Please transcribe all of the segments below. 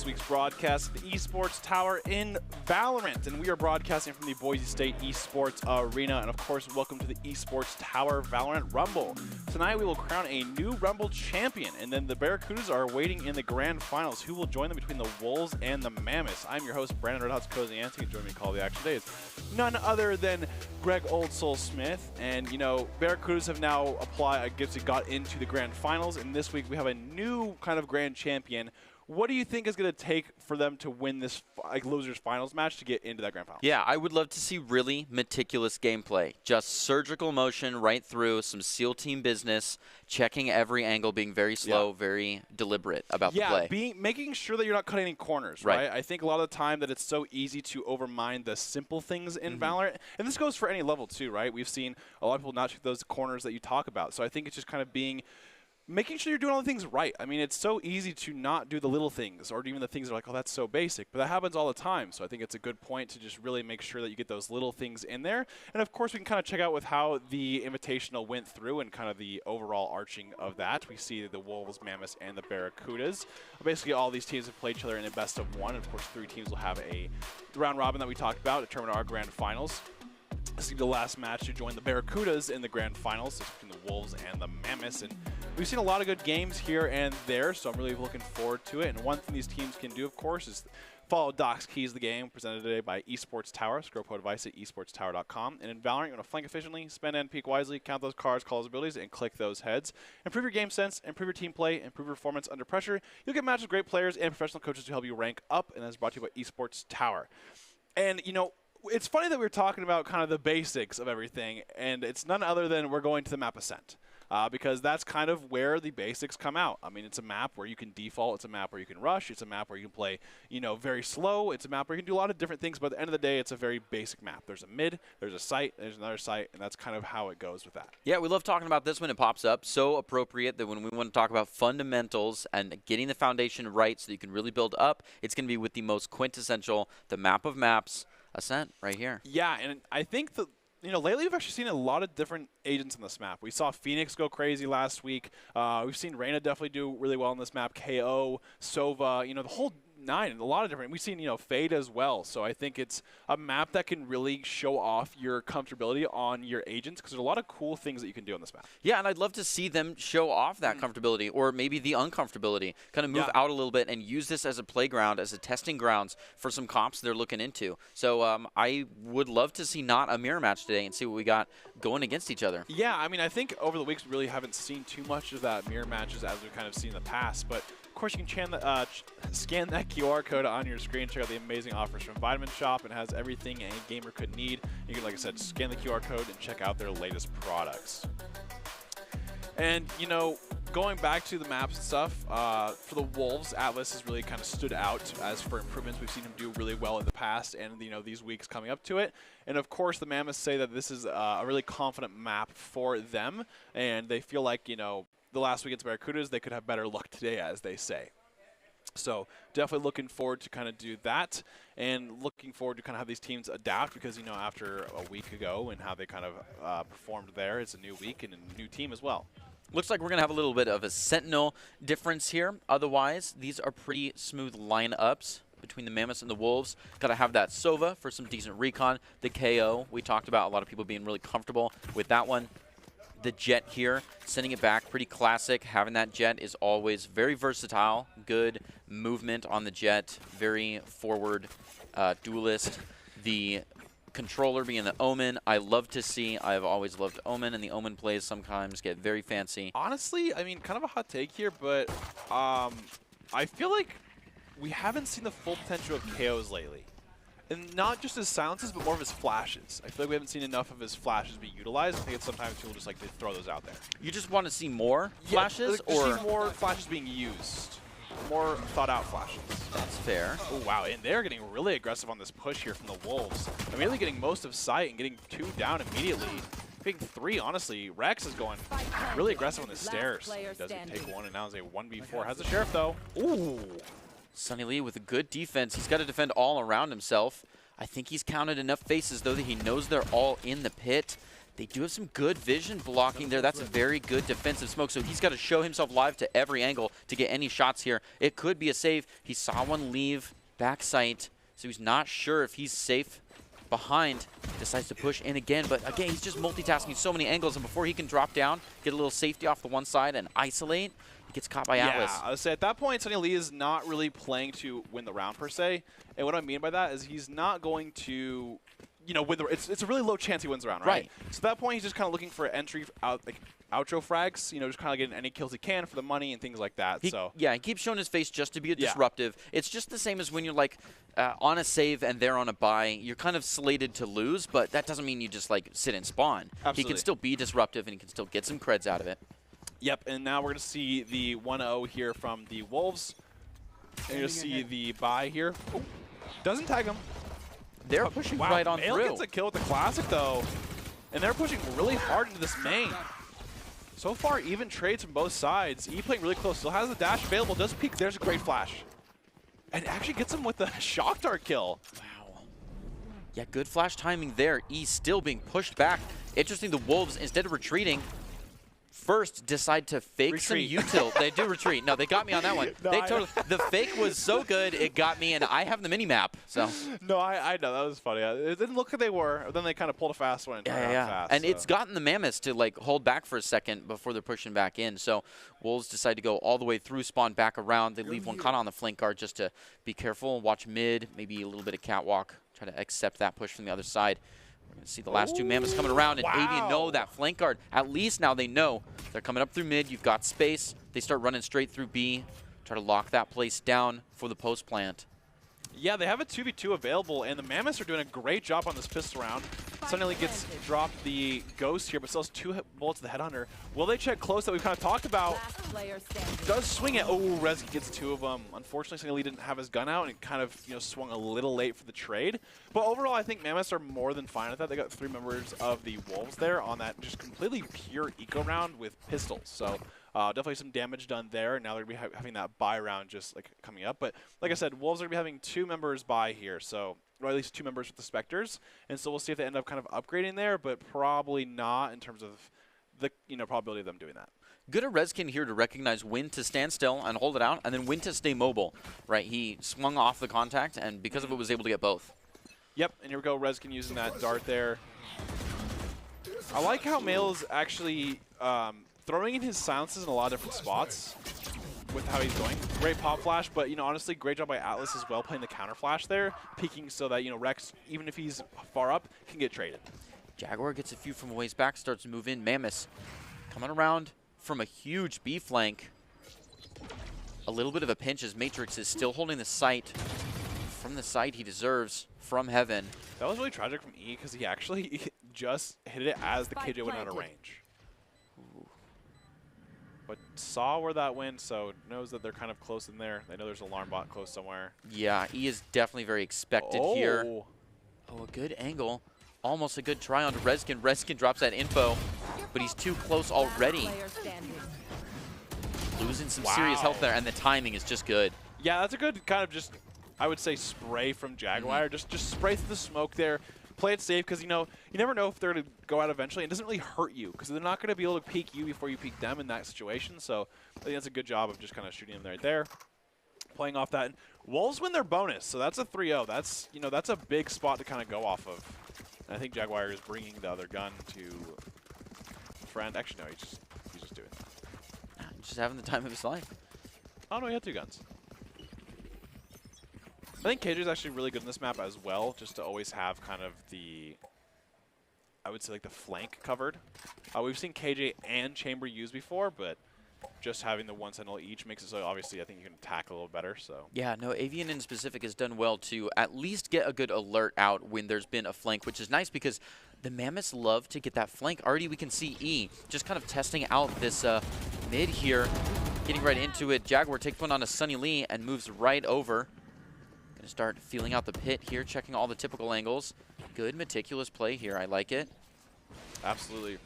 this week's broadcast of the Esports Tower in Valorant. And we are broadcasting from the Boise State Esports Arena. And of course, welcome to the Esports Tower Valorant Rumble. Tonight we will crown a new Rumble champion. And then the Barracudas are waiting in the grand finals. Who will join them between the Wolves and the Mammoths? I'm your host, Brandon Red Hot's Cozy-Anti, and joining me to call the action today is none other than Greg Old Soul Smith. And, you know, Barracudas have now got into the grand finals. And this week we have a new kind of grand champion. What do you think is going to take for them to win this losers finals match to get into that grand final? Yeah, I would love to see really meticulous gameplay. Just surgical motion right through, some SEAL team business, checking every angle, being very slow, very deliberate about the play. Yeah, making sure that you're not cutting any corners, right? I think a lot of the time that it's so easy to overmind the simple things in Valorant. And this goes for any level too, right? We've seen a lot of people not check those corners that you talk about. So I think it's just kind of making sure you're doing all the things right. I mean, it's so easy to not do the little things or even the things that are like, oh, that's so basic. But that happens all the time. So I think it's a good point to just really make sure that you get those little things in there. And, of course, we can kind of check out with how the Invitational went through and kind of the overall arching of that. We see the Wolves, Mammoths, and the Barracudas. Basically, all these teams have played each other in a best of one. And, of course, 3 teams will have a round robin that we talked about to determine our grand finals. This is the last match to join the Barracudas in the grand finals, so between the Wolves and the Mammoths. And we've seen a lot of good games here and there, so I'm really looking forward to it. And one thing these teams can do, of course, is follow Doc's Keys the Game, presented today by Esports Tower. Scroll code device at esportstower.com. And in Valorant, you want to flank efficiently, spend and peek wisely, count those cards, call those abilities, and click those heads. Improve your game sense, improve your team play, improve your performance under pressure. You'll get matched with great players and professional coaches to help you rank up, and that's brought to you by Esports Tower. And, you know, it's funny that we're talking about kind of the basics of everything, and it's none other than we're going to the map Ascent. Because that's kind of where the basics come out. I mean, it's a map where you can default. It's a map where you can rush. It's a map where you can play, you know, very slow. It's a map where you can do a lot of different things. But at the end of the day, it's a very basic map. There's a mid, there's a site, there's another site, and that's kind of how it goes with that. Yeah, we love talking about this when it pops up. So appropriate that when we want to talk about fundamentals and getting the foundation right so that you can really build up, it's going to be with the most quintessential, the map of maps, Ascent, right here. Yeah, and I think that, you know, lately we've actually seen a lot of different agents on this map. We saw Phoenix go crazy last week. We've seen Reyna definitely do really well on this map. KO, Sova, you know, the whole 9, and a lot of different. We've seen, you know, Fade as well. So I think it's a map that can really show off your comfortability on your agents because there's a lot of cool things that you can do on this map. Yeah, and I'd love to see them show off that comfortability or maybe the uncomfortability, kind of move out a little bit and use this as a playground, as a testing grounds for some comps they're looking into. So I would love to see not a mirror match today and see what we got going against each other. Yeah, I mean, I think over the weeks we really haven't seen too much of that mirror matches as we've kind of seen in the past, but of course, you can scan that QR code on your screen, check out the amazing offers from Vitamin Shop, and it has everything any gamer could need. You can, like I said, scan the QR code and check out their latest products. And, you know, going back to the maps and stuff, for the Wolves, Atlas has really kind of stood out as for improvements. We've seen him do really well in the past and, you know, these weeks coming up to it. And, of course, the Mammoths say that this is a really confident map for them, and they feel like, you know, the last week against Barracudas, they could have better luck today, as they say. So definitely looking forward to kind of do that and looking forward to kind of how these teams adapt because, you know, after a week ago and how they kind of performed there, it's a new week and a new team as well. Looks like we're going to have a little bit of a Sentinel difference here. Otherwise, these are pretty smooth lineups between the Mammoths and the Wolves. Got to have that Sova for some decent recon. The KO, we talked about a lot of people being really comfortable with that one. The Jet here, sending it back, pretty classic. Having that Jet is always very versatile. Good movement on the Jet, very forward duelist. The controller being the Omen, I love to see. I've always loved Omen, and the Omen plays sometimes get very fancy. Honestly, I mean, kind of a hot take here, but I feel like we haven't seen the full potential of KOs lately. And not just his silences, but more of his flashes. I feel like we haven't seen enough of his flashes be utilized. I think it's sometimes people just like to throw those out there. You just want to see more flashes? Or see more flashes being used. More thought-out flashes. That's fair. Oh, wow. And they're getting really aggressive on this push here from the Wolves. Immediately getting most of sight and getting 2 down immediately. Picking 3, honestly. Rex is going really aggressive on the stairs. He doesn't take 1, and now is a 1v4. Has the Sheriff, though. Ooh. Sunny Lee with a good defense. He's got to defend all around himself. I think he's counted enough faces, though, that he knows they're all in the pit. They do have some good vision blocking there. That's a very good defensive smoke. So he's got to show himself live to every angle to get any shots here. It could be a save. He saw one leave back sight, so he's not sure if he's safe behind. Decides to push in again, but again, he's just multitasking so many angles, and before he can drop down, get a little safety off the one side and isolate, he gets caught by Atlas. Yeah, I would say at that point, Sunny Lee is not really playing to win the round per se. And what I mean by that is he's not going to, you know, win the. It's a really low chance he wins the round, right? So at that point, he's just kind of looking for entry out, like outro frags. You know, just kind of getting any kills he can for the money and things like that. Yeah, he keeps showing his face just to be disruptive. It's just the same as when you're like on a save and they're on a buy. You're kind of slated to lose, but that doesn't mean you just like sit and spawn. Absolutely. He can still be disruptive and he can still get some creds out of it. Yep, and now we're going to see the 1-0 here from the Wolves. And you're going to see the buy here. Oh, doesn't tag him. They're pushing right on Mail through. Gets a kill with the Classic, though. And they're pushing really hard into this main. So far, even trades from both sides. E playing really close. Still has the dash available. Does peek. There's a great flash. And actually gets him with the shock dart kill. Wow. Yeah, good flash timing there. E still being pushed back. Interesting, the Wolves, instead of retreating, first decide to fake some util. They do retreat. No, they got me on that one. No, the fake was so good, it got me, and I have the mini-map. So. No, I know. That was funny. It didn't look like they were. But then they kind of pulled a fast one. And so. It's gotten the Mammoths to like hold back for a second before they're pushing back in. So Wolves decide to go all the way through, spawn back around. They leave one kind of on the flank guard just to be careful, watch mid, maybe a little bit of catwalk, try to accept that push from the other side. We're going to see the last two Mammoths coming around, and Avian know that flank guard. At least now they know they're coming up through mid. You've got space. They start running straight through B, try to lock that place down for the post plant. Yeah, they have a 2v2 available, and the Mammoths are doing a great job on this pistol round. Suddenly gets dropped the Ghost here, but still has 2 bullets to the Headhunter. Will they check close that we've kind of talked about? Does swing it. Oh, Reski gets 2 of them. Unfortunately, Suddenly didn't have his gun out and kind of swung a little late for the trade. But overall, I think Mammoths are more than fine with that. They got 3 members of the Wolves there on that just completely pure eco round with pistols. So definitely some damage done there. Now they're going to be having that buy round just like coming up. But like I said, Wolves are going to be having 2 members buy here. So, or at least 2 members with the Spectres. And so we'll see if they end up kind of upgrading there, but probably not in terms of the probability of them doing that. Good of Rezkin here to recognize when to stand still and hold it out, and then when to stay mobile. Right, he swung off the contact, and because of it was able to get both. Yep, and here we go, Rezkin using that dart there. I like how Mail is actually throwing in his silences in a lot of different spots with how he's going. Great pop flash, but honestly, great job by Atlas as well, playing the counter flash there, peeking so that Rex, even if he's far up, can get traded. Jaguar gets a few from a ways back, starts to move in. Mammoths coming around from a huge B flank. A little bit of a pinch as Matrix is still holding the sight from the side he deserves from Heaven. That was really tragic from E because he actually just hit it as the KJ went out of range. Ooh. But saw where that went, so knows that they're kind of close in there. They know there's an alarm bot close somewhere. Yeah, E is definitely very expected here. Oh, a good angle. Almost a good try on Rezkin. Rezkin drops that info, but he's too close already. Losing some serious health there, and the timing is just good. Yeah, that's a good kind of just, I would say, spray from Jaguar. Just spray through the smoke there. Play it safe because, you never know if they're going to go out eventually. It doesn't really hurt you because they're not going to be able to peek you before you peek them in that situation. So I think that's a good job of just kind of shooting them right there. Playing off that. And Wolves win their bonus, so that's a 3-0. That's, that's a big spot to kind of go off of. And I think Jaguar is bringing the other gun to friend. Actually, no, he's just doing that. Just having the time of his life. Oh, no, he had 2 guns. I think KJ is actually really good in this map as well, just to always have kind of the, I would say, like the flank covered. We've seen KJ and Chamber use before, but just having the 1 sentinel each makes it so obviously I think you can attack a little better. So yeah, no, Avian in specific has done well to at least get a good alert out when there's been a flank, which is nice because the Mammoths love to get that flank. Already we can see E just kind of testing out this mid here, getting right into it. Jaguar takes one on a Sunny Lee and moves right over. Gonna start feeling out the pit here, checking all the typical angles. Good meticulous play here, I like it. Absolutely.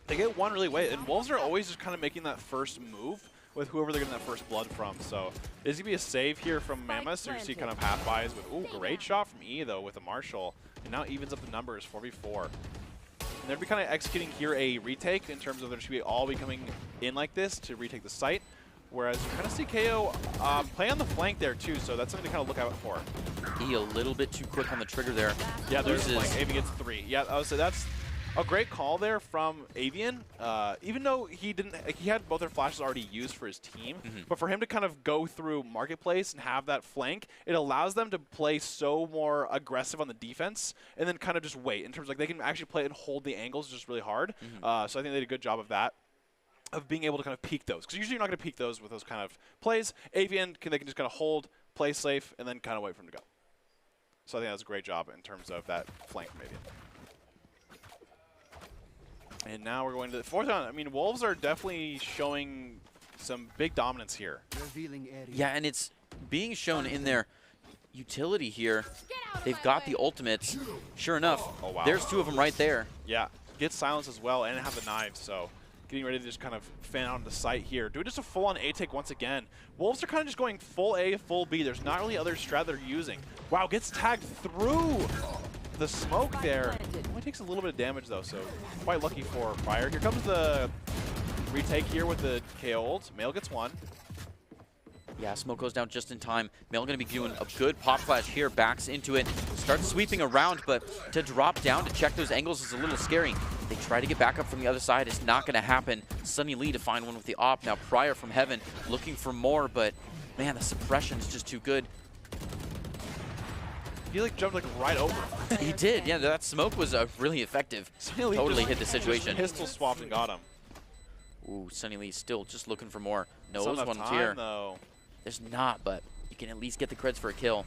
They get one really late, and Wolves are always just kind of making that first move with whoever they're getting that first blood from. So is going to be a save here from Mammoths, or you see kind of half buys with, ooh, great shot from E though with a Marshall, and now evens up the numbers 4v4. And they're kind of executing here a retake in terms of there should be all be coming in like this to retake the site. Whereas you kind of see KO play on the flank there too, so that's something to kind of look out for. He a little bit too quick on the trigger there. Yeah, there's the flank. Avian gets 3. Yeah, I would say that's a great call there from Avian. Even though he had both their flashes already used for his team, but for him to kind of go through Marketplace and have that flank, it allows them to play so more aggressive on the defense and then kind of just wait in terms of like they can actually play and hold the angles just really hard. So I think they did a good job of that. Of being able to kind of peak those. Because usually you're not going to peak those with those kind of plays. Avian, they can just kind of hold, play safe, and then kind of wait for him to go. So I think that's a great job in terms of that flank from Avian. And now we're going to the 4th round. I mean, Wolves are definitely showing some big dominance here. Yeah, and it's being shown in their utility here. They've got the ultimates. Sure enough, there's 2 of them right there. Yeah, get silence as well and have the knives, so getting ready to just kind of fan out on the site here. Do just a full-on A take once again. Wolves are kind of just going full A, full B. There's not really other strat they're using. Wow, gets tagged through the smoke there. Only takes a little bit of damage though, so quite lucky for Prior. Here comes the retake here with the KO ult. Mail gets 1. Yeah, smoke goes down just in time. Mail going to be doing a good pop flash here, backs into it, starts sweeping around, but to drop down to check those angles is a little scary. They try to get back up from the other side. It's not going to happen. Sunny Lee to find one with the op. Now Prior from Heaven looking for more, but man, the suppression is just too good. He like jumped like right over. He did, yeah, that smoke was really effective. Totally hit the situation. Pistol swapped and got him. Ooh, Sunny Lee still just looking for more. Knows one here. Though. There's not, but you can at least get the creds for a kill.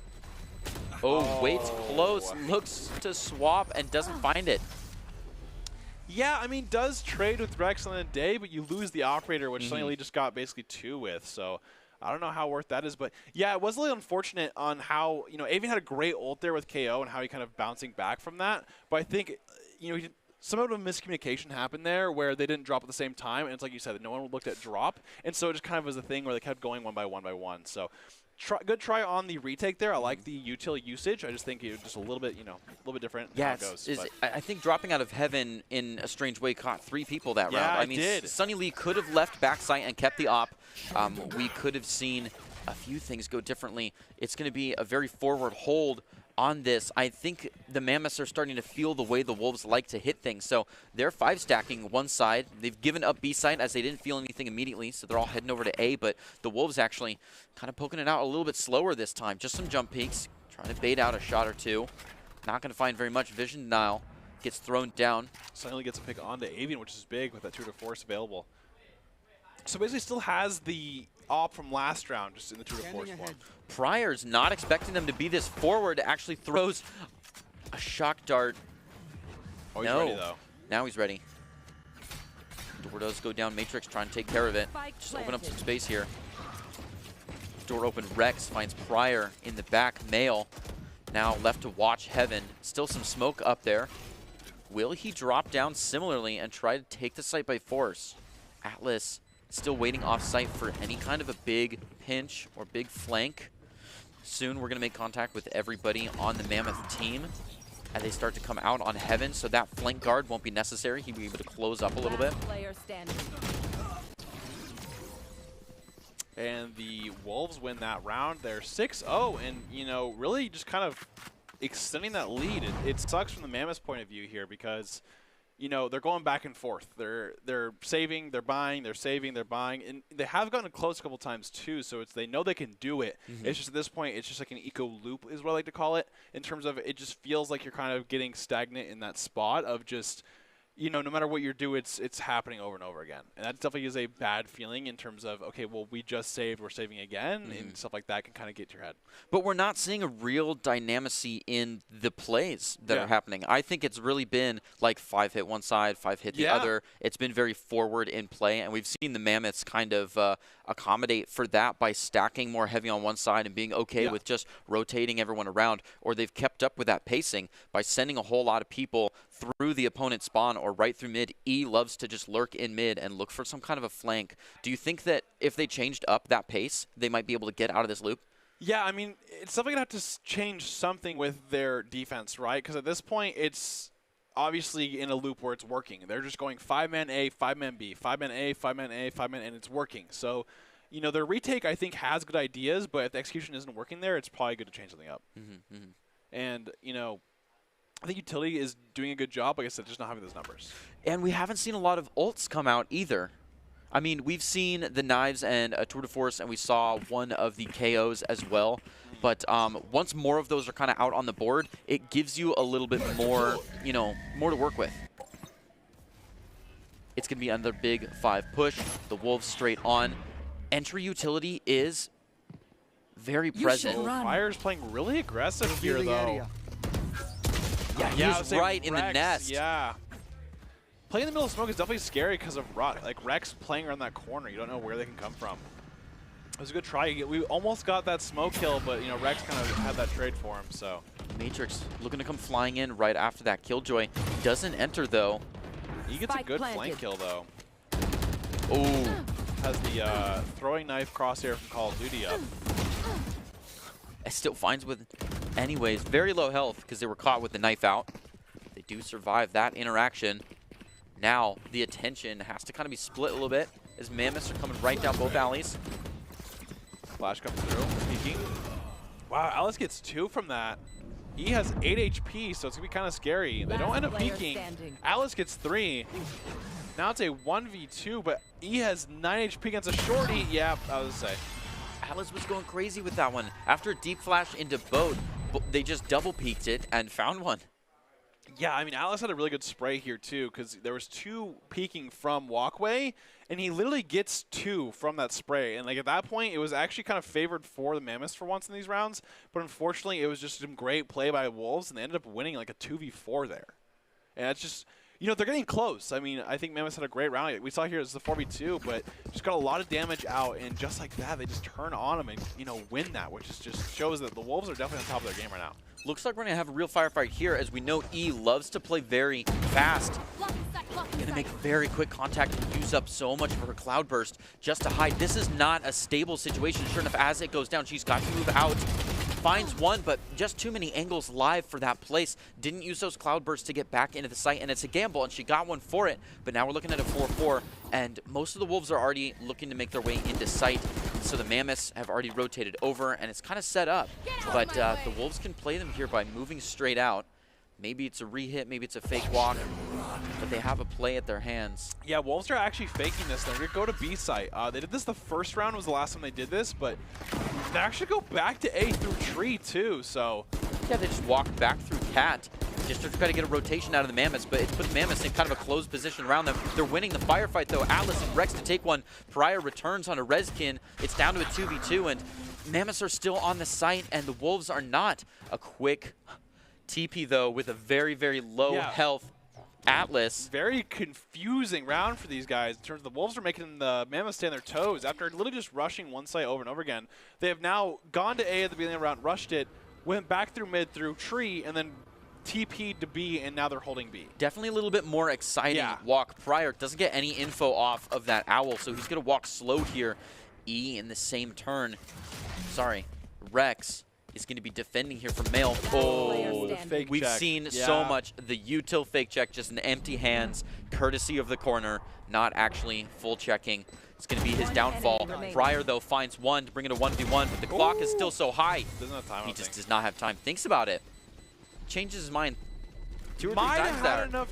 Oh, waits close, looks to swap and doesn't find it. Yeah, I mean, does trade with Rex on a day, but you lose the operator, which Sunny Lee just got basically 2 with. So I don't know how worth that is, but yeah, it was a little unfortunate on how, you know, Avian had a great ult there with KO and how he kind of bouncing back from that. But I think, you know, some of the miscommunication happened there where they didn't drop at the same time, and it's like you said, no one looked at drop, and so it just kind of was a thing where they kept going one by one. So good try on the retake there. I like the util usage. I just think it was just a little bit, you know, a little bit different. Yeah, how it goes, I think dropping out of Heaven in a strange way caught 3 people that round. I mean, Sunny Lee could have left backside and kept the op. We could have seen a few things go differently. It's going to be a very forward hold on this. I think the Mammoths are starting to feel the way the Wolves like to hit things. So they're 5-stacking one side. They've given up B side as they didn't feel anything immediately, so they're all heading over to A, but the Wolves actually kind of poking it out a little bit slower this time. Just some jump peeks, trying to bait out a shot or 2. Not going to find very much. Vision denial gets thrown down. Suddenly gets a pick onto Avian, which is big with that 2 to force available. So basically still has the op from last round just in the 2 to force form. Prior's not expecting them to be this forward. Actually throws a shock dart. Oh, he's ready though. Now he's ready. Door does go down. Matrix trying to take care of it. Just open up some space here. Door open. Rex finds Prior in the back. Mail now left to watch Heaven. Still some smoke up there. Will he drop down similarly and try to take the site by force? Atlas still waiting off site for any kind of a big pinch or big flank. Soon we're going to make contact with everybody on the Mammoth team as they start to come out on Heaven, so that flank guard won't be necessary. He'll be able to close up a little bit. And the Wolves win that round. They're 6-0 and, you know, really just kind of extending that lead. It sucks from the Mammoth's point of view here because, you know, they're going back and forth. They're saving, they're buying, they're saving, they're buying, and they have gotten close a couple times too. So they know they can do it. It's just at this point, it's just like an eco loop is what I like to call it. In terms of it, just feels like you're kind of getting stagnant in that spot of just, you know, no matter what you do, it's happening over and over again, and that definitely is a bad feeling in terms of okay, well we just saved, we're saving again, and stuff like that can kind of get to your head. But we're not seeing a real dynamacy in the plays that are happening. I think it's really been like 5 hit one side, 5 hit the other. It's been very forward in play, and we've seen the Mammoths kind of accommodate for that by stacking more heavy on one side and being okay with just rotating everyone around, or they've kept up with that pacing by sending a whole lot of people through the opponent's spawn or right through mid. E loves to just lurk in mid and look for some kind of a flank. Do you think that if they changed up that pace, they might be able to get out of this loop? Yeah, I mean, it's definitely going to have to change something with their defense, right? Because at this point, it's obviously in a loop where it's working. They're just going 5-man A, 5-man B, 5-man A, 5-man A, 5-man, and it's working. So, you know, their retake, I think, has good ideas, but if the execution isn't working there, it's probably good to change something up. And, you know, I think Utility is doing a good job, like I said, just not having those numbers. And we haven't seen a lot of ults come out either. I mean, we've seen the Knives and a Tour de Force, and we saw one of the KOs as well. But once more of those are kind of out on the board, it gives you a little bit more, you know, more to work with. It's going to be another big 5 push. The Wolves straight on. Entry Utility is very present. Fire's playing really aggressive here, though. Yeah, he's right in the nest. Yeah. Playing in the middle of smoke is definitely scary because of Rex playing around that corner. You don't know where they can come from. It was a good try. We almost got that smoke kill, but you know Rex kind of had that trade for him. So Matrix looking to come flying in right after that Killjoy. Doesn't enter though. He gets a good flank kill though. Oh. Has the throwing knife crosshair from Call of Duty up. It still finds with, anyways, very low health because they were caught with the knife out. They do survive that interaction. Now the attention has to kind of be split a little bit as Mammoths are coming right down both alleys. Flash comes through, peeking. Wow, Alice gets 2 from that. He has 8 HP, so it's going to be kind of scary. They don't end up peeking. Alice gets 3. Now it's a 1v2, but he has 9 HP against a shorty. Yeah, I was going to say. Alice was going crazy with that one. After a deep flash into boat, they just double peeked it and found one. Yeah, I mean, Alice had a really good spray here, too, because there was 2 peeking from walkway, and he literally gets 2 from that spray. And, like, at that point, it was actually kind of favored for the Mammoths for once in these rounds, but unfortunately, it was just some great play by Wolves, and they ended up winning, like, a 2v4 there. And it's just, you know, they're getting close. I mean, I think Mammoths had a great round. We saw here it's the 4v2, but just got a lot of damage out, and just like that, they just turn on them and, you know, win that, which is just shows that the Wolves are definitely on top of their game right now. Looks like we're going to have a real firefight here, as we know E loves to play very fast. Going to make very quick contact and use up so much of her Cloud Burst just to hide. This is not a stable situation. Sure enough, as it goes down, she's got to move out. Finds one, but just too many angles live for that place. Didn't use those Cloud Bursts to get back into the site, and it's a gamble, and she got one for it. But now we're looking at a 4-4, and most of the Wolves are already looking to make their way into sight. So the Mammoths have already rotated over, and it's kind of set up. But the Wolves can play them here by moving straight out. Maybe it's a re-hit, maybe it's a fake walk, but they have a play at their hands. Yeah, Wolves are actually faking this. They're going to go to B site. They did this the first round was the last time they did this, but they actually go back to A through tree too, so. Yeah, they just walk back through Cat just to try to get a rotation out of the Mammoths, but it's put the Mammoths in kind of a closed position around them. They're winning the firefight though. Atlas and Rex to take one. Pryor returns on a Reskin. It's down to a 2v2, and Mammoths are still on the site, and the Wolves are not. A quick TP though with a very, very low health Atlas. Very confusing round for these guys in terms of the Wolves are making the Mammoths stay on their toes after literally just rushing one site over and over again. They have now gone to A at the beginning of the round, rushed it, went back through mid through tree, and then TP'd to B, and now they're holding B. Definitely a little bit more exciting walk. Pryor doesn't get any info off of that owl, so he's going to walk slow here. E in the same turn. Sorry, Rex is going to be defending here from Mail. Oh, the fake we've check. seen so much. The util fake check, just an empty hands, courtesy of the corner, not actually full checking. It's going to be his downfall. Pryor, though, finds one to bring it a 1v1, but the clock is still so high. Doesn't have time, he just does not have time. Thinks about it. Changes his mind 2 or 3 Might times have there. had enough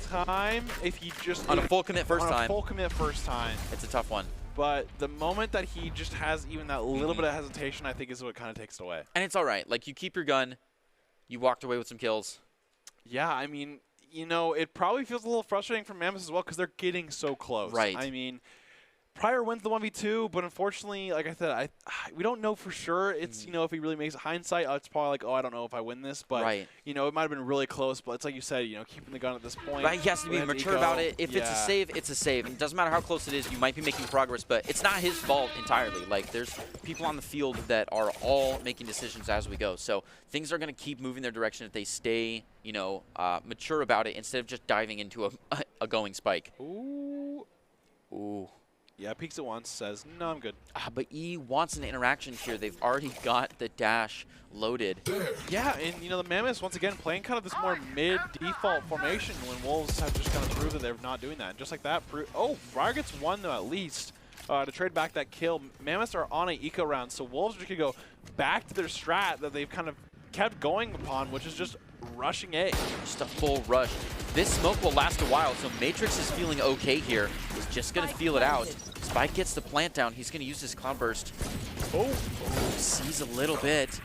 time if he just on a full commit first time. On a full commit first time. It's a tough one. But the moment that he just has even that little bit of hesitation, I think is what kind of takes it away. And it's all right. Like, you keep your gun. You walked away with some kills. Yeah, I mean, you know, it probably feels a little frustrating for Mammoth as well because they're getting so close. Right. I mean, Pryor wins the 1v2, but unfortunately, like I said, we don't know for sure. It's, you know, if he really makes hindsight, it's probably like, oh, I don't know if I win this. But, you know, it might have been really close. But it's like you said, you know, keeping the gun at this point. Right, he has to be mature about it. If it's a save, it's a save. And it doesn't matter how close it is. You might be making progress, but it's not his fault entirely. Like, there's people on the field that are all making decisions as we go. So things are going to keep moving their direction if they stay, you know, mature about it instead of just diving into a going spike. Ooh. Ooh. Yeah, peeks it once, says, no, I'm good. But E wants an interaction here. They've already got the dash loaded. Yeah, and you know, the Mammoths, once again, playing kind of this more mid-default formation when Wolves have just kind of proved that they're not doing that. Just like that, oh, Friar gets one, though, at least, to trade back that kill. Mammoths are on an eco round, so Wolves are going to go back to their strat that they've kind of kept going upon, which is just rushing A. Just a full rush. This smoke will last a while, so Matrix is feeling okay here. He's just going to feel it out. Spike gets the plant down. He's going to use his Cloud Burst. Oh, sees a little bit.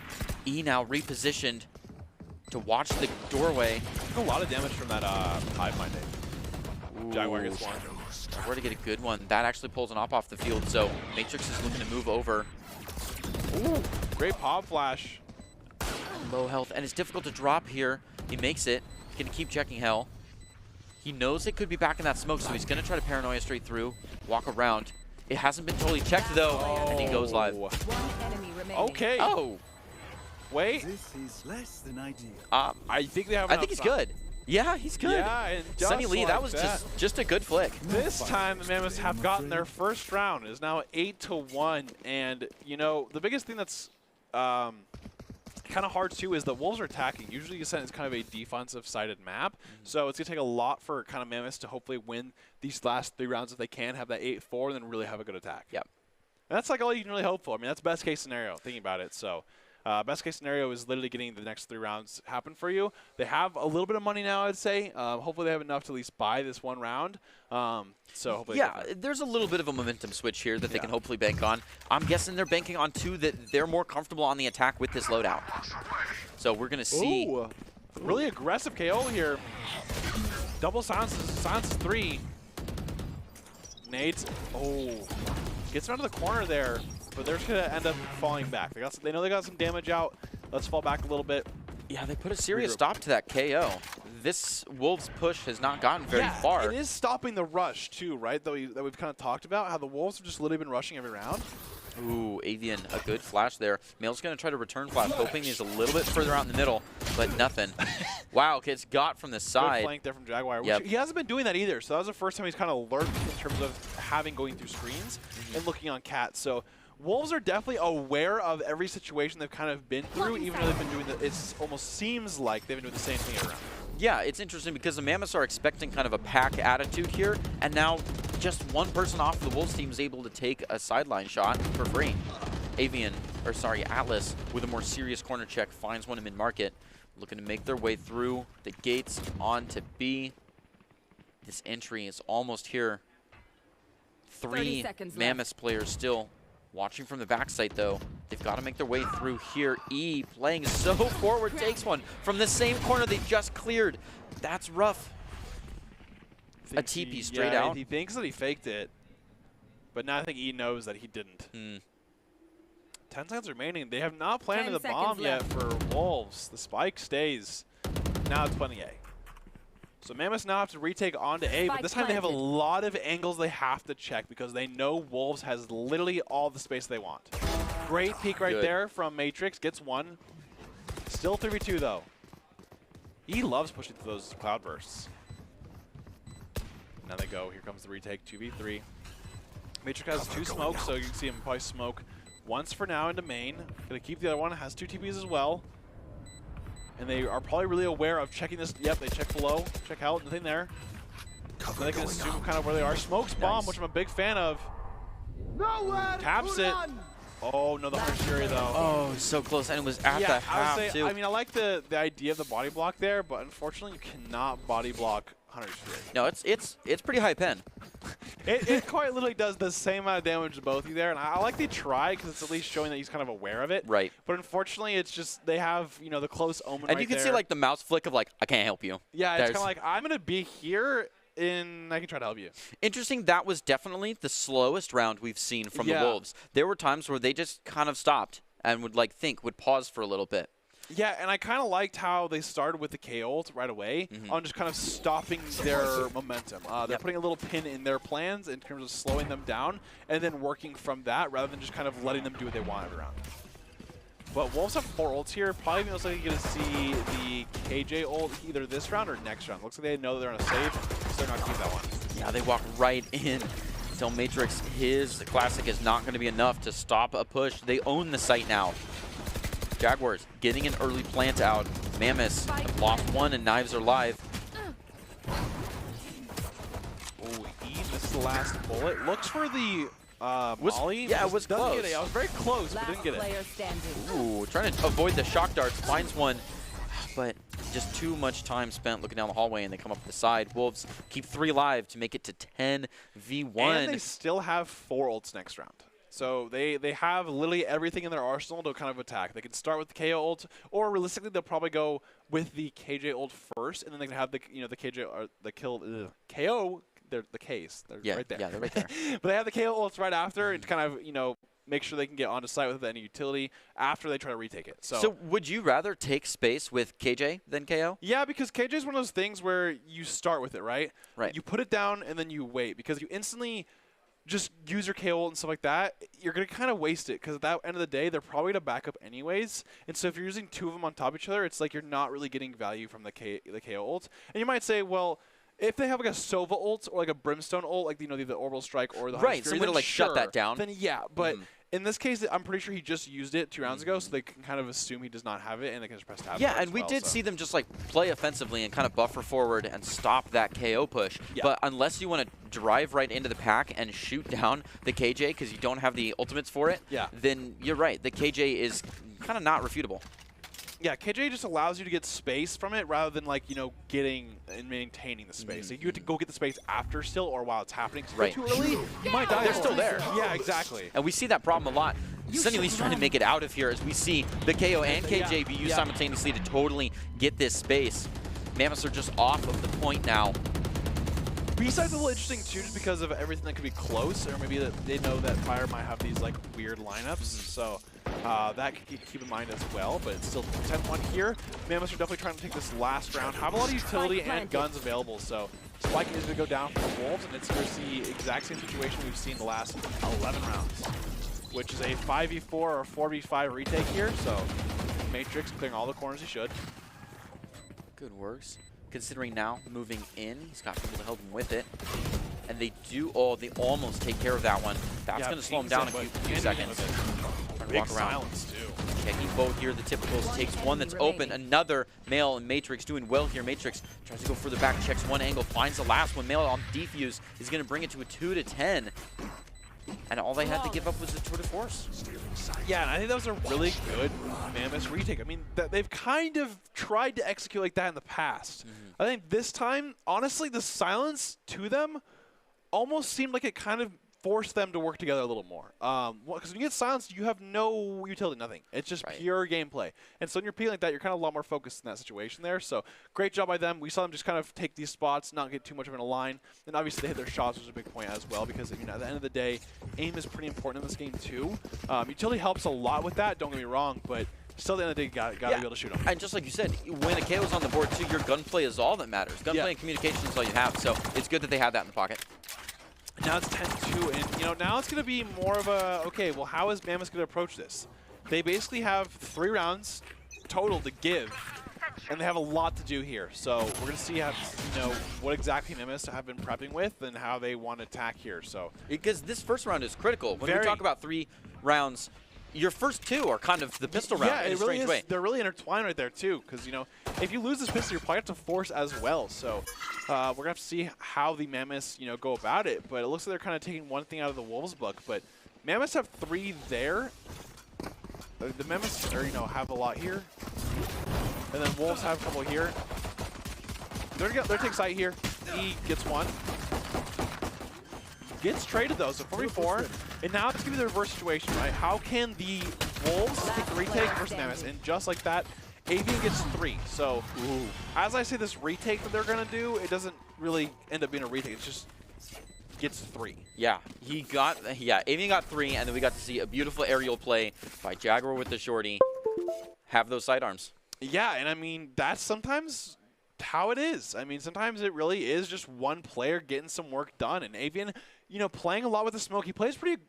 E now repositioned to watch the doorway. A lot of damage from that Hive Mind. Jaguar gets one. Where to get a good one. That actually pulls an op off the field, so Matrix is looking to move over. Ooh, great pop flash. Low health, and it's difficult to drop here. He makes it. He's going to keep checking Hell. He knows it could be back in that smoke, so he's going to try to paranoia straight through, walk around. It hasn't been totally checked, though, and he goes live. Okay. Oh. Wait. This is less than ideal. I think they have. I think he's good. Yeah, he's good. Yeah, and Sunny Lee, like that was just a good flick. This time, the Mammoths have gotten their first round. It is now 8-1, and you know the biggest thing that's kind of hard too is that Wolves are attacking. Usually, Ascent is kind of a defensive-sided map, so it's gonna take a lot for kind of Mammoths to hopefully win these last 3 rounds if they can, have that 8-4, and then really have a good attack. Yep. And that's like all you can really hope for. I mean, that's best case scenario. Thinking about it, so. Best case scenario is literally getting the next 3 rounds happen for you. They have a little bit of money now, I'd say. Hopefully they have enough to at least buy this 1 round. So hopefully there's a little bit of a momentum switch here that they can hopefully bank on. I'm guessing they're banking on, too, that they're more comfortable on the attack with this loadout. So we're going to see. Ooh, really aggressive KO here. Double silences 3. Nades. Oh, gets around to the corner there. But they're just going to end up falling back. They know they got some damage out. Let's fall back a little bit. Yeah, they put a serious stop to that KO. This Wolves push has not gotten very far. It is stopping the rush, too, right? That we've kind of talked about, how the Wolves have just literally been rushing every round. Ooh, Avian, a good flash there. Mail's going to try to return flash, hoping he's a little bit further out in the middle, but nothing. Wow, kids got from the side. Good flank there from Jaguar. Which he hasn't been doing that either, so that was the first time he's kind of learned in terms of going through screens and looking on Cat. So Wolves are definitely aware of every situation they've kind of been through, even though they've been doing it almost seems like they've been doing the same thing every round. Yeah, it's interesting because the Mammoths are expecting kind of a pack attitude here, and now just one person off the Wolves team is able to take a sideline shot for free. Atlas, with a more serious corner check, finds one in mid-market, looking to make their way through the gates onto B. This entry is almost here. 3 Mammoths players still. Watching from the backside, though, they've got to make their way through here. E playing so forward, takes one from the same corner they just cleared. That's rough. A TP straight out. He thinks that he faked it, but now I think E knows that he didn't. 10 seconds remaining. They have not planted the bomb yet for Wolves. The spike stays. Now it's plenty A. So Mammoths now have to retake onto A, but this time they have a lot of angles they have to check because they know Wolves has literally all the space they want. Great peek right there from Matrix. Gets one. Still 3v2 though. He loves pushing through those cloud bursts. Now they go. Here comes the retake. 2v3. Matrix has 2 smokes, so you can see him probably smoke once for now into main. Gonna keep the other one. Has 2 TPs as well. And they are probably really aware of checking this. Yep, they check below, check out, nothing there. So they can assume kind of where they are. Smokes bomb, which I'm a big fan of. Taps it. Oh, no, the Hunter's Fury, though. Oh, so close, and it was at the half, too. I mean, I like the idea of the body block there, but unfortunately, you cannot body block Hunter's Fury. No, it's pretty high pen. It quite literally does the same amount of damage to both of you there, and I like the try because it's at least showing that he's kind of aware of it. Right. But unfortunately, it's just they have the close omen. And you can see like the mouse flick of like I can't help you. Yeah, it's kind of like I'm gonna be here. I can try to help you. Interesting. That was definitely the slowest round we've seen from the Wolves. There were times where they just kind of stopped and would pause for a little bit. Yeah, and I kind of liked how they started with the KO ult right away on just kind of stopping their momentum. They're putting a little pin in their plans in terms of slowing them down and then working from that rather than just kind of letting them do what they want every round. But Wolves have 4 ults here. Probably most likely going to see the KJ ult either this round or next round. Looks like they know they're on a save, so they're not going to use that one. Yeah, they walk right in. Tell Matrix his classic is not going to be enough to stop a push. They own the site now. Jaguars getting an early plant out. Mammoths have lost one and Knives are live. Oh, he missed the last bullet. Looks for the Molly. Yeah, it was doesn't close. Get it. I was very close, but didn't get it. Ooh, trying to avoid the shock darts. Finds one, but just too much time spent looking down the hallway, and they come up the side. Wolves keep 3 alive to make it to 10v1. And they still have 4 ults next round. So they have literally everything in their arsenal to kind of attack. They can start with the KO ult, or realistically they'll probably go with the KJ ult first, and then they can have the the KJ or the KO. They're the Ks. They're right there. Yeah, they're right there. But they have the KO ults right after, and to kind of make sure they can get onto site with any utility after they try to retake it. So would you rather take space with KJ than KO? Yeah, because KJ is one of those things where you start with it, right? Right. You put it down and then you wait, because you instantly just use your KO and stuff like that, you're going to kind of waste it, because at the end of the day, they're probably going to back up anyways. And so if you're using 2 of them on top of each other, it's like you're not really getting value from the KO ult. And you might say, well, if they have like a Sova ult or like a Brimstone ult, like the Orbital Strike or the right, Fury, somebody to like shut that down. Then yeah, but in this case, I'm pretty sure he just used it 2 rounds ago, so they can kind of assume he does not have it, and they can just press tab. Yeah, and we did see them just like play offensively and kind of buffer forward and stop that KO push. Yeah. But unless you want to drive right into the pack and shoot down the KJ because you don't have the ultimates for it, then you're right. The KJ is kind of not refutable. Yeah, KJ just allows you to get space from it rather than like, getting and maintaining the space. Like you have to go get the space after still or while it's happening. So too early, you might die. They're still there. Yeah, exactly. And we see that problem a lot. Sunnylee's trying to make it out of here as we see the KO and KJ be used simultaneously to totally get this space. Mammoths are just off of the point now. B-side's a little interesting too, just because of everything that could be close, or maybe that they know that Fire might have these like weird lineups, so that could keep in mind as well. But it's still 10-1 here. Mammoths are definitely trying to take this last round. Have a lot of utility and guns available, so Spike is going to go down for the Wolves, and it's going to see the exact same situation we've seen the last 11 rounds, which is a 5v4 or 4v5 retake here. So Matrix clearing all the corners he should. Good works. Considering now moving in, he's got people to help him with it. And they almost take care of that one. That's going to slow him down a few seconds. Big silence too. Checking both here, the typicals takes one that's open. Another Male and Matrix doing well here. Matrix tries to go further back, checks one angle, finds the last one. Male on defuse is going to bring it to a 2-10. And all they had to give up was the tour de force. Yeah, and I think that was a really good Mammoth retake. I mean, they've kind of tried to execute like that in the past. I think this time, honestly, the silence to them almost seemed like it kind of forced them to work together a little more. Because when you get silenced, you have no utility, nothing. It's just pure gameplay. And so when you're peeling like that, you're kind of a lot more focused in that situation there. So great job by them. We saw them just kind of take these spots, not get too much of an align. And obviously they hit their shots, which is a big point as well, because at the end of the day, aim is pretty important in this game too. Utility helps a lot with that, don't get me wrong, but still at the end of the day, you got to be able to shoot them. And just like you said, when a KO is on the board too, your gunplay is all that matters. Gunplay and communication is all you have. So it's good that they had that in the pocket. Now it's 10-2, and now it's going to be more of a, okay, well, how is Mammoth going to approach this? They basically have 3 rounds total to give, and they have a lot to do here. So we're going to see how, what exactly Mammoths have been prepping with and how they want to attack here. So because this first round is critical. When we talk about 3 rounds, your first 2 are kind of the pistol round in a strange way. They're really intertwined right there too, because if you lose this pistol, you're probably have to force as well. So we're gonna have to see how the Mammoths go about it. But it looks like they're kind of taking one thing out of the Wolves' book. But Mammoths have 3 there. The Mammoths have a lot here, and then Wolves have a couple here. They're taking site here. He gets one. Gets traded though, so 4v4, and now it's gonna be the reverse situation, right? How can the Wolves take the retake versus Mammoths? And just like that, Avian gets 3. So, as I say, this retake that they're gonna do, it doesn't really end up being a retake. It just gets 3. Yeah, Avian got 3, and then we got to see a beautiful aerial play by Jaguar with the shorty. Have those sidearms. Yeah, and I mean that's sometimes how it is. I mean, sometimes it really is just one player getting some work done, and Avian, playing a lot with the smoke. He plays pretty,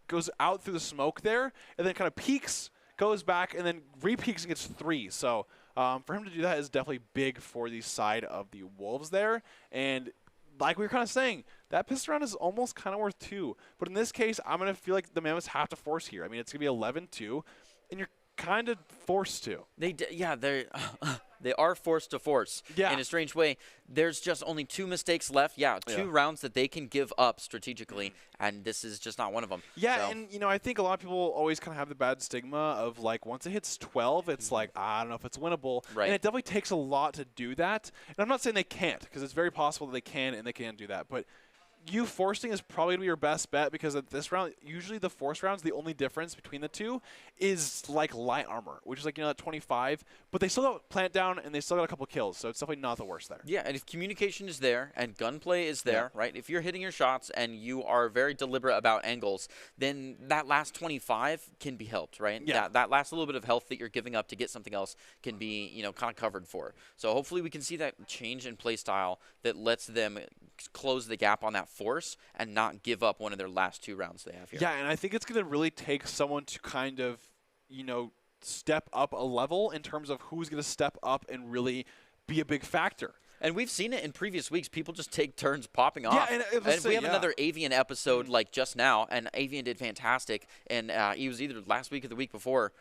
goes out through the smoke there, and then kind of peeks, goes back, and then re-peeks and gets 3. So for him to do that is definitely big for the side of the Wolves there. And like we were kind of saying, that pistol round is almost kind of worth 2. But in this case, I'm going to feel like the Mammoths have to force here. I mean, it's going to be 11-2, and you're kind of forced to. Yeah, they are forced to force in a strange way. There's just only 2 mistakes left. Yeah, 2 rounds that they can give up strategically, and this is just not one of them. Yeah, so. And, you know, I think a lot of people always kind of have the bad stigma of, like, once it hits 12, it's like, I don't know if it's winnable. Right. And it definitely takes a lot to do that. And I'm not saying they can't, because it's very possible that they can and they can do that. But you forcing is probably going to be your best bet, because at this round, usually the force rounds, the only difference between the 2 is like light armor, which is like, you know, at 25. But they still got plant down and they still got a couple kills, so it's definitely not the worst there. Yeah, and if communication is there and gunplay is there, right? If you're hitting your shots and you are very deliberate about angles, then that last 25 can be helped, right? Yeah. That last little bit of health that you're giving up to get something else can be, you know, kind of covered for. So hopefully we can see that change in play style that lets them close the gap on that force and not give up one of their last 2 rounds they have here. Yeah, and I think it's going to really take someone to kind of, you know, step up a level in terms of who's going to step up and really be a big factor. And we've seen it in previous weeks. People just take turns popping off. Yeah, and we have another Avian episode like just now, and Avian did fantastic. And he was either last week or the week before.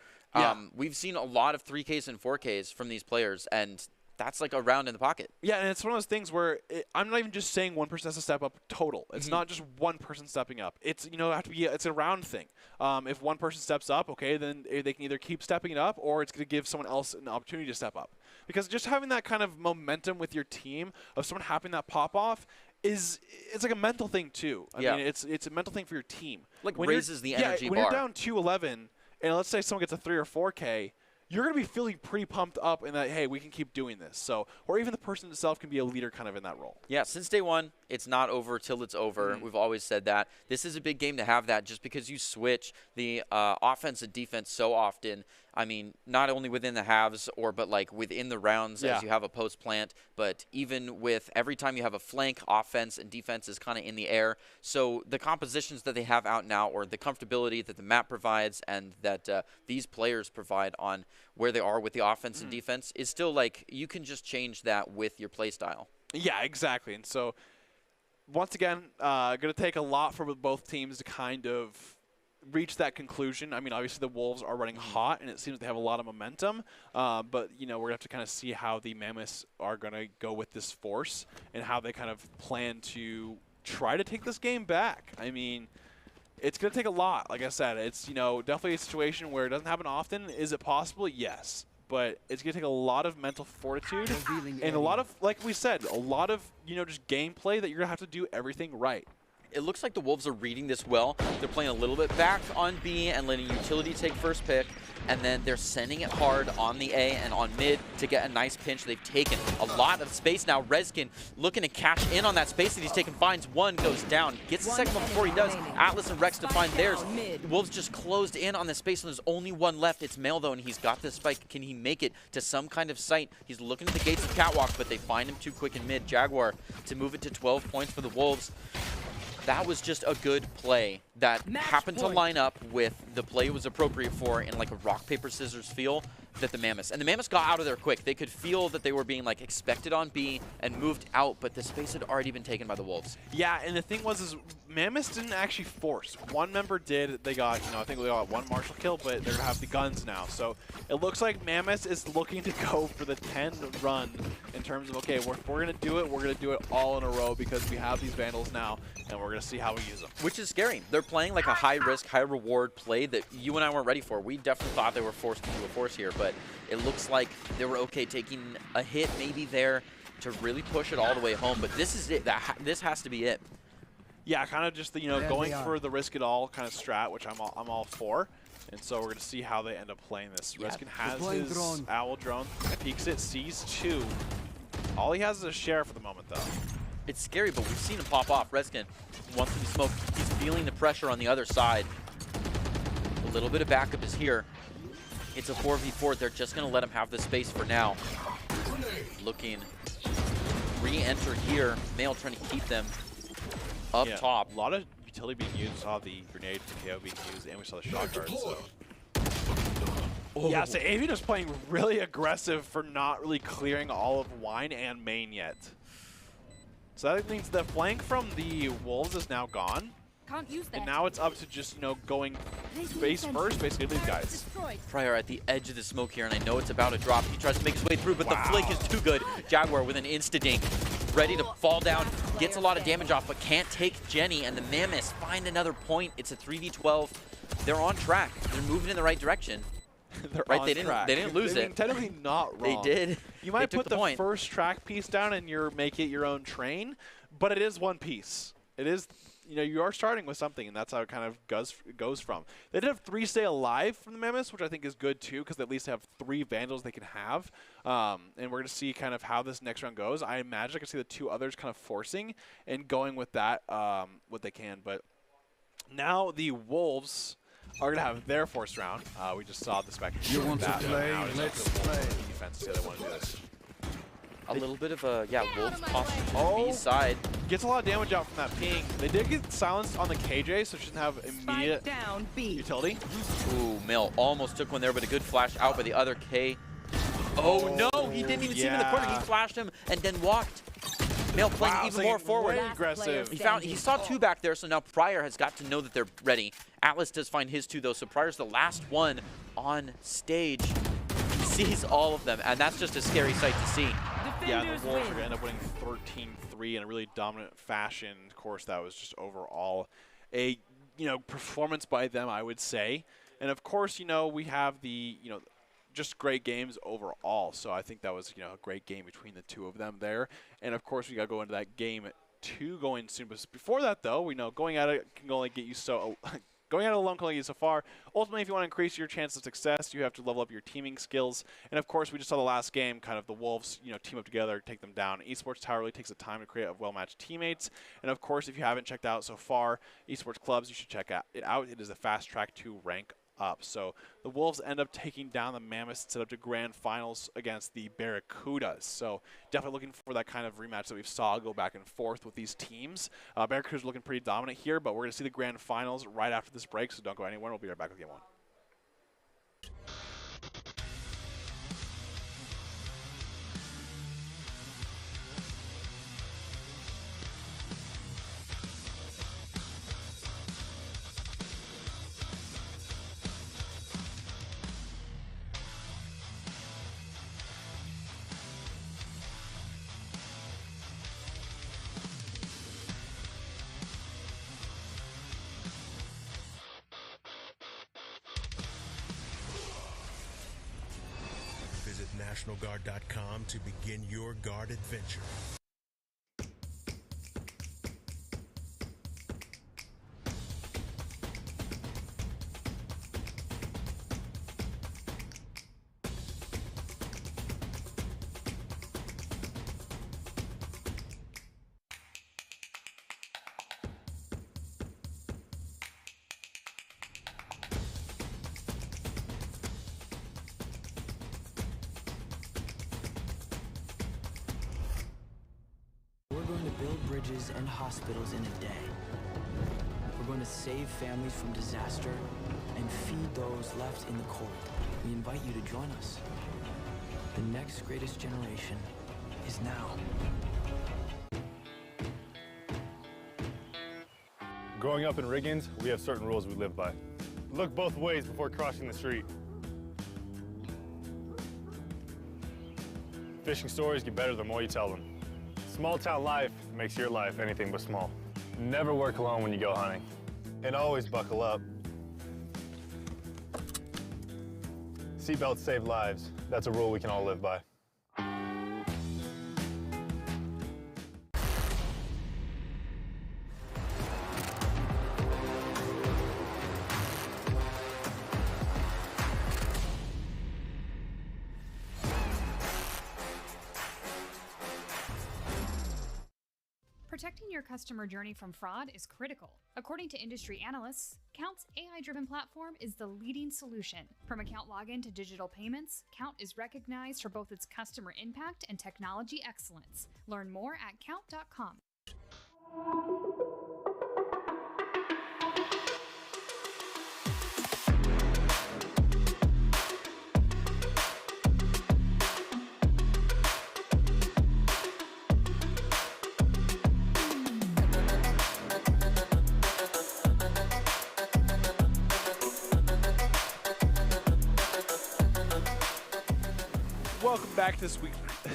We've seen a lot of 3Ks and 4Ks from these players, and that's like a round in the pocket. Yeah, and it's one of those things where I'm not even just saying one person has to step up total. It's not just one person stepping up. It's, you know, it's a round thing. If one person steps up, okay, then they can either keep stepping it up, or it's going to give someone else an opportunity to step up. Because just having that kind of momentum with your team of someone having that pop off it's like a mental thing too. I mean, it's a mental thing for your team. Like when raises the energy bar. When you're down 2-11, and let's say someone gets a 3 or 4K, you're going to be feeling pretty pumped up in that, hey, we can keep doing this. So, or even the person itself can be a leader kind of in that role. Yeah, since day one, it's not over till it's over. We've always said that. This is a big game to have that, just because you switch the offense and defense so often. I mean, not only within the halves but like within the rounds as you have a post plant, but even with every time you have a flank, offense and defense is kind of in the air. So the compositions that they have out now, or the comfortability that the map provides and that these players provide on where they are with the offense and defense, is still like you can just change that with your play style. Yeah, exactly. And so once again, going to take a lot for both teams to kind of reach that conclusion. I mean, obviously the Wolves are running hot, and it seems they have a lot of momentum. But, you know, we're going to have to kind of see how the Mammoths are going to go with this force and how they kind of plan to try to take this game back. I mean, it's going to take a lot. Like I said, it's, you know, definitely a situation where it doesn't happen often. Is it possible? Yes. But it's going to take a lot of mental fortitude and a lot of, like we said, a lot of, you know, just gameplay that you're going to have to do everything right. It looks like the Wolves are reading this well. They're playing a little bit back on B and letting Utility take first pick, and then they're sending it hard on the A and on mid to get a nice pinch. They've taken a lot of space now. Rezkin looking to cash in on that space that he's taken. Finds one, goes down, gets the second one before he does. Atlas and Rex to find theirs. The Wolves just closed in on the space, and there's only one left. It's Mail, though, and he's got this spike. Can he make it to some kind of site? He's looking at the gates of Catwalk, but they find him too quick in mid. Jaguar to move it to 12 points for the Wolves. That was just a good play that happened to line up with the play it was appropriate for in like a rock, paper, scissors feel that the Mammoths. And the Mammoths got out of there quick. They could feel that they were being like expected on B and moved out, but the space had already been taken by the Wolves. Yeah, and the thing was is Mammoths didn't actually force. One member did. They got, you know, I think they got one martial kill, but they're going to have the guns now. So it looks like Mammoths is looking to go for the 10 run in terms of, okay, if we're going to do it, we're going to do it all in a row because we have these Vandals now, and we're going to see how we use them. Which is scary. They're playing like a high-risk, high-reward play that you and I weren't ready for. We definitely thought they were forced to do a force here, but it looks like they were okay taking a hit maybe there to really push it all the way home. But this is it. This has to be it. Yeah, kind of just the, you know, going for the risk it all kind of strat, which I'm all for. And so we're going to see how they end up playing this. Yeah. Rezkin has his Owl drone, peeks it, sees 2. All he has is a share for the moment, though. It's scary, but we've seen him pop off. Rezkin wants to be smoked. He's feeling the pressure on the other side. A little bit of backup is here. It's a 4v4. They're just going to let him have the space for now. Looking re-enter here. Mail trying to keep them up top. A lot of utility being used. We saw the grenade KO being used, and we saw the shot guard. So. Yeah, so Avian is playing really aggressive for not really clearing all of Wine and Main yet. So that means the flank from the Wolves is now gone. Can't use that. And now it's up to just, you know, going face first, basically, these guys. Fryer at the edge of the smoke here, and I know it's about to drop. He tries to make his way through, but the flick is too good. Jaguar with an insta-dink, ready to fall down, gets a lot of damage off, but can't take Jenny, and the Mammoths find another point. It's a 3v12. They're on track. They're moving in the right direction. They're right, on they track. didn't lose it. Technically not wrong. They did. You might put the point. first track piece down and make it your own train, but it is one piece. It is, you know, you are starting with something, and that's how it kind of goes from. They did have 3 stay alive from the Mammoths, which I think is good too, because they at least have 3 Vandals they can have. And we're going to see kind of how this next round goes. I imagine I can see the 2 others kind of forcing and going with that what they can. But now the Wolves are going to have their forced round. We just saw the spec. You want to play? Let's play. Defense, they want to do this. A little bit of a, Wolves toss B side. Gets a lot of damage out from that ping. They did get silenced on the KJ, so she doesn't have immediate utility. Ooh, Mill almost took one there, but a good flash out by the other K. Oh no, he didn't even see him in the corner. He flashed him and then walked. Mill playing even more forward. Way aggressive. He saw 2 back there, so now Pryor has got to know that they're ready. Atlas does find his 2 though, so Pryor's the last one on stage. He sees all of them, and that's just a scary sight to see. Yeah, and the Wolves are going to end up winning 13-3 in a really dominant fashion. Of course, that was just overall a, you know, performance by them, I would say. And of course, you know, we have the, you know, just great games overall. So I think that was, you know, a great game between the 2 of them there. And of course, we got to go into that game 2 going soon. But before that, though, we know going at it can only get you so. Going at it alone can only get you so far. Ultimately, if you want to increase your chance of success, you have to level up your teaming skills. And of course, we just saw the last game, kind of the Wolves, you know, team up together, take them down. Esports Tower really takes the time to create well-matched teammates. And of course, if you haven't checked out so far, Esports Clubs, you should check it out. It is a fast track to rank up. So the Wolves end up taking down the Mammoths, set up to grand finals against the Barracudas. So definitely looking for that kind of rematch that we saw go back and forth with these teams. Barracudas looking pretty dominant here, but we're going to see the grand finals right after this break, so don't go anywhere. We'll be right back with game 1. Visit NationalGuard.com to begin your guard adventure. Build bridges and hospitals in a day. We're going to save families from disaster and feed those left in the cold. We invite you to join us. The next greatest generation is now. Growing up in Riggins, we have certain rules we live by. Look both ways before crossing the street. Fishing stories get better the more you tell them. Small town life makes your life anything but small. Never work alone when you go hunting. And always buckle up. Seatbelts save lives. That's a rule we can all live by. Protecting your customer journey from fraud is critical. According to industry analysts, Count's AI-driven platform is the leading solution. From account login to digital payments, Count is recognized for both its customer impact and technology excellence. Learn more at count.com. welcome back to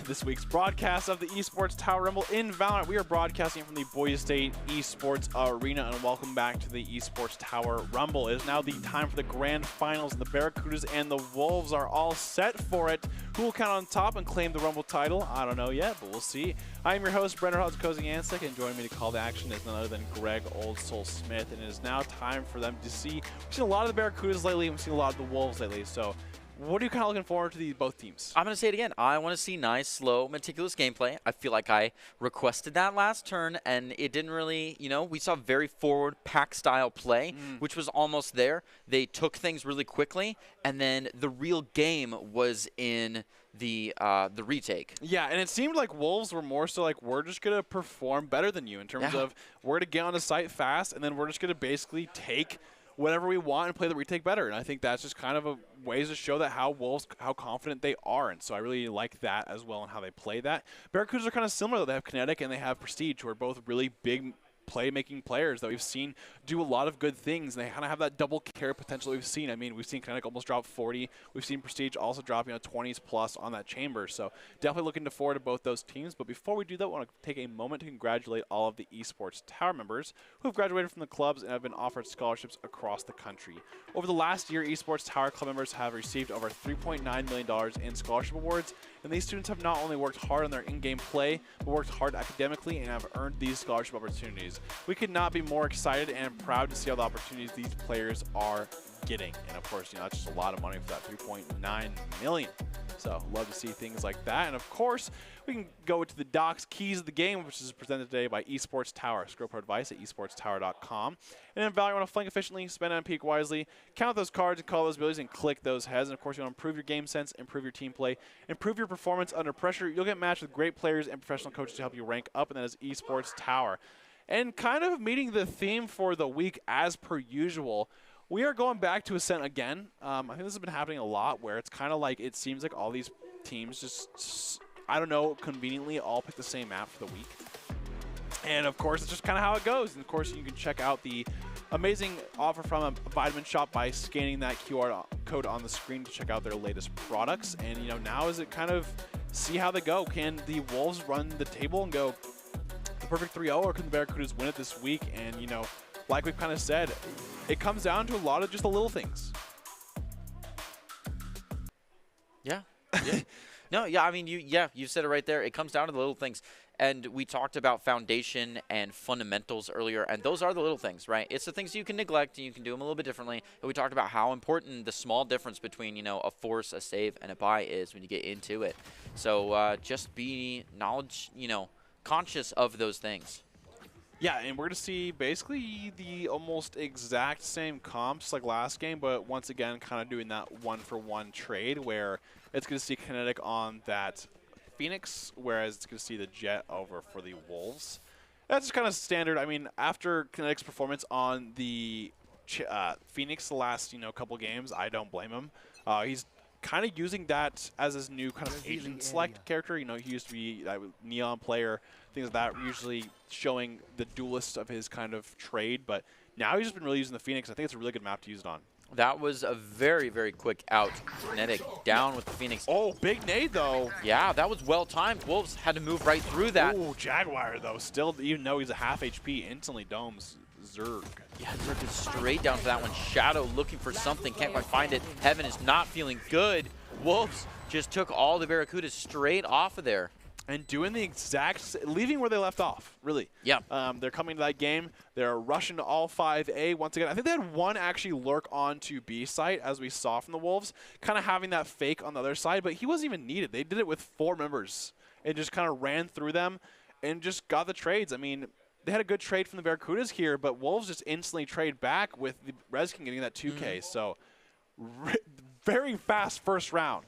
this week's broadcast of the Esports Tower Rumble in Valorant. We are broadcasting from the Boise State Esports Arena, and welcome back to the Esports Tower Rumble. It is now the time for the grand finals. The Barracudas and the Wolves are all set for it. Who will count on top and claim the Rumble title? I don't know yet, but we'll see. I am your host, Brenner Hodgkoziansik, and joining me to call the action is none other than Greg Old Soul Smith. And it is now time for them to see. We've seen a lot of the Barracudas lately, and we've seen a lot of the Wolves lately. So what are you kind of looking forward to both teams? I'm going to say it again. I want to see nice, slow, meticulous gameplay. I feel like I requested that last turn, and it didn't really, we saw very forward pack-style play, which was almost there. They took things really quickly, and then the real game was in the retake. Yeah, and it seemed like Wolves were more so like, we're just going to perform better than you in terms of we're going to get on the site fast, and then we're just going to basically take whatever we want and play the retake better. And I think that's just kind of a ways to show that how confident they are. And so I really like that as well and how they play that. Barracudas are kind of similar, though. They have Kinetic and they have Prestige, who are both really big play-making players that we've seen do a lot of good things. And they kind of have that double carry potential we've seen. I mean, we've seen Kinetic almost drop 40. We've seen Prestige also dropping 20s plus on that chamber. So definitely looking forward to both those teams. But before we do that, I want to take a moment to congratulate all of the Esports Tower members who have graduated from the clubs and have been offered scholarships across the country. Over the last year, Esports Tower club members have received over $3.9 million in scholarship awards. And these students have not only worked hard on their in-game play, but worked hard academically and have earned these scholarship opportunities. We could not be more excited and proud to see all the opportunities these players are getting. And of course, that's just a lot of money for that $3.9 million. So love to see things like that. And of course, we can go to the docs keys of the game, which is presented today by Esports Tower. Scroll pro advice at esportstower.com. And in Valorant, you want to flank efficiently, spend and peek wisely, count those cards and call those abilities and click those heads. And of course, you want to improve your game sense, improve your team play, improve your performance under pressure. You'll get matched with great players and professional coaches to help you rank up, and that is Esports Tower. And kind of meeting the theme for the week as per usual, we are going back to Ascent again. I think this has been happening a lot where it's kind of like it seems like all these teams just, I don't know, conveniently all pick the same map for the week. And of course, it's just kind of how it goes. And of course, you can check out the amazing offer from a vitamin shop by scanning that QR code on the screen to check out their latest products. And, now is it kind of see how they go. Can the Wolves run the table and go the perfect 3-0, or can the Barracudas win it this week? And, like we've kind of said, it comes down to a lot of just the little things. Yeah. No, yeah, I mean, you said it right there. It comes down to the little things. And we talked about foundation and fundamentals earlier, and those are the little things, right? It's the things you can neglect, and you can do them a little bit differently. And we talked about how important the small difference between, a force, a save, and a buy is when you get into it. So just be conscious of those things. Yeah, and we're going to see basically the almost exact same comps like last game, but once again kind of doing that one-for-one trade where it's going to see Kinetic on that Phoenix, whereas it's going to see the Jet over for the Wolves. That's just kind of standard. I mean, after Kinetic's performance on the Phoenix the last couple games, I don't blame him. He's kind of using that as his new kind of agent select character. He used to be a Neon player, things like that, usually showing the duelist of his kind of trade. But now he's just been really using the Phoenix. I think it's a really good map to use it on. That was a very, very quick out. Kinetic down with the Phoenix. Oh, big nade, though. Yeah, that was well-timed. Wolves had to move right through that. Oh, Jaguar, though. Still, even though he's a half HP, instantly domes Zerg. Yeah, Zerg is straight down for that one. Shadow looking for something. Can't quite find it. Heaven is not feeling good. Wolves just took all the Barracudas straight off of there. And doing the exact, leaving where they left off, really. Yeah. They're coming to that game. They're rushing to all 5A once again. I think they had one actually lurk onto B site, as we saw from the Wolves, kind of having that fake on the other side, but he wasn't even needed. They did it with 4 members and just kind of ran through them and just got the trades. I mean, they had a good trade from the Barracudas here, but Wolves just instantly trade back with the Res King getting that 2K. So very fast first round.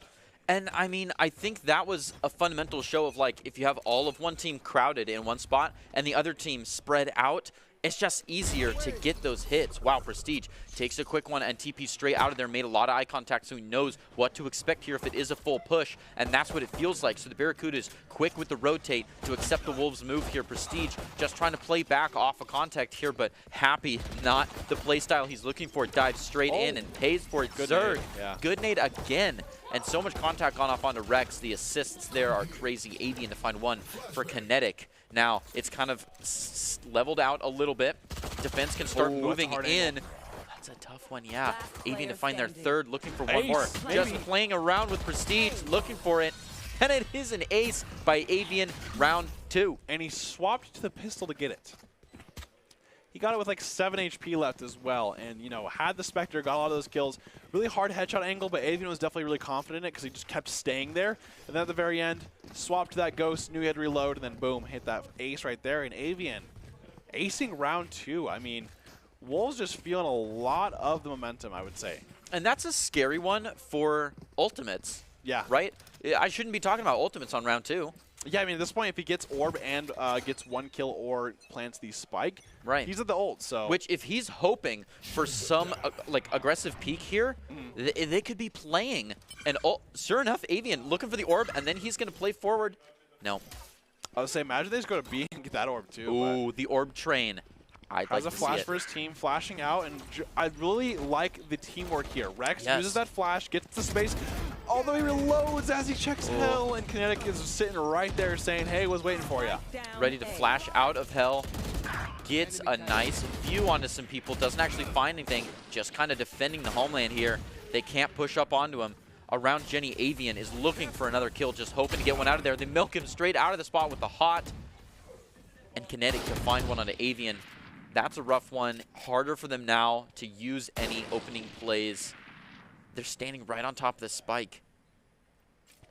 And, I mean, I think that was a fundamental show of, like, if you have all of one team crowded in one spot and the other team spread out, it's just easier to get those hits. Wow, Prestige takes a quick one and TP straight out of there, made a lot of eye contact, so he knows what to expect here if it is a full push, and that's what it feels like. So the Barracuda's quick with the rotate to accept the Wolves' move here. Prestige just trying to play back off a contact here, but Happy, not the play style he's looking for, dives straight in and pays for it. Good Zerg, nade, yeah. good nade again, and so much contact gone off onto Rex. The assists there are crazy. Avian to find one for Kinetic. Now it's kind of leveled out a little bit. Defense can start moving in. That's a tough one, yeah. Avian to find their third, looking for one more. Just playing around with Prestige, looking for it. And it is an ace by Avian, round 2. And he swapped to the pistol to get it. He got it with like 7 HP left as well, and you know, had the Spectre, got a lot of those kills. Really hard headshot angle, but Avian was definitely really confident in it because he just kept staying there. And then at the very end, swapped to that Ghost, knew he had to reload, and then boom, hit that ace right there. And Avian acing round 2. I mean, Wolves just feeling a lot of the momentum, I would say. And that's a scary one for Ultimates. Yeah. Right? I shouldn't be talking about Ultimates on round 2. Yeah, I mean, at this point, if he gets Orb and gets 1 kill or plants the Spike, right, he's at the ult, so. Which, if he's hoping for some, like, aggressive peek here, they could be playing an ult. Sure enough, Avian looking for the Orb, and then he's going to play forward. No. I would say, imagine they just go to B and get that Orb, too. Ooh, the Orb train. I'd like has to a flash see it. for his team, flashing out, and I really like the teamwork here. Rex uses that flash, gets the space, although he reloads as he checks Hell, and Kinetic is sitting right there saying, hey, was waiting for you. Ready to flash out of Hell. Gets a nice view onto some people, doesn't actually find anything, just kind of defending the homeland here. They can't push up onto him. Around Jenny, Avian is looking for another kill, just hoping to get one out of there. They milk him straight out of the spot with the hot. And Kinetic to find one onto Avian. That's a rough one. Harder for them now to use any opening plays. They're standing right on top of the Spike.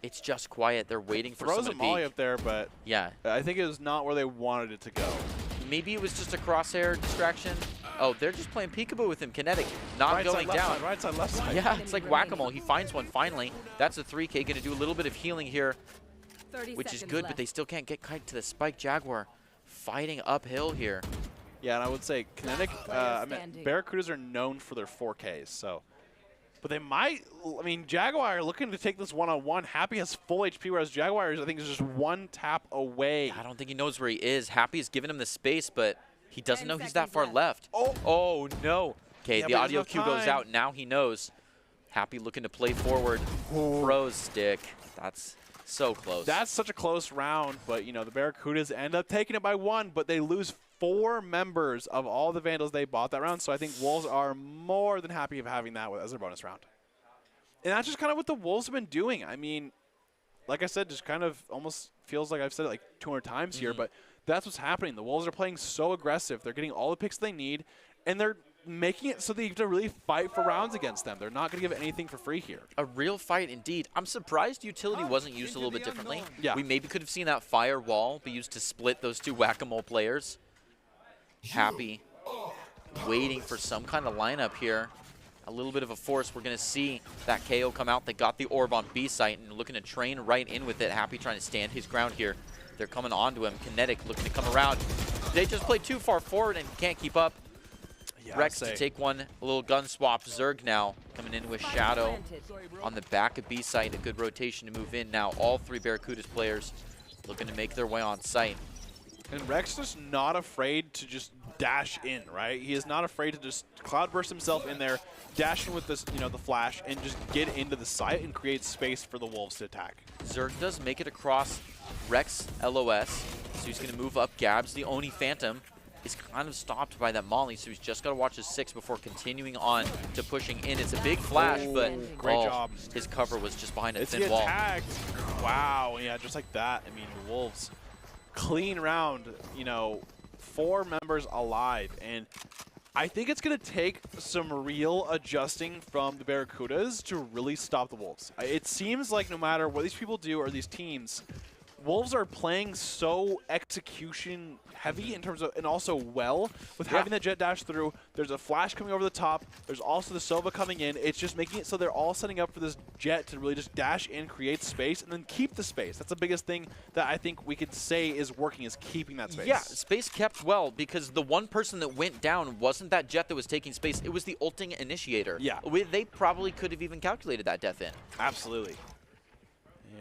It's just quiet. They're waiting for someone to peek. Throws a molly up there, but yeah, I think it was not where they wanted it to go. Maybe it was just a crosshair distraction. Oh, they're just playing peekaboo with him. Kinetic not going down. Right side, left side. Yeah, it's like whack-a-mole. He finds one finally. That's a 3K. Going to do a little bit of healing here, which is good, but they still can't get kite to the Spike. Jaguar fighting uphill here. Yeah, and I would say Kinetic, I mean, Barracudas are known for their 4Ks, so. But they might, I mean, Jaguar looking to take this one-on-one. Happy has full HP, whereas Jaguar, I think, is just one tap away. I don't think he knows where he is. Happy's giving him the space, but he doesn't know he's that far left. Oh no. Okay, the audio cue goes out. Now he knows. Happy looking to play forward. Froze stick. That's so close. That's such a close round, but, you know, the Barracudas end up taking it by 1, but they lose 4 members of all the Vandals they bought that round, so I think Wolves are more than happy of having that as their bonus round. And that's just kind of what the Wolves have been doing. I mean, like I said, just kind of almost feels like I've said it like 200 times here, but that's what's happening. The Wolves are playing so aggressive. They're getting all the picks they need, and they're making it so they have to really fight for rounds against them. They're not going to give anything for free here. A real fight indeed. I'm surprised utility wasn't used a little bit differently. Yeah. We maybe could have seen that firewall be used to split those 2 whack-a-mole players. Happy waiting for some kind of lineup here. A little bit of a force. We're going to see that KO come out. They got the orb on B site and looking to train right in with it. Happy trying to stand his ground here. They're coming onto him. Kinetic looking to come around. They just played too far forward and can't keep up. Yeah, Rex to take one, a little gun swap. Zerg now coming in with Shadow on the back of B site. A good rotation to move in now. All 3 Barracudas players looking to make their way on site. And Rex is not afraid to just dash in, right? He is not afraid to just cloudburst himself in there, dash in with this, you know, the flash, and just get into the site and create space for the Wolves to attack. Zerg does make it across Rex LOS, so he's going to move up. Gabs, the Oni Phantom, is kind of stopped by that molly, so he's just got to watch his 6 before continuing on to pushing in. It's a big flash, but great job. His cover was just behind a It's thin wall. Tagged. Wow, yeah, just like that. I mean, the Wolves, clean round, you know, 4 members alive, and I think it's going to take some real adjusting from the Barracudas to really stop the Wolves. It seems like no matter what these people do or these teams, Wolves are playing so execution heavy in terms of, and also well, with having the jet dash through. There's a flash coming over the top. There's also the Sova coming in. It's just making it so they're all setting up for this jet to really just dash in, create space, and then keep the space. That's the biggest thing that I think we could say is working, is keeping that space. Yeah, space kept well, because the one person that went down wasn't that jet that was taking space. It was the ulting initiator. Yeah. They probably could have even calculated that death in. Absolutely.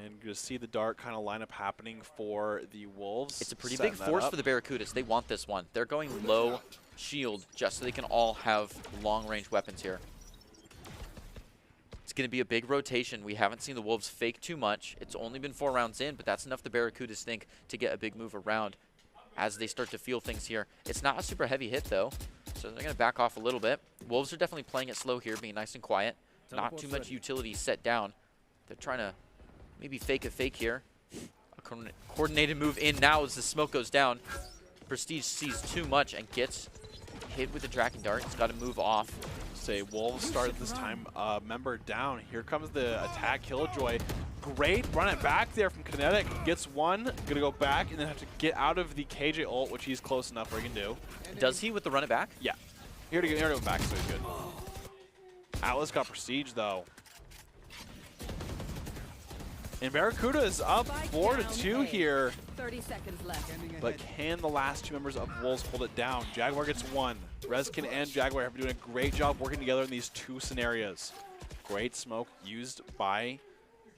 And you see the dark kind of lineup happening for the Wolves. It's a pretty big force for the Barracudas. They want this one. They're going low shield just so they can all have long-range weapons here. It's going to be a big rotation. We haven't seen the Wolves fake too much. It's only been 4 rounds in, but that's enough the Barracudas think to get a big move around as they start to feel things here. It's not a super heavy hit, though, so they're going to back off a little bit. Wolves are definitely playing it slow here, being nice and quiet. Not too much utility set down. They're trying to maybe fake a fake here. A coordinated move in now as the smoke goes down. Prestige sees too much and gets hit with the Dragon Dart. He's got to move off. Say Wolves started this time member down. Here comes the attack, Killjoy. Great run it back there from Kinetic. Gets one, gonna go back and then have to get out of the KJ ult, which he's close enough where he can do. Does he with the run it back? Yeah. Here to go back, so he's good. Atlas got Prestige though. And Barracuda is up 4-2 here. 30 seconds left. But can the last 2 members of Wolves hold it down? Jaguar gets 1. Rezkin and Jaguar have been doing a great job working together in these 2 scenarios. Great smoke used by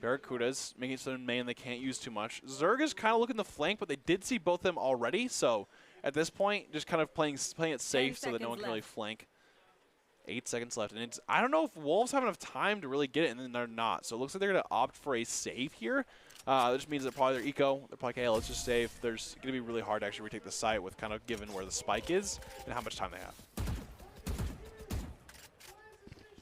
Barracudas, making it so in main they can't use too much. Zerg is kind of looking the flank, but they did see both of them already. So at this point, just kind of playing it safe so that no one can really flank. 8 seconds left, and it's, I don't know if Wolves have enough time to really get it, and then they're not. So it looks like they're going to opt for a save here. That just means that probably their eco, they're probably, okay, let's just save. There's going to be really hard to actually retake the site with kind of given where the spike is and how much time they have.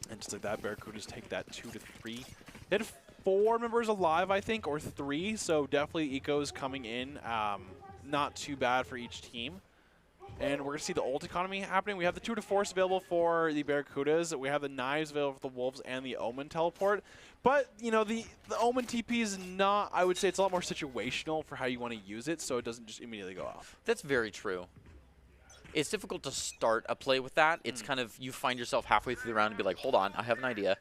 And just like that, Barracudas take that 2-3. They had 4 members alive, I think, or 3, so definitely ecos coming in. Not too bad for each team. And we're going to see the ult economy happening. We have the 2 to Force available for the Barracudas. We have the knives available for the Wolves and the Omen teleport. But, you know, the Omen TP is not, I would say it's a lot more situational for how you want to use it, so it doesn't just immediately go off. That's very true. It's difficult to start a play with that. It's kind of, you find yourself halfway through the round and be like, hold on, I have an idea.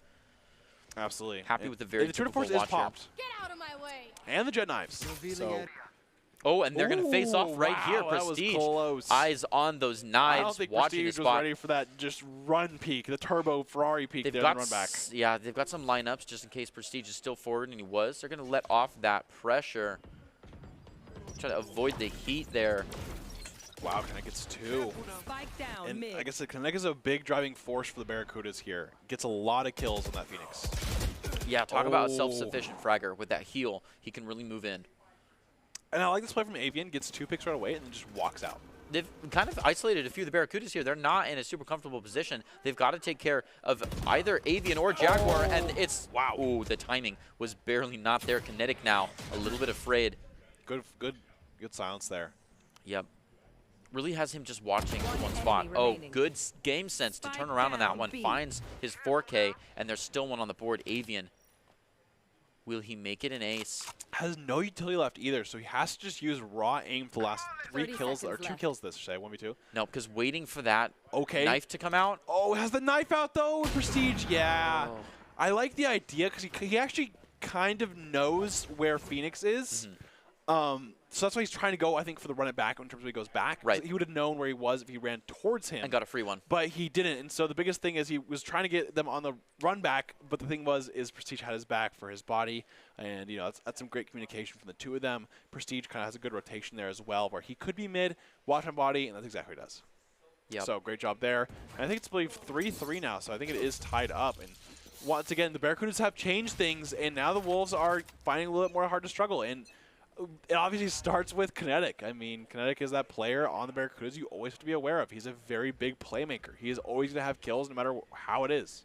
Absolutely. Happy with the very the 2 to typical Force is watch popped. Get out of my way. And the Jet Knives. So. Oh, and they're going to face off right here. Prestige. That was close. Eyes on those knives. I don't think watching Prestige the was spot. ready for that just run peak, the turbo Ferrari peak there, run back. Yeah, they've got some lineups just in case Prestige is still forward, and he was. They're going to let off that pressure. Try to avoid the heat there. Wow, Kinetic gets 2. Spike down And mid. like I said, Kinetic is a big driving force for the Barracudas here. Gets a lot of kills on that Phoenix. Yeah, talk about a self-sufficient fragger. With that heal, he can really move in. And I like this play from Avian. Gets 2 picks right away and then just walks out. They've kind of isolated a few of the Barracudas here. They're not in a super comfortable position. They've got to take care of either Avian or Jaguar, and it's... Wow. Ooh, the timing was barely not there. Kinetic now, a little bit afraid. Good silence there. Yep. Really has him just watching one spot. Oh, good game sense to turn around on that one. Finds his 4K, and there's still one on the board. Avian. Will he make it an ace? Has no utility left either, so he has to just use raw aim for the last 3 kills, or 2 kills this, should I, 1v2? No, because waiting for that knife to come out. Oh, has the knife out though with Prestige? Yeah. Oh. I like the idea because he actually kind of knows where Phoenix is. So that's why he's trying to go, I think, for the run it back in terms of he goes back. Right. He would have known where he was if he ran towards him. And got a free one. But he didn't. And so the biggest thing is he was trying to get them on the run back. But the thing is Prestige had his back for his body. And, you know, that's some great communication from the 2 of them. Prestige kind of has a good rotation there as well, where he could be mid, watch on body, and that's exactly what he does. Yep. So great job there. And I think it's, I believe, 3-3 now. So I think it is tied up. And once again, the Barracudas have changed things. And now the Wolves are finding a little bit more hard to struggle. And it obviously starts with Kinetic. I mean, Kinetic is that player on the Barracudas you always have to be aware of. He's a very big playmaker. He is always going to have kills no matter how it is.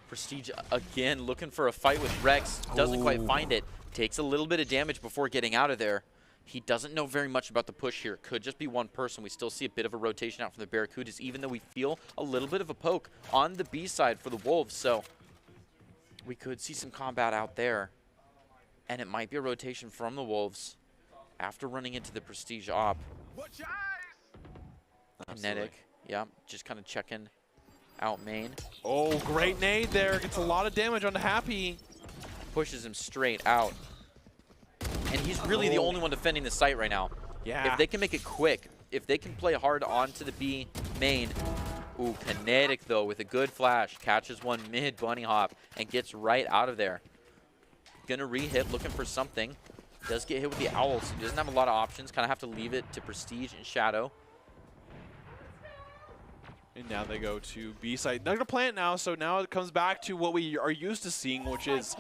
Prestige, again, looking for a fight with Rex. Doesn't quite find it. Takes a little bit of damage before getting out of there. He doesn't know very much about the push here. Could just be one person. We still see a bit of a rotation out from the Barracudas, even though we feel a little bit of a poke on the B side for the Wolves. So we could see some combat out there. And it might be a rotation from the Wolves. after running into the Prestige op. Kinetic, yeah, just kind of checking out main. Oh, great nade there. Gets a lot of damage onto Happy. Pushes him straight out. And he's really the only one defending the site right now. Yeah. If they can make it quick, if they can play hard onto the B main. Ooh, Kinetic, though, with a good flash. Catches one mid bunny hop and gets right out of there. Gonna re-hit, looking for something. Does get hit with the Owls. He doesn't have a lot of options. Kind of have to leave it to Prestige and Shadow. And now they go to B side. They're going to plant now, so now it comes back to what we are used to seeing, which is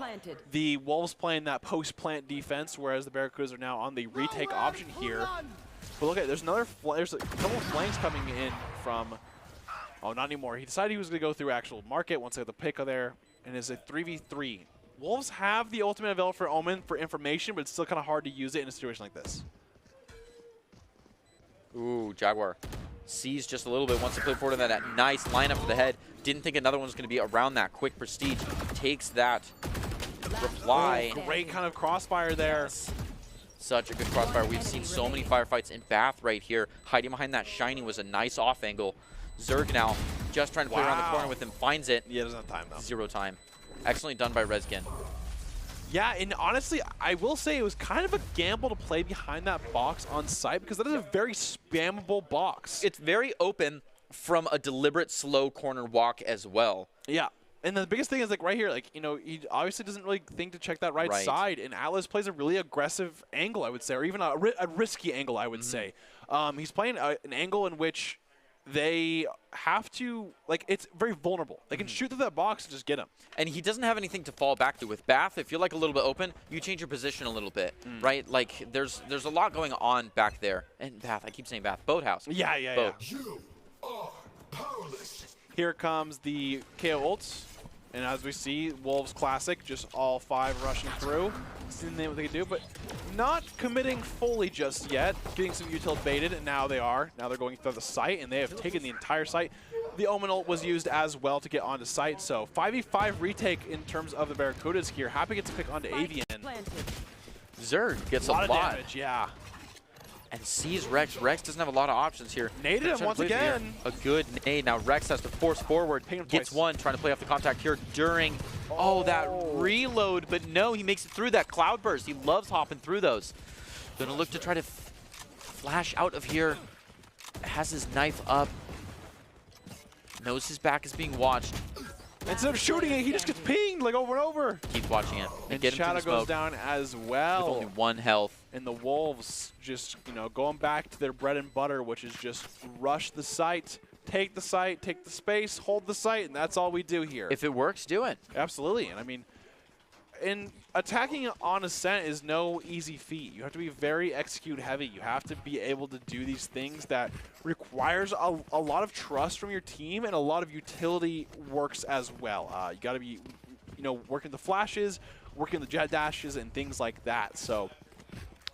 the Wolves playing that post-plant defense, whereas the Barracudas are now on the retake option here. But look at, there's a couple of flanks coming in from, oh, not anymore. He decided he was going to go through actual market once they got the pick there, and it's a 3v3. Wolves have the ultimate available for Omen for information, but it's still kind of hard to use it in a situation like this. Ooh, Jaguar sees just a little bit, wants to play forward on that nice lineup for the head. Didn't think another one was going to be around that quick. Prestige takes that reply. Oh, great kind of crossfire there. Yes. Such a good crossfire. We've seen so many firefights in Bath right here. Hiding behind that Shiny was a nice off angle. Zerg now just trying to play around the corner with him. Finds it. Yeah, doesn't have time though. 0 time. Excellently done by Rezgen. Yeah, and honestly, I will say it was kind of a gamble to play behind that box on site because that is a very spammable box. It's very open from a deliberate slow corner walk as well. Yeah. And the biggest thing is, like, right here, like, you know, he obviously doesn't really think to check that right side. And Atlas plays a really aggressive angle, I would say, or even a risky angle, I would say. He's playing an angle in which they have to, like, it's very vulnerable. They can shoot through that box and just get him. And he doesn't have anything to fall back to. With Bath, if you're, like, a little bit open, you change your position a little bit, right? Like, there's a lot going on back there. And Bath, I keep saying Bath. Boathouse. Yeah. Boat. You are powerless. Here comes the KO ults. And as we see, Wolves Classic, just all 5 rushing through. Seeing what they can do, but not committing fully just yet. Getting some util baited, and now they are. Now they're going through the site, and they have taken the entire site. The Omen ult was used as well to get onto site, so 5v5 retake in terms of the Barracudas here. Happy gets a pick onto Avian. Zerg gets a lot lot. Of damage, yeah. And sees Rex. Rex doesn't have a lot of options here. Naded him once again. A good nade. Now Rex has to force forward. Gets one, trying to play off the contact here during, that reload. But no, he makes it through that cloudburst. He loves hopping through those. Gonna look to try to flash out of here. Has his knife up. Knows his back is being watched. Instead of shooting it, he just gets pinged like over and over. Keeps watching it. And get him Shadow through the goes down as well. with only 1 health. And the Wolves just, you know, going back to their bread and butter, which is just rush the site, take the space, hold the site, and that's all we do here. If it works, do it. Absolutely. And I mean, and attacking on Ascent is no easy feat. You have to be very execute heavy. You have to be able to do these things that requires a lot of trust from your team, and a lot of utility works as well. You got to be, you know, working the flashes, working the jet dashes, and things like that. So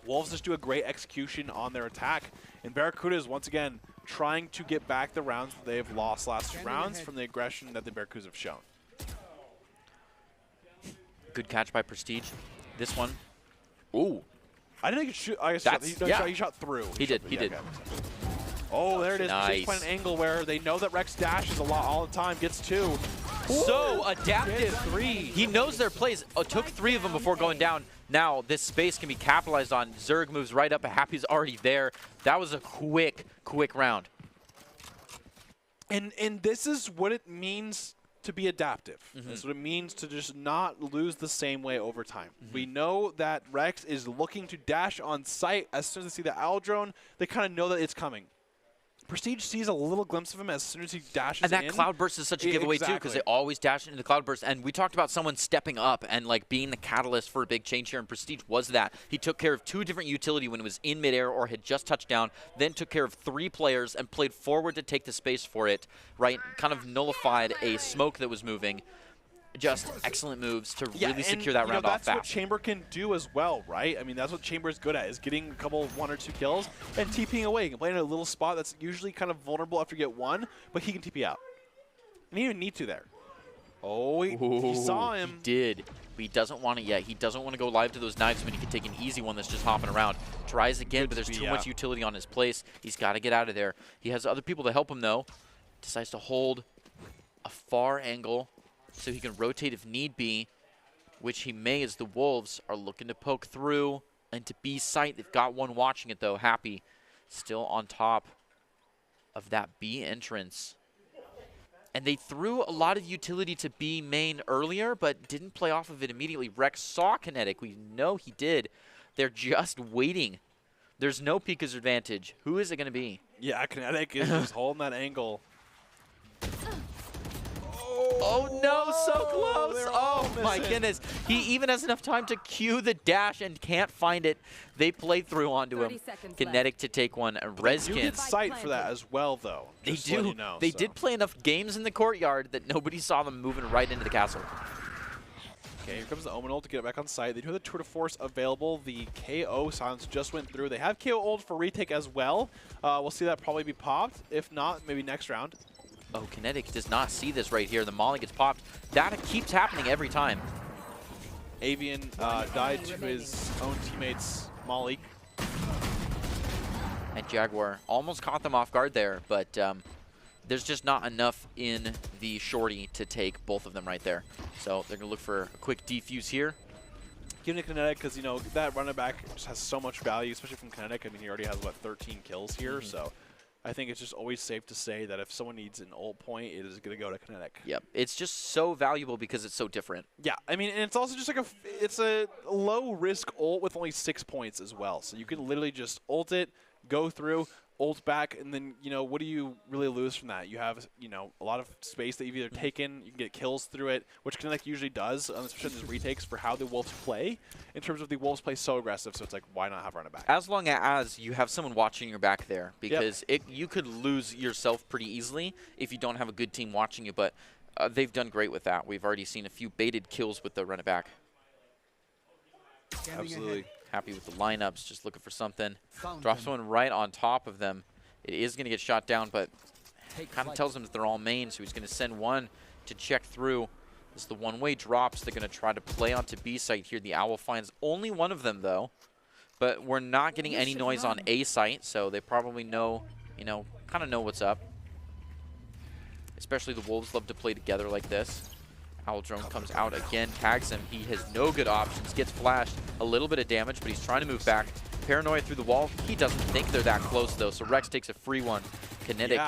Wolves just do a great execution on their attack. And Barracudas, once again, trying to get back the rounds that they've lost last 2 rounds from the aggression that the Barracudas have shown. Good catch by Prestige. This one. Ooh. I didn't think he shoot. I guess he shot through. He did. Okay. Oh, there it is. Nice. He's playing an angle where they know that Rex dashes a lot all the time. Gets 2. So adaptive. 3. He knows their plays. Took 3 of them before going down. Now this space can be capitalized on. Zerg moves right up. Happy's already there. That was a quick round. And this is what it means to be adaptive. That's what it means to just not lose the same way over time. We know that Rex is looking to dash on site. As soon as they see the owl drone, they kind of know that it's coming. Prestige sees a little glimpse of him as soon as he dashes And that in. cloudburst is such a giveaway too, because they always dash into the cloudburst. And we talked about someone stepping up and like being the catalyst for a big change here, and Prestige was that. He took care of 2 different utility when it was in midair or had just touched down, then took care of 3 players and played forward to take the space for it, right? Kind of nullified a smoke that was moving. Just excellent moves to really secure that round off fast. That's what Chamber can do as well, right? I mean, that's what Chamber is good at, is getting a couple, 1 or 2 kills and TPing away. He can play in a little spot that's usually kind of vulnerable after you get 1, but he can TP out. And he didn't even need to there. Oh, he saw him. He did. But he doesn't want it yet. He doesn't want to go live to those knives when he can take an easy one that's just hopping around. Tries again, but there's too much utility on his place. He's got to get out of there. He has other people to help him, though. Decides to hold a far angle so he can rotate if need be, which he may as the Wolves are looking to poke through into B site. They've got one watching it, though. Happy still on top of that B entrance. And they threw a lot of utility to B main earlier, but didn't play off of it immediately. Rex saw Kinetic. We know he did. They're just waiting. There's no Pika's advantage. Who is it going to be? Yeah, Kinetic is just holding that angle. Oh, no, so close. Oh, my goodness. He even has enough time to cue the dash and can't find it. They play through onto him. Kinetic to take one. Rezkin. You get sight for that as well, though. They do. They did play enough games in the courtyard that nobody saw them moving right into the castle. Okay, here comes the Omen ult to get it back on site. They do have the Tour de Force available. The KO silence just went through. They have KO ult for retake as well. We'll see that probably be popped. If not, maybe next round. Oh, Kinetic does not see this right here. The molly gets popped. That keeps happening every time. Avian died to his own teammates' molly. And Jaguar almost caught them off guard there, but there's just not enough in the shorty to take both of them right there. So they're going to look for a quick defuse here. Giving it Kinetic because, you know, that running back just has so much value, especially from Kinetic. I mean, he already has, what, 13 kills here, so I think it's just always safe to say that if someone needs an ult point, it is going to go to Kinetic. Yep, it's just so valuable because it's so different. Yeah, I mean, and it's also just like it's a low-risk ult with only 6 points as well. So you can literally just ult it, go through, ult back, and then, you know, what do you really lose from that? You have, you know, a lot of space that you've either taken, you can get kills through it, which Kinetic usually does, especially in these retakes for how the Wolves play. In terms of the Wolves play so aggressive, so it's like, why not have run it back? As long as you have someone watching your back there, because you could lose yourself pretty easily if you don't have a good team watching you, but they've done great with that. We've already seen a few baited kills with the run it back. Absolutely. Happy with the lineups, just looking for something. Drops one right on top of them. It is going to get shot down, but kind of tells them that they're all main, so he's going to send one to check through. As the one-way drops, they're going to try to play onto B site here. The Owl finds only one of them, though. But we're not getting any noise on A site, so they probably know, you know, kind of know what's up. Especially the Wolves love to play together like this. Owl Drone comes out again, tags him. He has no good options, gets flashed, a little bit of damage, but he's trying to move back. Paranoia through the wall. He doesn't think they're that close, though, so Rex takes a free one. Kinetic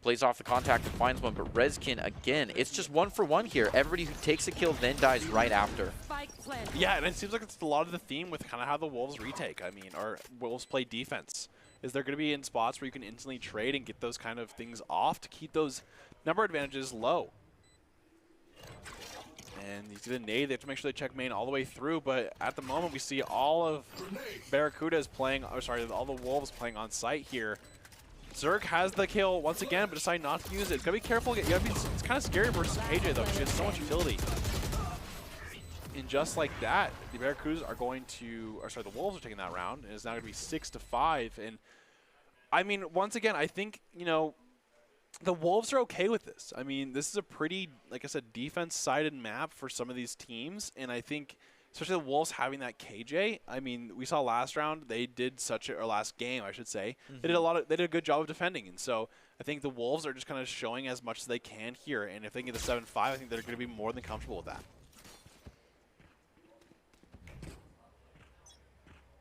plays off the contact and finds one, but Rezkin, again, it's just 1-for-1 here. Everybody who takes a kill then dies right after. Yeah, and it seems like it's a lot of the theme with kind of how the Wolves retake, I mean, or Wolves play defense. Is they're going to be in spots where you can instantly trade and get those kind of things off to keep those number advantages low. And he's going to nade. They have to make sure they check main all the way through. But at the moment, we see all of Barracuda's playing, or sorry, all the Wolves playing on site here. Zerg has the kill once again, but decided not to use it. Got to be careful. You gotta be, it's kind of scary versus KJ, though, because she has so much utility. And just like that, the Barracudas are going to, or sorry, the Wolves are taking that round. And it's now going to be 6-5. And I mean, once again, I think, you know, the Wolves are okay with this. I mean, this is a pretty, like I said, defense-sided map for some of these teams, and I think, especially the Wolves having that KJ. I mean, we saw last round they did such a, or last game, I should say, they did a good job of defending, and so I think the Wolves are just kind of showing as much as they can here, and if they can get the 7-5, I think they're going to be more than comfortable with that.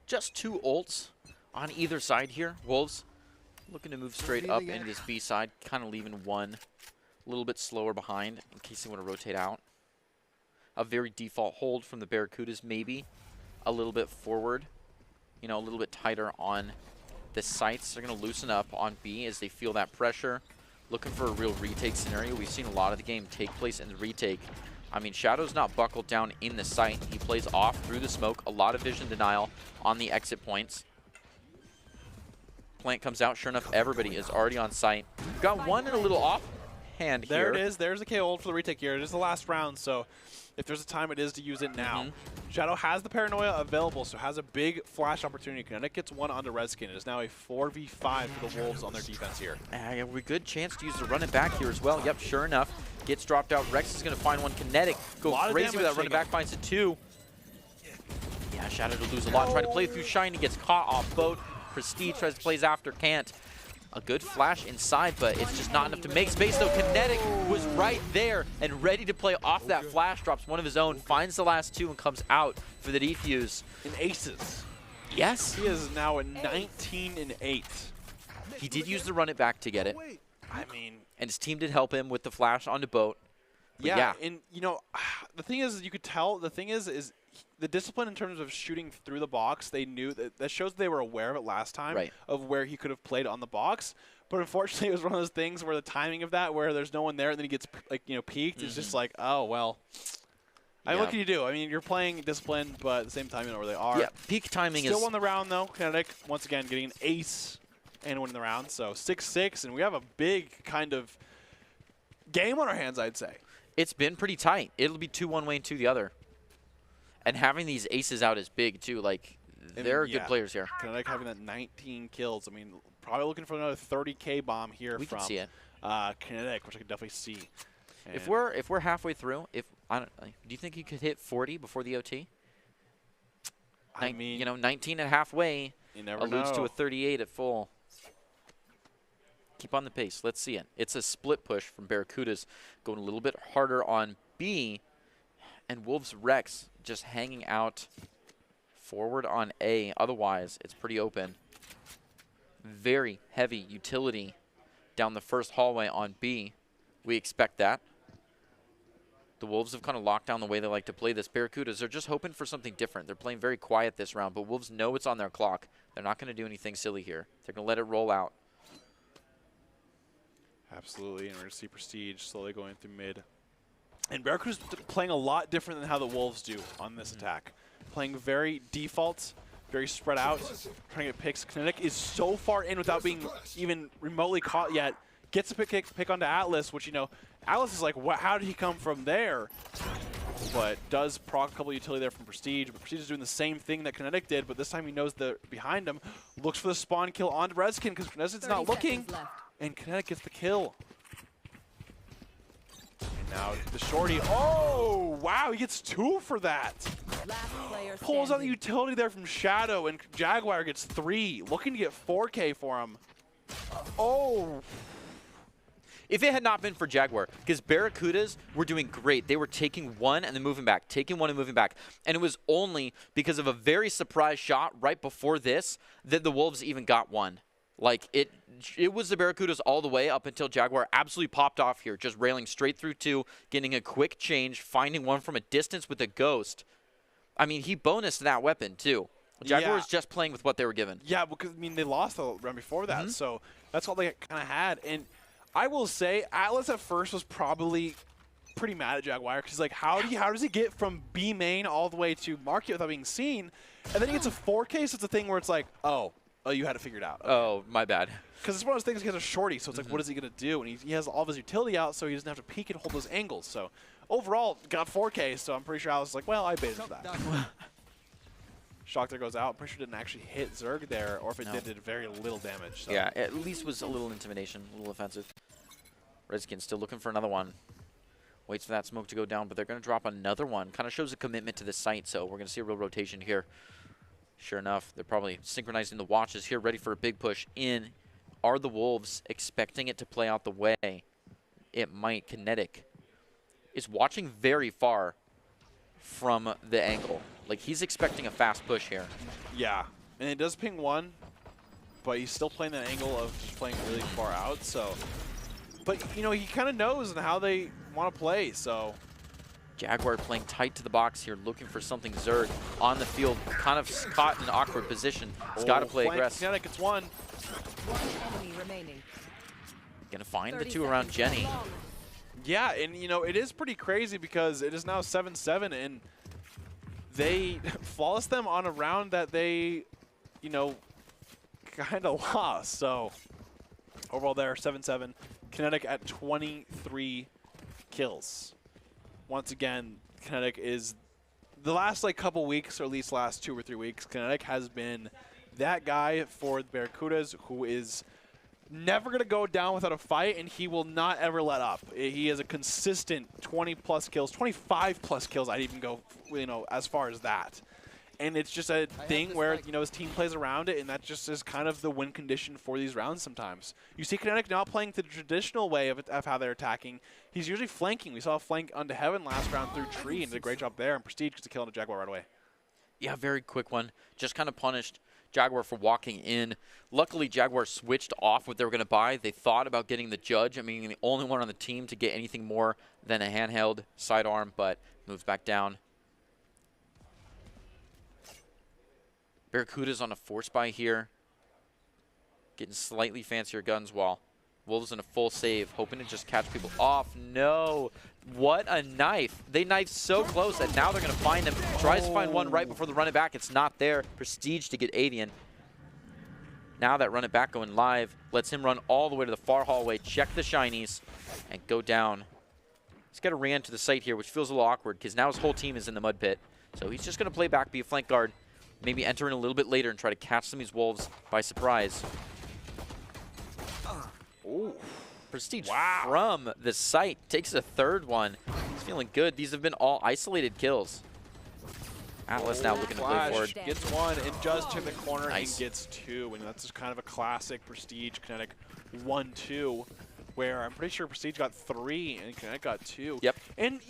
Just 2 ults on either side here. Wolves looking to move straight up into this B side, kind of leaving one a little bit slower behind in case they want to rotate out. A very default hold from the Barracudas, maybe a little bit forward, you know, a little bit tighter on the sights. They're going to loosen up on B as they feel that pressure. Looking for a real retake scenario. We've seen a lot of the game take place in the retake. I mean, Shadow's not buckled down in the site. He plays off through the smoke. A lot of vision denial on the exit points. Plant comes out. Sure enough, everybody is already on site. Got one and a little off. hand There here. it is. There's the KO ult for the retake here. It is the last round, so if there's a time, it is to use it now. Shadow has the Paranoia available, so has a big flash opportunity. Kinetic gets one onto Redskin. It is now a 4v5 for the Wolves on their defense here. A good chance to use the run it back here as well. Yep, sure enough. Gets dropped out. Rex is going to find one. Kinetic go crazy with that run it back, finds it two. Yeah, Shadow to lose a lot. Trying to play through Shiny, gets caught off boat. Prestige tries to plays after, can't. A good flash inside, but it's just not enough to make space, though. Kinetic was right there and ready to play off that flash, drops one of his own, finds the last two, and comes out for the defuse. In aces. Yes. He is now at 19-8. He did use the run it back to get it. I mean, and his team did help him with the flash onto boat. Yeah, and you know, the thing is, you could tell, the thing is the discipline in terms of shooting through the box, they knew that shows they were aware of it last time, of where he could have played on the box. But unfortunately, it was one of those things where the timing of that, where there's no one there and then he gets, like, you know, peaked, it's just like, oh, well. I mean, what can you do? I mean, you're playing discipline, but at the same time, you know where they are. Yeah, peak timing Still won the round, though. Kinetic, once again, getting an ace and winning the round. So 6-6, and we have a big kind of game on our hands, I'd say. It's been pretty tight. It'll be 2 one way and 2 the other. And having these aces out is big, too. Like, they're good players here. Kinetic having that 19 kills. I mean, probably looking for another 30K bomb here from can see it. Kinetic, which I can definitely see. And If we're halfway through, do you think you could hit 40 before the OT? I mean, you know, 19 at halfway alludes to a 38 at full. Keep on the pace. Let's see it. It's a split push from Barracudas, going a little bit harder on B, and Wolves Rex just hanging out forward on A. Otherwise, it's pretty open. Very heavy utility down the first hallway on B. We expect that. The Wolves have kind of locked down the way they like to play this. Barracudas are just hoping for something different. They're playing very quiet this round, but Wolves know it's on their clock. They're not going to do anything silly here. They're going to let it roll out. Absolutely, and we're going to see Prestige slowly going through mid. And Barracuda's playing a lot different than how the Wolves do on this attack. Playing very default, very spread out, trying to get picks. Kinetic is so far in without being even remotely caught yet. Gets a pick onto Atlas, which, you know, Atlas is like, how did he come from there? But does proc a couple utility there from Prestige. But Prestige is doing the same thing that Kinetic did, but this time he knows they're behind him. Looks for the spawn kill onto Redskin because Redskins not looking. And Kinetic gets the kill. And now the shorty. Oh, wow, he gets 2 for that. Pulls out the utility there from Shadow, and Jaguar gets 3. Looking to get 4K for him. Oh. If it had not been for Jaguar, because Barracudas were doing great. They were taking one and then moving back, taking one and moving back. And it was only because of a very surprise shot right before this that the Wolves even got one. Like, it was the Barracudas all the way up until Jaguar absolutely popped off here, just railing straight through 2, getting a quick change, finding one from a distance with a ghost. I mean, he bonused that weapon, too. Jaguar was just playing with what they were given. Yeah, because, I mean, they lost the round before that, so that's all they kind of had. And I will say, Atlas at first was probably pretty mad at Jaguar, because he's like, how does he get from B main all the way to market without being seen? And then he gets a 4K, so it's a thing where it's like, oh, you had it figured out. Okay. Oh, my bad. Because it's one of those things, he has a shorty, so it's like, what is he going to do? And he has all of his utility out, so he doesn't have to peek and hold those angles. So overall, got 4K, so I'm pretty sure I was like, well, I baited that. Shock there goes out. I'm pretty sure it didn't actually hit Zerg there, or if it did very little damage. So. Yeah, at least was a little intimidation, a little offensive. Redskin still looking for another one. Waits for that smoke to go down, but they're going to drop another one. Kind of shows a commitment to this site, so we're going to see a real rotation here. Sure enough, they're probably synchronizing the watches here, ready for a big push in. Are the Wolves expecting it to play out the way it might? Kinetic is watching very far from the angle. Like, he's expecting a fast push here. Yeah, and it does ping 1, but he's still playing that angle of just playing really far out. So, but, you know, he kind of knows how they want to play, so. Jaguar playing tight to the box here, looking for something. Zerg on the field, kind of caught in an awkward position. He's got to play aggressive. Kinetic gets 1. One enemy remaining. Gonna find the 2 around Jenny. Yeah, and, you know, it is pretty crazy because it is now 7-7, and they flawless them on a round that they, you know, kind of lost. So overall there, 7-7. Kinetic at 23 kills. Once again, Kinetic is the last couple weeks, or at least last 2 or 3 weeks, Kinetic has been that guy for the Barracudas who is never going to go down without a fight, and he will not ever let up. He is a consistent 20-plus kills, 25-plus kills. I'd even go, as far as that. And it's just a thing where, his team plays around it, and that just is kind of the win condition for these rounds sometimes. You see Kinetic not playing the traditional way of how they're attacking. He's usually flanking. We saw a flank onto Heaven last round through Tree and did a great job there, and Prestige gets a kill on the Jaguar right away. Yeah, very quick one. Just kind of punished Jaguar for walking in. Luckily, Jaguar switched off what they were going to buy. They thought about getting the Judge. I mean, the only one on the team to get anything more than a handheld sidearm, but moves back down. Barracuda's on a force buy here. Getting slightly fancier guns while Wolves in a full save, hoping to just catch people off. No. What a knife. They knifed so close that now they're going to find him. Tries to find one right before the run it back. It's not there. Prestige to get Avian. Now that run it back going live lets him run all the way to the far hallway, check the shinies, and go down. He's got to re-enter the site here, which feels a little awkward because now his whole team is in the mud pit. So he's just going to play back, be a flank guard, maybe enter in a little bit later and try to catch some of these Wolves by surprise. Ooh. Prestige from the site takes a third one. He's feeling good. These have been all isolated kills. Atlas now looking to play forward. Gets one and just took the corner Nice. and gets two. And that's just kind of a classic Prestige Kinetic 1-2, where I'm pretty sure Prestige got 3 and Kinetic got 2. Yep. And,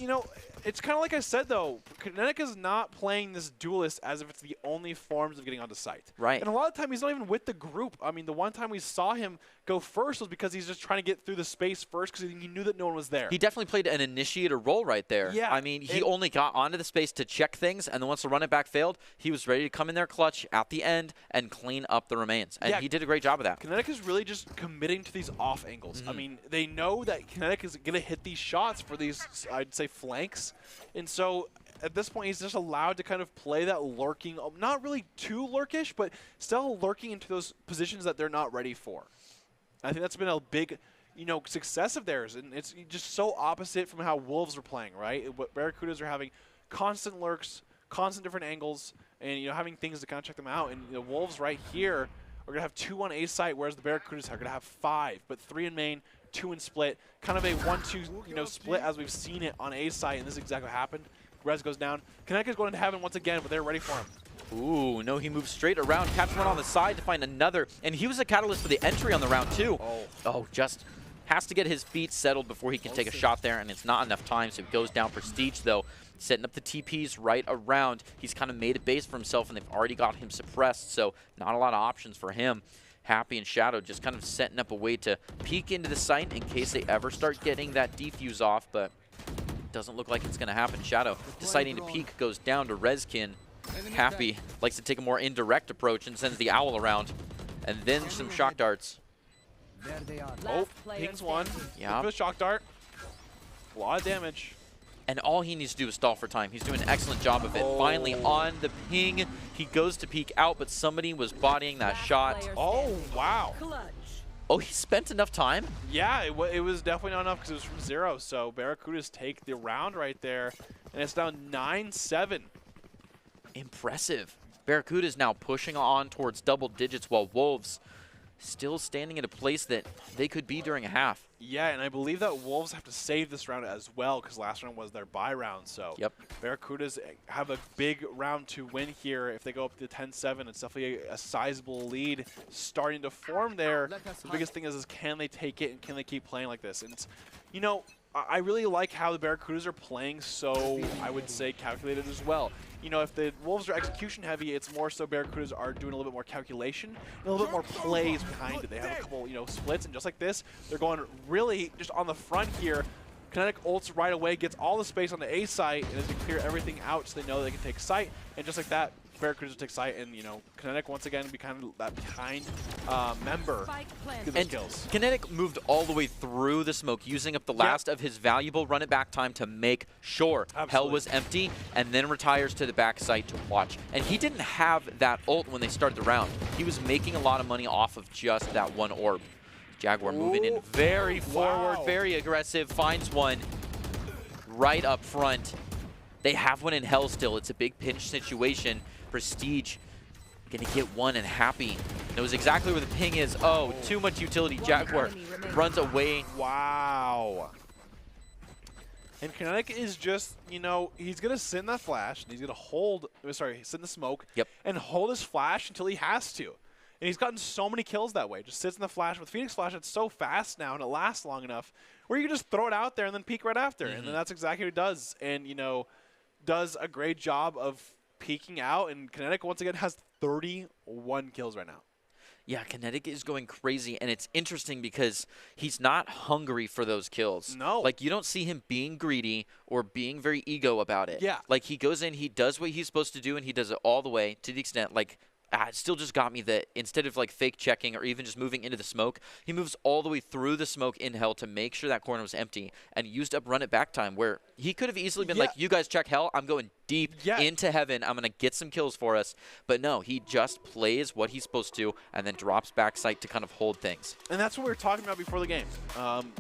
it's kind of like I said, though. Kinetic is not playing this duelist as if it's the only forms of getting onto site. Right. And a lot of time, he's not even with the group. I mean, the one time we saw him go first was because he's just trying to get through the space first because he knew that no one was there. He definitely played an initiator role right there. Yeah. I mean, he only got onto the space to check things, and then once the run it back failed, he was ready to come in there clutch at the end and clean up the remains. And he did a great job of that. Kinetic is really just committing to these off angles. I mean, they know that Kinetic is going to hit these shots for these, I'd say, flanks. And so at this point, he's just allowed to kind of play that lurking, not really too lurkish, but still lurking into those positions that they're not ready for. I think that's been a big, success of theirs. And it's just so opposite from how Wolves are playing, right? What Barracudas are having constant lurks, constant different angles, and, having things to kind of check them out. And, Wolves right here are going to have 2 on A site, whereas the Barracudas are going to have 5, but 3 in main, 2 in split. Kind of a 1-2, split as we've seen it on A site, and this is exactly what happened. Res goes down. Kinetic is going to Heaven once again, but they're ready for him. Ooh, no, he moves straight around, catches one on the side to find another, and he was a catalyst for the entry on the round, too. Oh, just has to get his feet settled before he can take a shot there, and it's not enough time, so he goes down. Prestige, though, setting up the TPs right around. He's kind of made a base for himself, and they've already got him suppressed, so not a lot of options for him. Happy and Shadow just kind of setting up a way to peek into the site in case they ever start getting that defuse off, but doesn't look like it's going to happen. Shadow deciding to peek, goes down to Rezkin. Happy likes to take a more indirect approach and sends the owl around. And then some shock darts. There they are. Oh, pings one. Yeah. Good shock dart. A lot of damage. And all he needs to do is stall for time. He's doing an excellent job of it. Finally on the ping. He goes to peek out, but somebody was bodying that shot. Oh, wow. Oh, he spent enough time? Yeah, it was definitely not enough because it was from 0. So Barracudas take the round right there, and it's down 9-7. Impressive. Barracuda's now pushing on towards double digits while Wolves still standing in a place that they could be during a half. Yeah, and I believe that Wolves have to save this round as well because last round was their bye round. So Barracudas have a big round to win here. If they go up to 10-7, it's definitely a sizable lead starting to form there. The biggest thing is can they take it and can they keep playing like this? And it's, I really like how the Barracudas are playing so, I would say, calculated as well. If the Wolves are execution heavy, it's more so Barracudas are doing a little bit more calculation and a little bit more plays behind it. They have a couple, splits, and just like this, they're going really just on the front here. Kinetic ults right away, gets all the space on the A site, and as they clear everything out so they know they can take site. And just like that, Barracudas will take site, and Kinetic once again be kind of that behind member. And kills. Kinetic moved all the way through the smoke, using up the last of his valuable run it back time to make sure Hell was empty, and then retires to the back site to watch. And he didn't have that ult when they started the round. He was making a lot of money off of just that one orb. Jaguar moving in very forward, very aggressive, finds one right up front. They have one in hell still. It's a big pinch situation. Prestige gonna get one and happy. Knows exactly where the ping is. Oh, too much utility. Jaguar runs away. Wow. And Kinetic is just, you know, he's going to sit in that flash, and he's going to hold, sorry, sit in the smoke, and hold his flash until he has to. And he's gotten so many kills that way. Just sits in the flash. With Phoenix Flash, it's so fast now, and it lasts long enough where you can just throw it out there and then peek right after. And then that's exactly what he does. And, you know, does a great job of peeking out. And Kinetic, once again, has 31 kills right now. Yeah, Kinetic is going crazy, and it's interesting because he's not hungry for those kills. No. Like, you don't see him being greedy or being very ego about it. Yeah. Like, he goes in, he does what he's supposed to do, and he does it all the way to the extent, like, it still just got me that instead of, like, fake checking or even just moving into the smoke, he moves all the way through the smoke in hell to make sure that corner was empty and used up run it back time where he could have easily been like, you guys check hell, I'm going deep into heaven, I'm going to get some kills for us. But no, he just plays what he's supposed to and then drops back sight to kind of hold things. And that's what we were talking about before the game.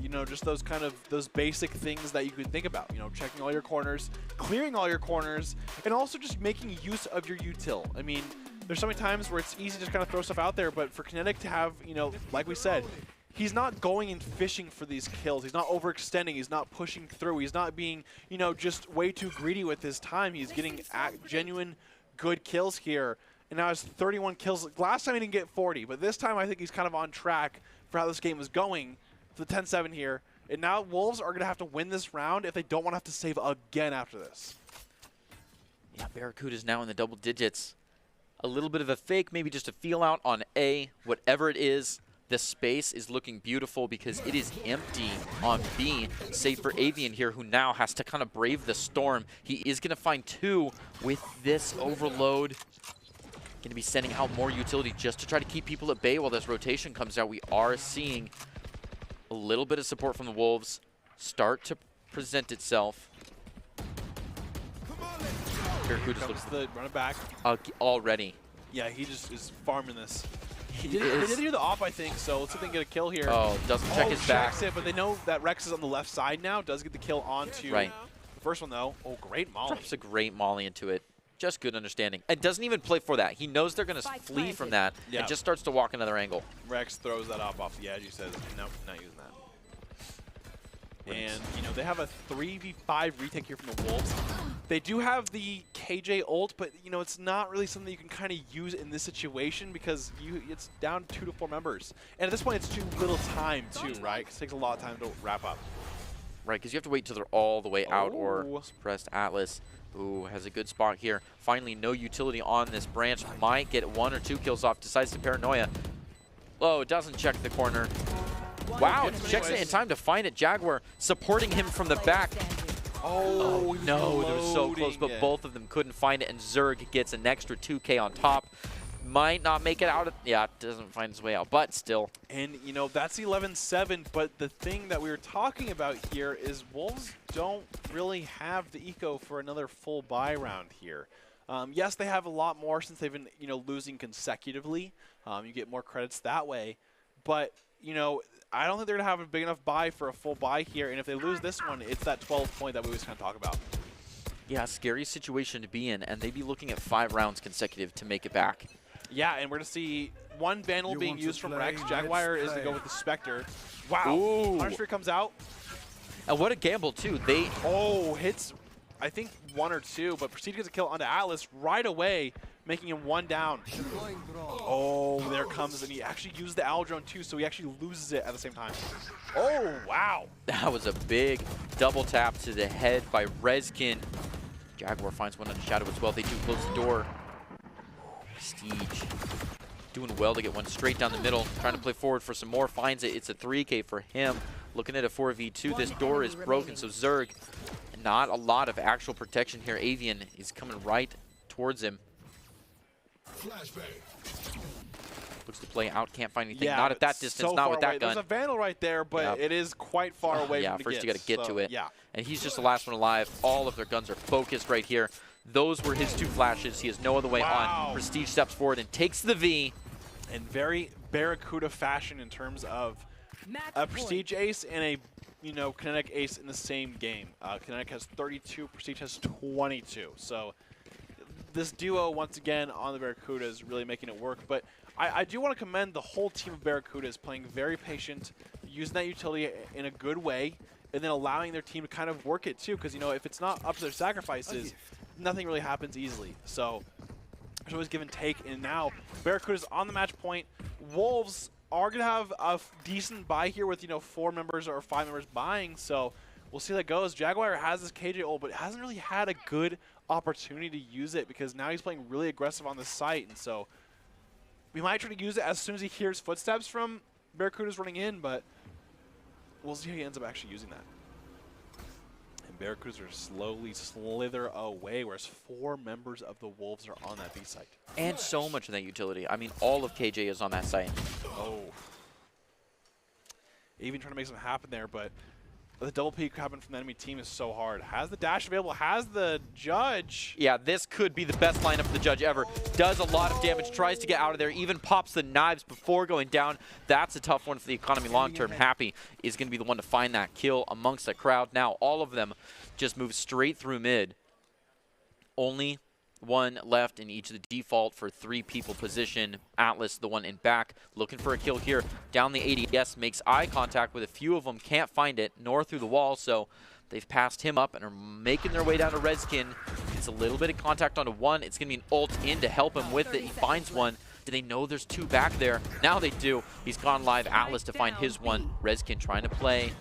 You know, just those kind of, those basic things that you could think about. You know, checking all your corners, clearing all your corners, and also just making use of your util. I mean, there's so many times where it's easy to just kind of throw stuff out there, but for Kinetic to have, you know, like we said, he's not going and fishing for these kills. He's not overextending. He's not pushing through. He's not being, you know, just way too greedy with his time. He's getting genuine good kills here. And now has 31 kills. Last time he didn't get 40, but this time I think he's kind of on track for how this game was going for the 10-7 here. And now Wolves are going to have to win this round if they don't want to have to save again after this. Yeah, Barracuda's now in the double digits. A little bit of a fake, maybe just a feel out on A. Whatever it is, the space is looking beautiful because it is empty on B, save for Avian here, who now has to kind of brave the storm. He is going to find two with this overload. Going to be sending out more utility just to try to keep people at bay while this rotation comes out. We are seeing a little bit of support from the Wolves start to present itself. Barracuda's looking run it back. Already. Yeah, he just is farming this. He didn't do the op, I think, so let's see if they can get a kill here. Oh, doesn't check his back. Checks it, but they know that Rex is on the left side now. Does get the kill onto the first one, though. Oh, great molly. Drops a great molly into it. Just good understanding. And doesn't even play for that. He knows they're going to flee from that and just starts to walk another angle. Rex throws that op off the edge. He says, nope, not using that. And, you know, they have a 3v5 retake here from the Wolves. They do have the KJ ult, but, you know, it's not really something you can kind of use in this situation because it's down 2 to 4 members. And at this point, it's too little time, too, right? Because it takes a lot of time to wrap up. Right, because you have to wait till they're all the way out or suppressed. Atlas, who has a good spot here. Finally, no utility on this branch. Might get 1 or 2 kills off. Decides to paranoia. Oh, doesn't check the corner. Wow, checks it in time to find it. Jaguar supporting him from the back. Oh no, they were so close, but both of them couldn't find it, and Zerg gets an extra 2K on top. Might not make it out. Yeah, doesn't find his way out, but still. And, you know, that's 11-7, but the thing that we were talking about here is Wolves don't really have the eco for another full buy round here. Yes, they have a lot more since they've been, you know, losing consecutively. You get more credits that way, but, you know, I don't think they're going to have a big enough buy for a full buy here, and if they lose this one, it's that 12 point that we always kind of talk about. Yeah, scary situation to be in, and they'd be looking at 5 rounds consecutive to make it back. Yeah, and we're going to see one Vandal being used from Rex. Jaguar is to go with the Spectre. Wow. Hunter comes out. And what a gamble, too. Hits, I think, 1 or 2, but Prestige gets a kill onto Atlas right away, making him 1 down. Oh, there comes, and he actually used the owl drone too, so he actually loses it at the same time. Oh, wow. That was a big double tap to the head by Rezkin. Jaguar finds one on Shadow as well. They do close the door. Prestige doing well to get one straight down the middle, trying to play forward for some more. Finds it. It's a 3K for him. Looking at a 4v2. This door is broken, so Zerg, not a lot of actual protection here. Avian is coming right towards him. Looks to play out, can't find anything. Not at that distance, not with that gun. There's a Vandal right there, but it is quite far away from the first you got to get to it. Yeah. And he's just the last one alive. All of their guns are focused right here. Those were his 2 flashes. He has no other way on. Prestige steps forward and takes the V. In very Barracuda fashion in terms of a Prestige ace and a Kinetic ace in the same game. Kinetic has 32, Prestige has 22. So this duo, once again, on the Barracuda is really making it work. But I do want to commend the whole team of Barracudas playing very patient, using that utility in a good way, and then allowing their team to kind of work it too. Because, if it's not up to their sacrifices, nothing really happens easily. So there's always give and take. And now Barracuda's on the match point. Wolves are going to have a decent buy here with, 4 members or 5 members buying. So we'll see how that goes. Jaguar has this KJ ult, but hasn't really had a good opportunity to use it because now he's playing really aggressive on the site. And so we might try to use it as soon as he hears footsteps from Barracuda's running in, but we'll see how he ends up actually using that. And Barracudas are slowly slither away, whereas 4 members of the Wolves are on that B site. And so much of that utility. I mean, all of KJ is on that site. Oh. Even trying to make something happen there, but the double peek happening from the enemy team is so hard. Has the dash available, has the Judge. Yeah, this could be the best lineup for the Judge ever. Does a lot of damage, tries to get out of there, even pops the knives before going down. That's a tough one for the economy long-term. Happy is going to be the one to find that kill amongst the crowd. Now all of them just move straight through mid. Only one left in each of the default for 3 people position. Atlas, the one in back, looking for a kill here. Down the ADS, makes eye contact with a few of them, can't find it, nor through the wall, so they've passed him up and are making their way down to Redskin. It's a little bit of contact onto one. It's going to be an ult in to help him with it. He finds one. Do they know there's 2 back there? Now they do. He's gone live. Atlas to find his one. Redskin trying to play.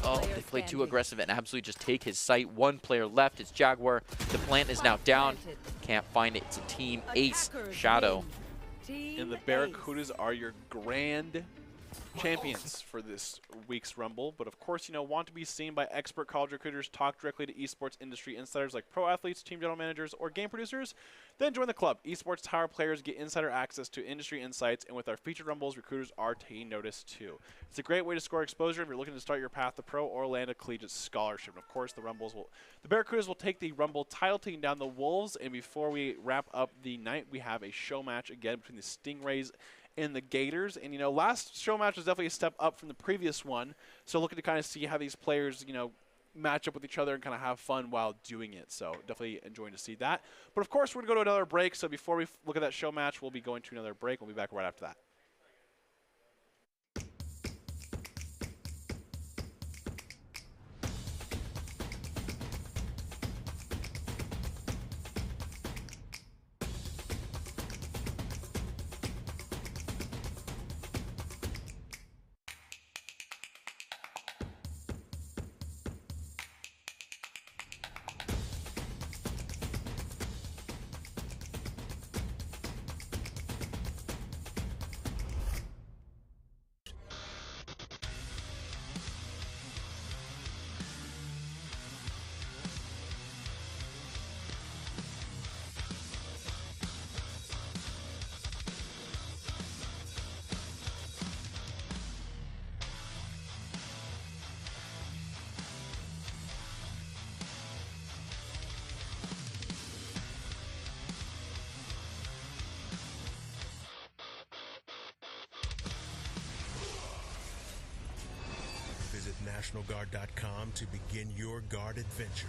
Oh, they play too aggressive and absolutely just take his site. 1 player left. It's Jaguar. The plant is now down. Can't find it. It's a team ace. Shadow. And the Barracudas are your grand champions for this week's Rumble. But of course, want to be seen by expert college recruiters, talk directly to esports industry insiders like pro athletes, team general managers, or game producers, then join the club. Esports Tower players get insider access to industry insights, and with our featured Rumbles, recruiters are taking notice too. It's a great way to score exposure if you're looking to start your path to pro or land a collegiate scholarship. And of course, the Barracudas will take the Rumble title, taking down the Wolves. And before we wrap up the night, we have a show match again between the Stingrays and the Gators. And, last show match was definitely a step up from the previous one. So looking to kind of see how these players, match up with each other and kind of have fun while doing it. So definitely enjoying to see that. But, of course, we're going to go to another break. So before we look at that show match, we'll be going to another break. We'll be back right after that. Visit NationalGuard.com to begin your guard adventure.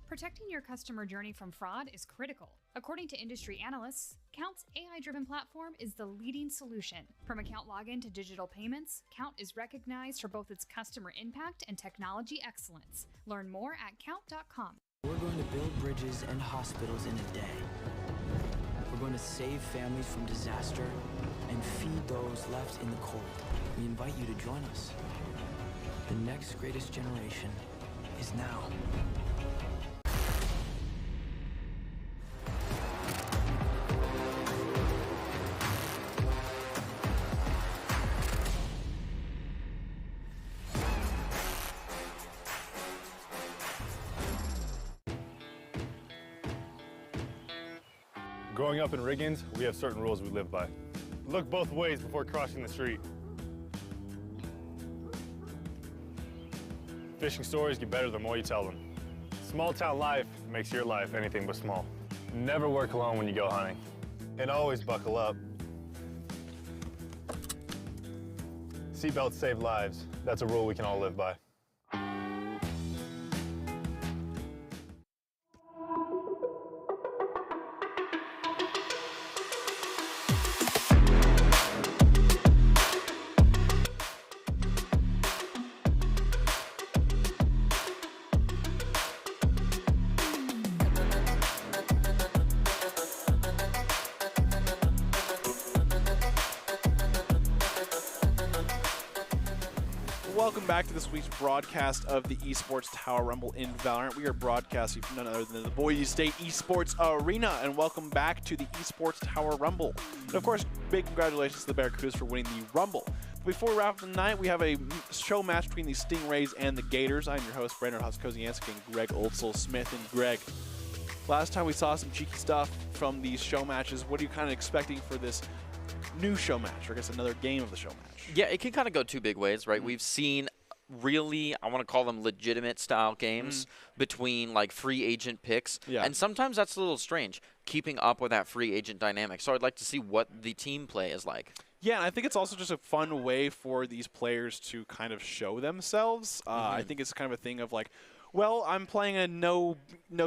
Protecting your customer journey from fraud is critical. According to industry analysts, Count's AI-driven platform is the leading solution. From account login to digital payments, Count is recognized for both its customer impact and technology excellence. Learn more at Count.com. We're going to build bridges and hospitals in a day. We're going to save families from disaster and feed those left in the cold. We invite you to join us. The next greatest generation is now. Growing up in Riggins, we have certain rules we live by. Look both ways before crossing the street. Fishing stories get better the more you tell them. Small town life makes your life anything but small. Never work alone when you go hunting. And always buckle up. Seatbelts save lives. That's a rule we can all live by. Welcome back to this week's broadcast of the Esports Tower Rumble in Valorant. We are broadcasting from none other than the Boise State Esports Arena, and welcome back to the Esports Tower Rumble. And of course, big congratulations to the Barracudas for winning the Rumble. Before we wrap up the night, we have a show match between the Stingrays and the Gators. I'm your host, Brandon Hoskoziansky, and Greg Oldsel-Smith. And Greg, last time we saw some cheeky stuff from these show matches. What are you kind of expecting for this new show match, or I guess another game of the show match? Yeah, it can kind of go two big ways, right? We've seen really, I want to call them legitimate style games between like free agent picks. Yeah. And sometimes that's a little strange, keeping up with that free agent dynamic. So I'd like to see what the team play is like. Yeah, and I think it's also just a fun way for these players to kind of show themselves. I think it's kind of a thing of like, well, I'm playing a no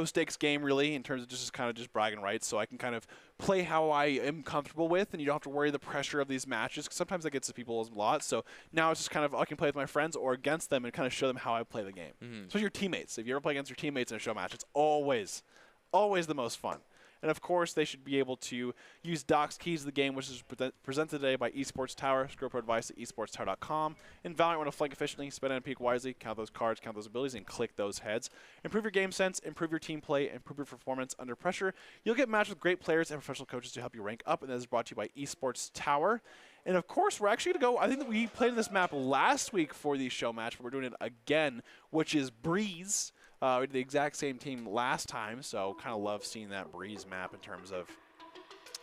stakes game really in terms of just kind of just bragging rights, so I can kind of play how I am comfortable with, and you don't have to worry the pressure of these matches, 'cause sometimes that gets to people a lot. So now it's just kind of I can play with my friends or against them and kind of show them how I play the game. Especially your teammates. If you ever play against your teammates in a show match, it's always the most fun. And of course, they should be able to use Doc's Keys of the game, which is presented today by Esports Tower. Scroll pro advice at esportstower.com. In Valorant, want to flank efficiently, spend and peek wisely, count those cards, count those abilities, and click those heads. Improve your game sense, improve your team play, improve your performance under pressure. You'll get matched with great players and professional coaches to help you rank up, and that is brought to you by Esports Tower. And of course, we're actually going to go, I think that we played this map last week for the show match, but we're doing it again, which is Breeze. We did the exact same team last time, so kind of love seeing that Breeze map in terms of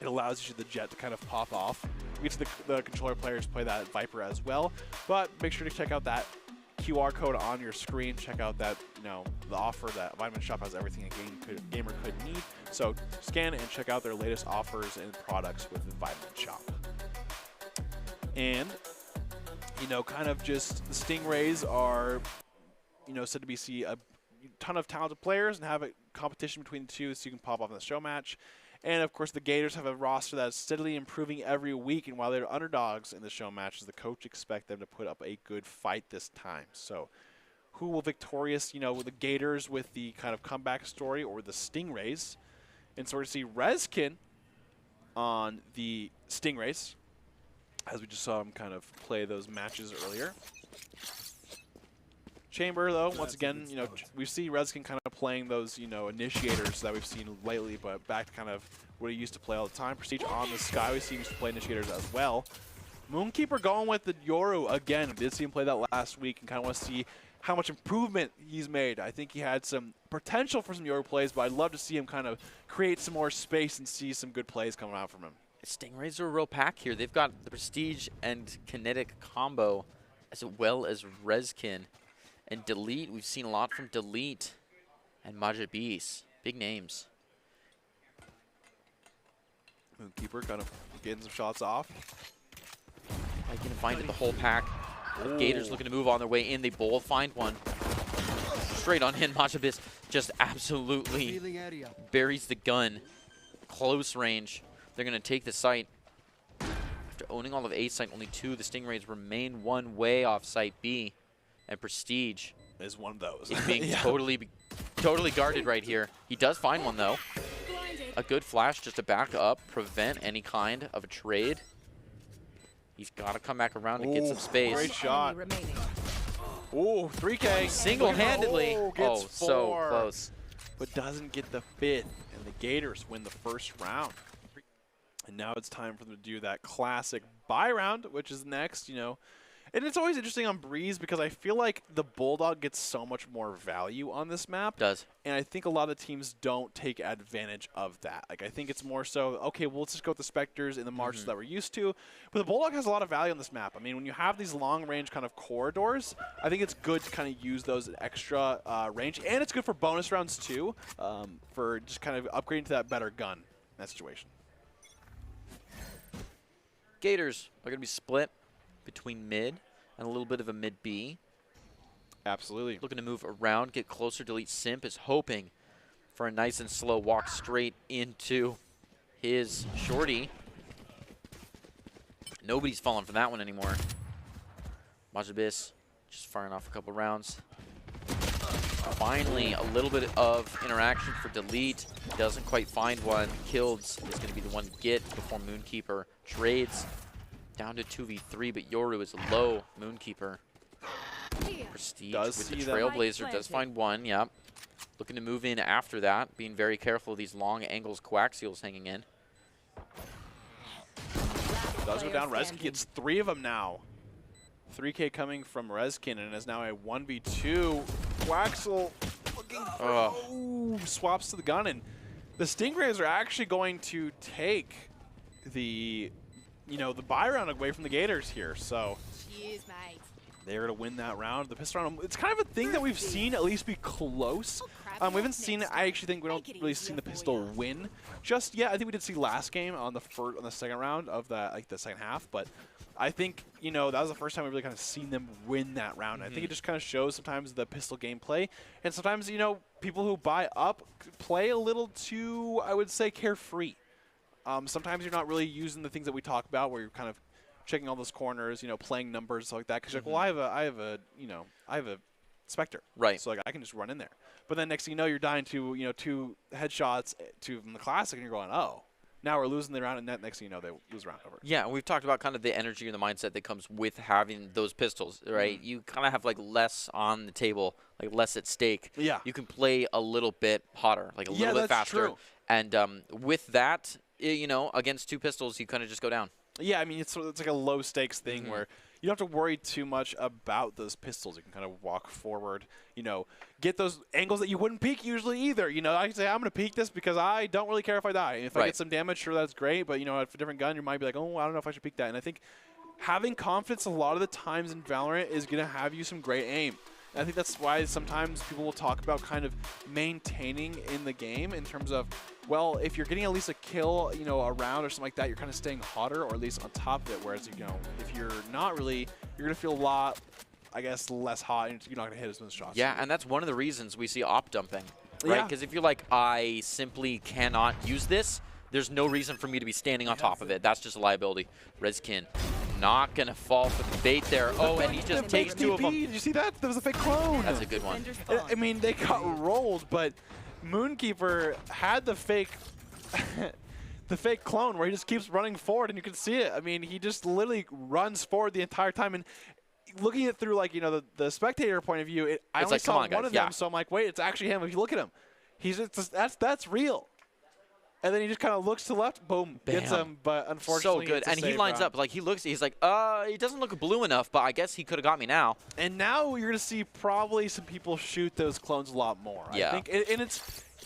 it allows you the jet to kind of pop off. We get to the controller players play that Viper as well, but make sure to check out that QR code on your screen. Check out that, the offer that Vitamin Shop has everything a gamer could need. So scan and check out their latest offers and products with Vitamin Shop. And, kind of just the Stingrays are, said to be a ton of talented players and have a competition between the two so you can pop off in the show match. And of course the Gators have a roster that is steadily improving every week, and while they're underdogs in the show matches, the coach expects them to put up a good fight this time. So who will victorious, with the Gators with the kind of comeback story, or the Stingrays? And so we're going to see Rezkin on the Stingrays, as we just saw him kind of play those matches earlier. Chamber, though, once again, we see Rezkin kind of playing those, initiators that we've seen lately, but back to kind of what he used to play all the time. Prestige on the Sky, we see him used to play initiators as well. Moonkeeper going with the Yoru again. We did see him play that last week, and kind of want to see how much improvement he's made. I think he had some potential for some Yoru plays, but I'd love to see him kind of create some more space and see some good plays coming out from him. Stingrays are a real pack here. They've got the Prestige and Kinetic combo, as well as Rezkin. And Delete, we've seen a lot from Delete and Majabis. Big names. Moonkeeper kind of getting some shots off. I can find it the whole pack. The Gators looking to move on their way in. They both find one. Straight on in. Majabis just absolutely buries the gun. Close range. They're going to take the site. After owning all of A site, only two. The Stingrays remain one way off site B. And Prestige is one of those. He's being totally guarded right here. He does find one, though. A good flash just to back up, prevent any kind of a trade. He's got to come back around to get some space. Great shot. Ooh, 3K. Single-handedly. Oh, so close. But doesn't get the fifth, and the Gators win the first round. And now it's time for them to do that classic buy round, which is next, And it's always interesting on Breeze because I feel like the Bulldog gets so much more value on this map. Does. And I think a lot of teams don't take advantage of that. Like, I think it's more so, okay, well, let's just go with the Spectres in the marches that we're used to. But the Bulldog has a lot of value on this map. I mean, when you have these long-range kind of corridors, I think it's good to kind of use those extra range. And it's good for bonus rounds, too, for just kind of upgrading to that better gun in that situation. Gators are going to be split between mid and a little bit of a mid B. Absolutely. Looking to move around, get closer. Delete Simp is hoping for a nice and slow walk straight into his shorty. Nobody's falling for that one anymore. Majabis just firing off a couple rounds. Finally, a little bit of interaction for Delete. Doesn't quite find one. Kills is going to be the one to get before Moonkeeper trades. Down to 2v3, but Yoru is low. Moonkeeper. Prestige with the Trailblazer does find one, yep. Looking to move in after that, being very careful of these long angles Coaxials hanging in. Does go down. Rezkin gets 3 of them now. 3K coming from Rezkin, and is now a 1v2. Coaxial looking for, swaps to the gun, and the Stingrays are actually going to take the, the buy round away from the Gators here. So Cheers, mate. they're going to win that round. The pistol round, it's kind of a thing that we've seen at least be close. We haven't seen it. I actually think we don't really see the pistol win just yet. I think we did see last game on the second round of the second half, but I think that was the first time we really kind of seen them win that round. I think it just kind of shows sometimes the pistol gameplay, and sometimes people who buy up play a little too, I would say, carefree. Sometimes you're not really using the things that we talk about, where you're kind of checking all those corners, playing numbers, stuff like that. Because you're like, well, I have a Spectre, right? So like I can just run in there. But then next thing you know, you're dying to 2 headshots from the classic, and you're going, oh, now we're losing the round, and next thing you know, they lose round over. Yeah, and we've talked about kind of the energy and the mindset that comes with having those pistols, right? You kind of have like less on the table, like less at stake. Yeah. You can play a little bit hotter, like a little bit faster. True. And with that, against 2 pistols, you kind of just go down. Yeah, I mean, it's like a low stakes thing where you don't have to worry too much about those pistols. You can kind of walk forward, get those angles that you wouldn't peek usually either. I can say, I'm going to peek this because I don't really care if I die. And if I get some damage, sure, that's great. But, if a different gun, you might be like, oh, I don't know if I should peek that. And I think having confidence a lot of the times in Valorant is going to have you some great aim. And I think that's why sometimes people will talk about kind of maintaining in the game in terms of, well, if you're getting at least a kill, a round or something like that, you're kind of staying hotter or at least on top of it. Whereas, if you're not really, you're going to feel a lot, I guess, less hot, and you're not going to hit as many shots. Yeah, and that's one of the reasons we see op dumping, right? Because if you're like, I simply cannot use this, there's no reason for me to be standing on top of it. That's just a liability. Rezkin not going to fall for the bait there. Oh, and he just takes 2 of them. Did you see that? That was a fake clone. That's a good one. I mean, they got rolled, but Moonkeeper had the fake clone where he just keeps running forward, and you can see it. I mean, he just literally runs forward the entire time. And looking at it through, like, the spectator point of view, I only saw one of them, so I'm like, wait, it's actually him. If you look at him, he's just, that's real. And then he just kind of looks to the left, boom, gets him. But unfortunately, so good. And he lines up, like he looks, he's like, he doesn't look blue enough, but I guess he could have got me now. And now you're gonna see probably some people shoot those clones a lot more. Yeah. I think, and it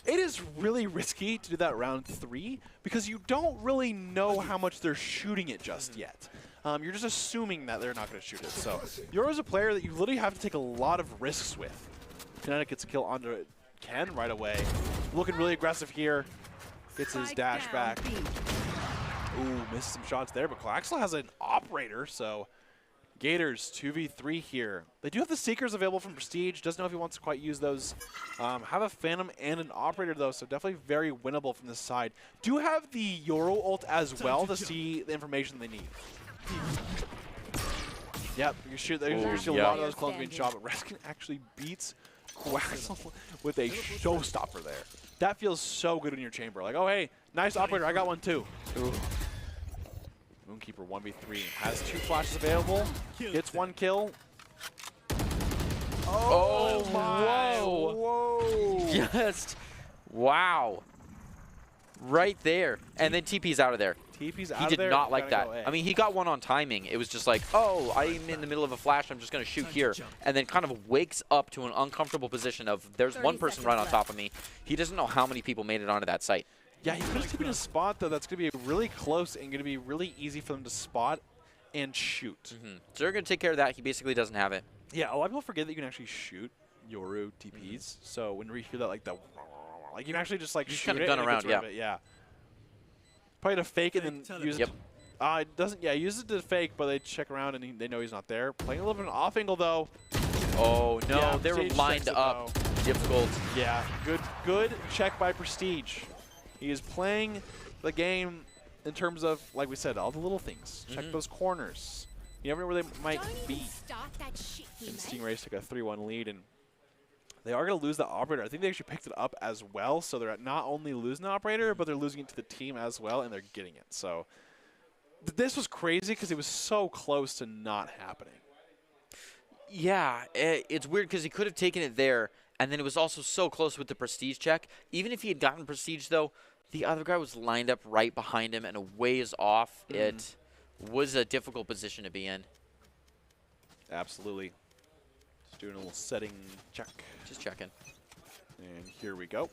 is really risky to do that round 3 because you don't really know how much they're shooting it just yet. You're just assuming that they're not going to shoot it. So Yoru's a player that you literally have to take a lot of risks with. Kinetic gets a kill onto Ken right away. Looking really aggressive here. Gets his dash back. Ooh, missed some shots there, but Coaxial has an operator, so Gators 2v3 here. They do have the Seekers available from Prestige. Doesn't know if he wants to quite use those. Have a Phantom and an operator, though, so definitely very winnable from this side. Do have the Yoru ult as well to see the information they need. Yep, you shoot a lot of those clones being shot, but Rezkin actually beats Coaxial with a showstopper there. That feels so good in your chamber. Like, oh, hey, nice operator. I got one, too. Ooh. Moonkeeper 1v3 has 2 flashes available. Gets 1 kill. Oh, my. Whoa. Just, wow. Right there. And then TP's out of there. TP's out he of did there. not like that. I mean, he got one on timing. It was just like, oh, I'm in the middle of a flash. I'm just going to shoot here. And then kind of wakes up to an uncomfortable position of there's one person right on top of me. He doesn't know how many people made it onto that site. Yeah, he's going to be in a spot, though, that's going to be really close and going to be really easy for them to spot and shoot. So they're going to take care of that. He basically doesn't have it. Yeah, a lot of people forget that you can actually shoot Yoru TPs. So when we hear that, like, you can actually just, like, shoot kind of it gun and around, yeah. Probably to fake and then use it. It doesn't. Yeah, he uses it to fake, but they check around and they know he's not there. Playing a little bit of an off angle though. Oh no, Yeah, they were Prestige lined checks it, up. though. Difficult. Yeah, good check by Prestige. He is playing the game in terms of, like we said, all the little things. Check those corners. You never know where they might be. And Stingrays took a 3-1 lead, and they are going to lose the operator. I think they actually picked it up as well, so they're not only losing the operator, but they're losing it to the team as well, and they're getting it. So this was crazy because it was so close to not happening. Yeah, it's weird because he could have taken it there, and then it was also so close with the Prestige check. Even if he had gotten Prestige, though, the other guy was lined up right behind him and a ways off. It was a difficult position to be in. Absolutely. Just doing a little setting check. Just checking. And here we go.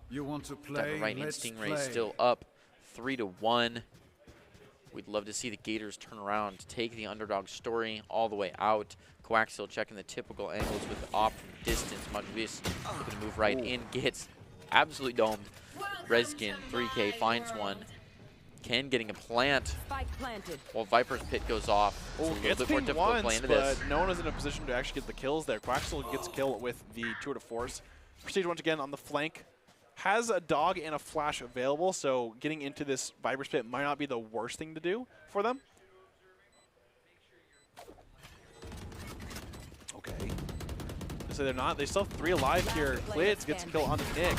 You want to play? Right in, Let's Stingray play. still up 3-1. We'd love to see the Gators turn around to take the underdog story all the way out. Coaxial checking the typical angles with the op from distance. Majvis looking to move right in, gets absolutely domed. Reskin, 3K, finds one. Ken getting a plant Spike planted. while Viper's pit goes off. It's a little Gets bit more pinged difficult once, playing into but this. no one is in a position to actually get the kills there. Coaxial gets a kill with the tour de force. Prestige once again on the flank. Has a dog and a flash available, so getting into this Viper's pit might not be the worst thing to do for them. Okay. So they're not. They still have 3 alive here. Clids gets a kill on Nick.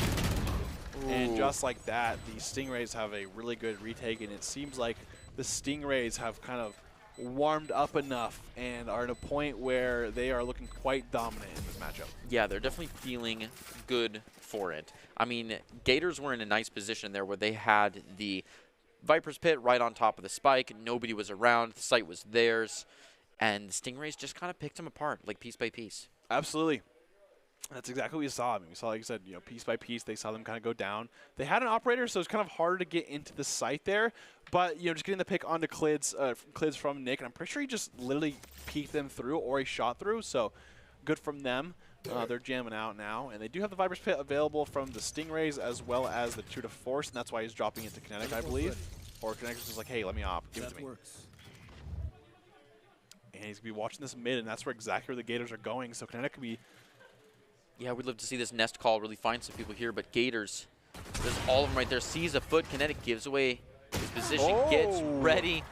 And just like that, the Stingrays have a really good retake, and it seems like the Stingrays have kind of warmed up enough and are at a point where they are looking quite dominant in this matchup. Yeah, they're definitely feeling good for it. I mean, Gators were in a nice position there where they had the Viper's pit right on top of the spike. Nobody was around. The site was theirs. And the Stingrays just kind of picked them apart, like piece by piece. Absolutely. That's exactly what we saw. I mean, we saw, like you said, piece by piece, they saw them kind of go down. They had an operator, so it's kind of harder to get into the site there. But, just getting the pick onto Clids from Nick, and I'm pretty sure he just literally peeked them through or he shot through, so good from them. They're jamming out now, and they do have the Viper's Pit available from the Stingrays as well as the Tour de Force, and that's why he's dropping into Kinetic, I believe. Or Kinetic's just like, hey, let me op, give it to me. And he's going to be watching this mid, and that's exactly where the Gators are going, so Kinetic could be... Yeah, we'd love to see this nest call really find some people here, but Gators, there's all of them right there. Sees a foot, Kinetic gives away his position, gets ready,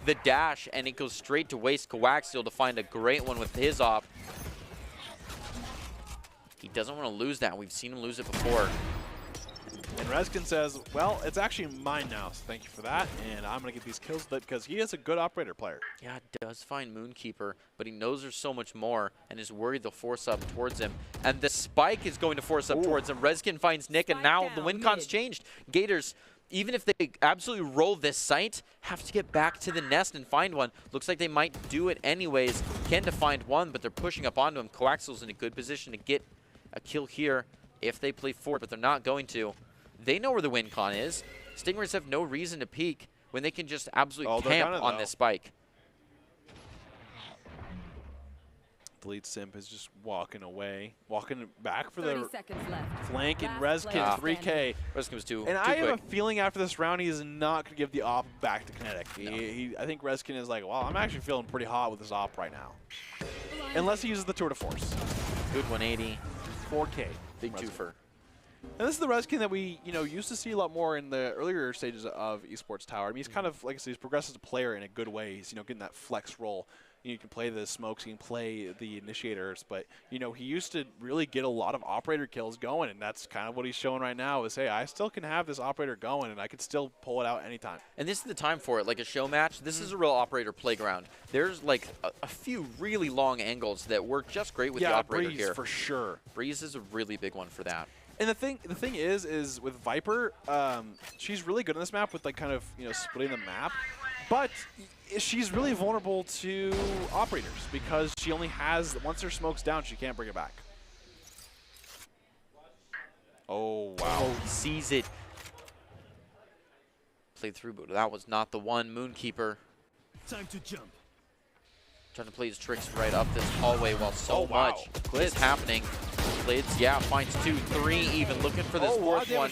the dash, and it goes straight to waste. Coaxial to find a great one with his op. He doesn't want to lose that. We've seen him lose it before. And Reskin says, well, it's actually mine now, so thank you for that, and I'm going to get these kills with it because he is a good operator player. Yeah, does find Moonkeeper, but he knows there's so much more and is worried they'll force up towards him. And the spike is going to force up towards him. Reskin finds Nick, and now the win con's changed. Gators, even if they absolutely roll this site, have to get back to the nest and find one. Looks like they might do it anyways. Ken to find one, but they're pushing up onto him. Coaxial's in a good position to get a kill here if they play forward, but they're not going to. They know where the win con is. Stingrays have no reason to peek when they can just absolutely camp on this spike. The lead simp is just walking away, walking back for the 30 seconds left. flank, and Last Reskin, player 3K. Reskin was too And I have quick. a feeling after this round, he is not going to give the op back to Kinetic. I think Reskin is like, well, I'm actually feeling pretty hot with this op right now. Unless he uses the tour de force. Good 180. 4K. Big Reskin. twofer. And this is the Reskin that we, used to see a lot more in the earlier stages of Esports Tower. I mean, he's kind of, like I said, he's progressed as a player in a good way. He's, getting that flex role. You can play the smokes, you can play the initiators, but, he used to really get a lot of operator kills going, and that's kind of what he's showing right now is, hey, I still can have this operator going, and I can still pull it out anytime. And this is the time for it, like a show match. This is a real operator playground. There's like a few really long angles that work just great with the operator Breeze here. For sure. Breeze is a really big one for that. And the thing is with Viper, she's really good on this map with like kind of splitting the map, but she's really vulnerable to operators because she only has once her smoke's down, she can't bring it back. Oh wow! Oh, he sees it. Played through, but that was not the one. Moonkeeper. Time to jump. Trying to play his tricks right up this hallway while so wow. much is happening. Lids, yeah, finds 2, 3 even. Looking for this fourth one.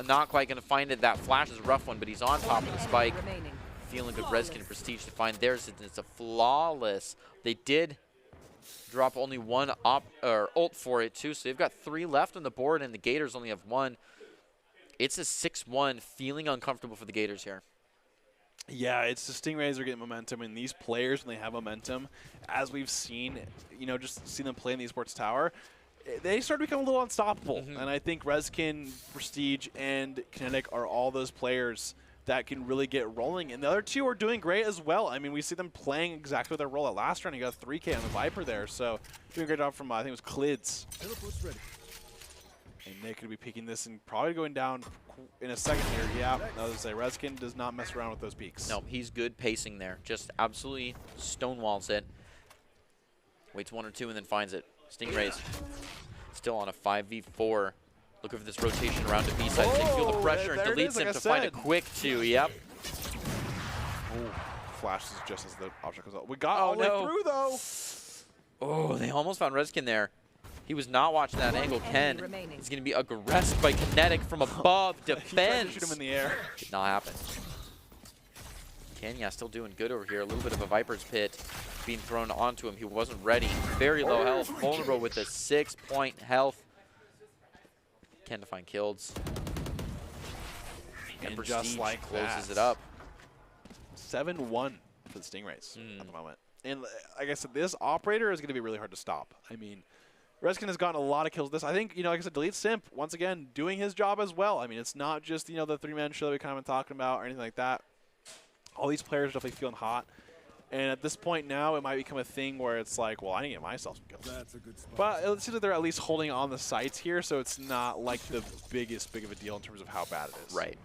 Not quite going to find it. That flash is a rough one, but he's on top of the spike. Remaining. feeling good. Rezkin and Prestige to find theirs. It's a flawless. They did drop only one ult for it too, so they've got 3 left on the board, and the Gators only have 1. It's a 6-1, feeling uncomfortable for the Gators here. Yeah, it's the Stingrays are getting momentum, and these players, when they have momentum, as we've seen, you know, just seeing them play in the Esports Tower, they start to become a little unstoppable. And I think Rezkin, Prestige, and Kinetic are all those players that can really get rolling. And the other 2 are doing great as well. I mean, we see them playing exactly their role at last round. He got a 3K on the Viper there, so doing a great job from, I think it was Clids. And Nick could be peeking this and probably going down in a second here. Yeah, I was going to say, Rezkin does not mess around with those peaks. No, he's good pacing there. Just absolutely stonewalls it. Waits 1 or 2 and then finds it. Stingrays still on a 5v4. Looking for this rotation around to B side. They feel the pressure and deletes him to find a quick 2. Yep. Ooh, flashes just as the option comes out. We got all the way through, though. Oh, they almost found Rezkin there. He was not watching that angle. Ken is going to be aggressed by Kinetic from above. Defense. He tried to shoot him in the air. Did not happen. Ken, yeah, still doing good over here. A little bit of a Viper's Pit being thrown onto him. He wasn't ready. Very low health. Vulnerable with a 6-point health. Ken to find kills. And just like closes that, it up. 7-1 for the Stingrays at the moment. And like I said, this operator is going to be really hard to stop. I mean, Rezkin has gotten a lot of kills. This, I think, you know, like I said, Delete Simp, once again, doing his job as well. I mean, it's not just, you know, the 3-man show that we kind of been talking about or anything like that. All these players are definitely feeling hot. And at this point now, it might become a thing where it's like, well, I need to get myself some kills. That's a good spot. But it seems like they're at least holding on the sites here, so it's not like the biggest big of a deal in terms of how bad it is. Right.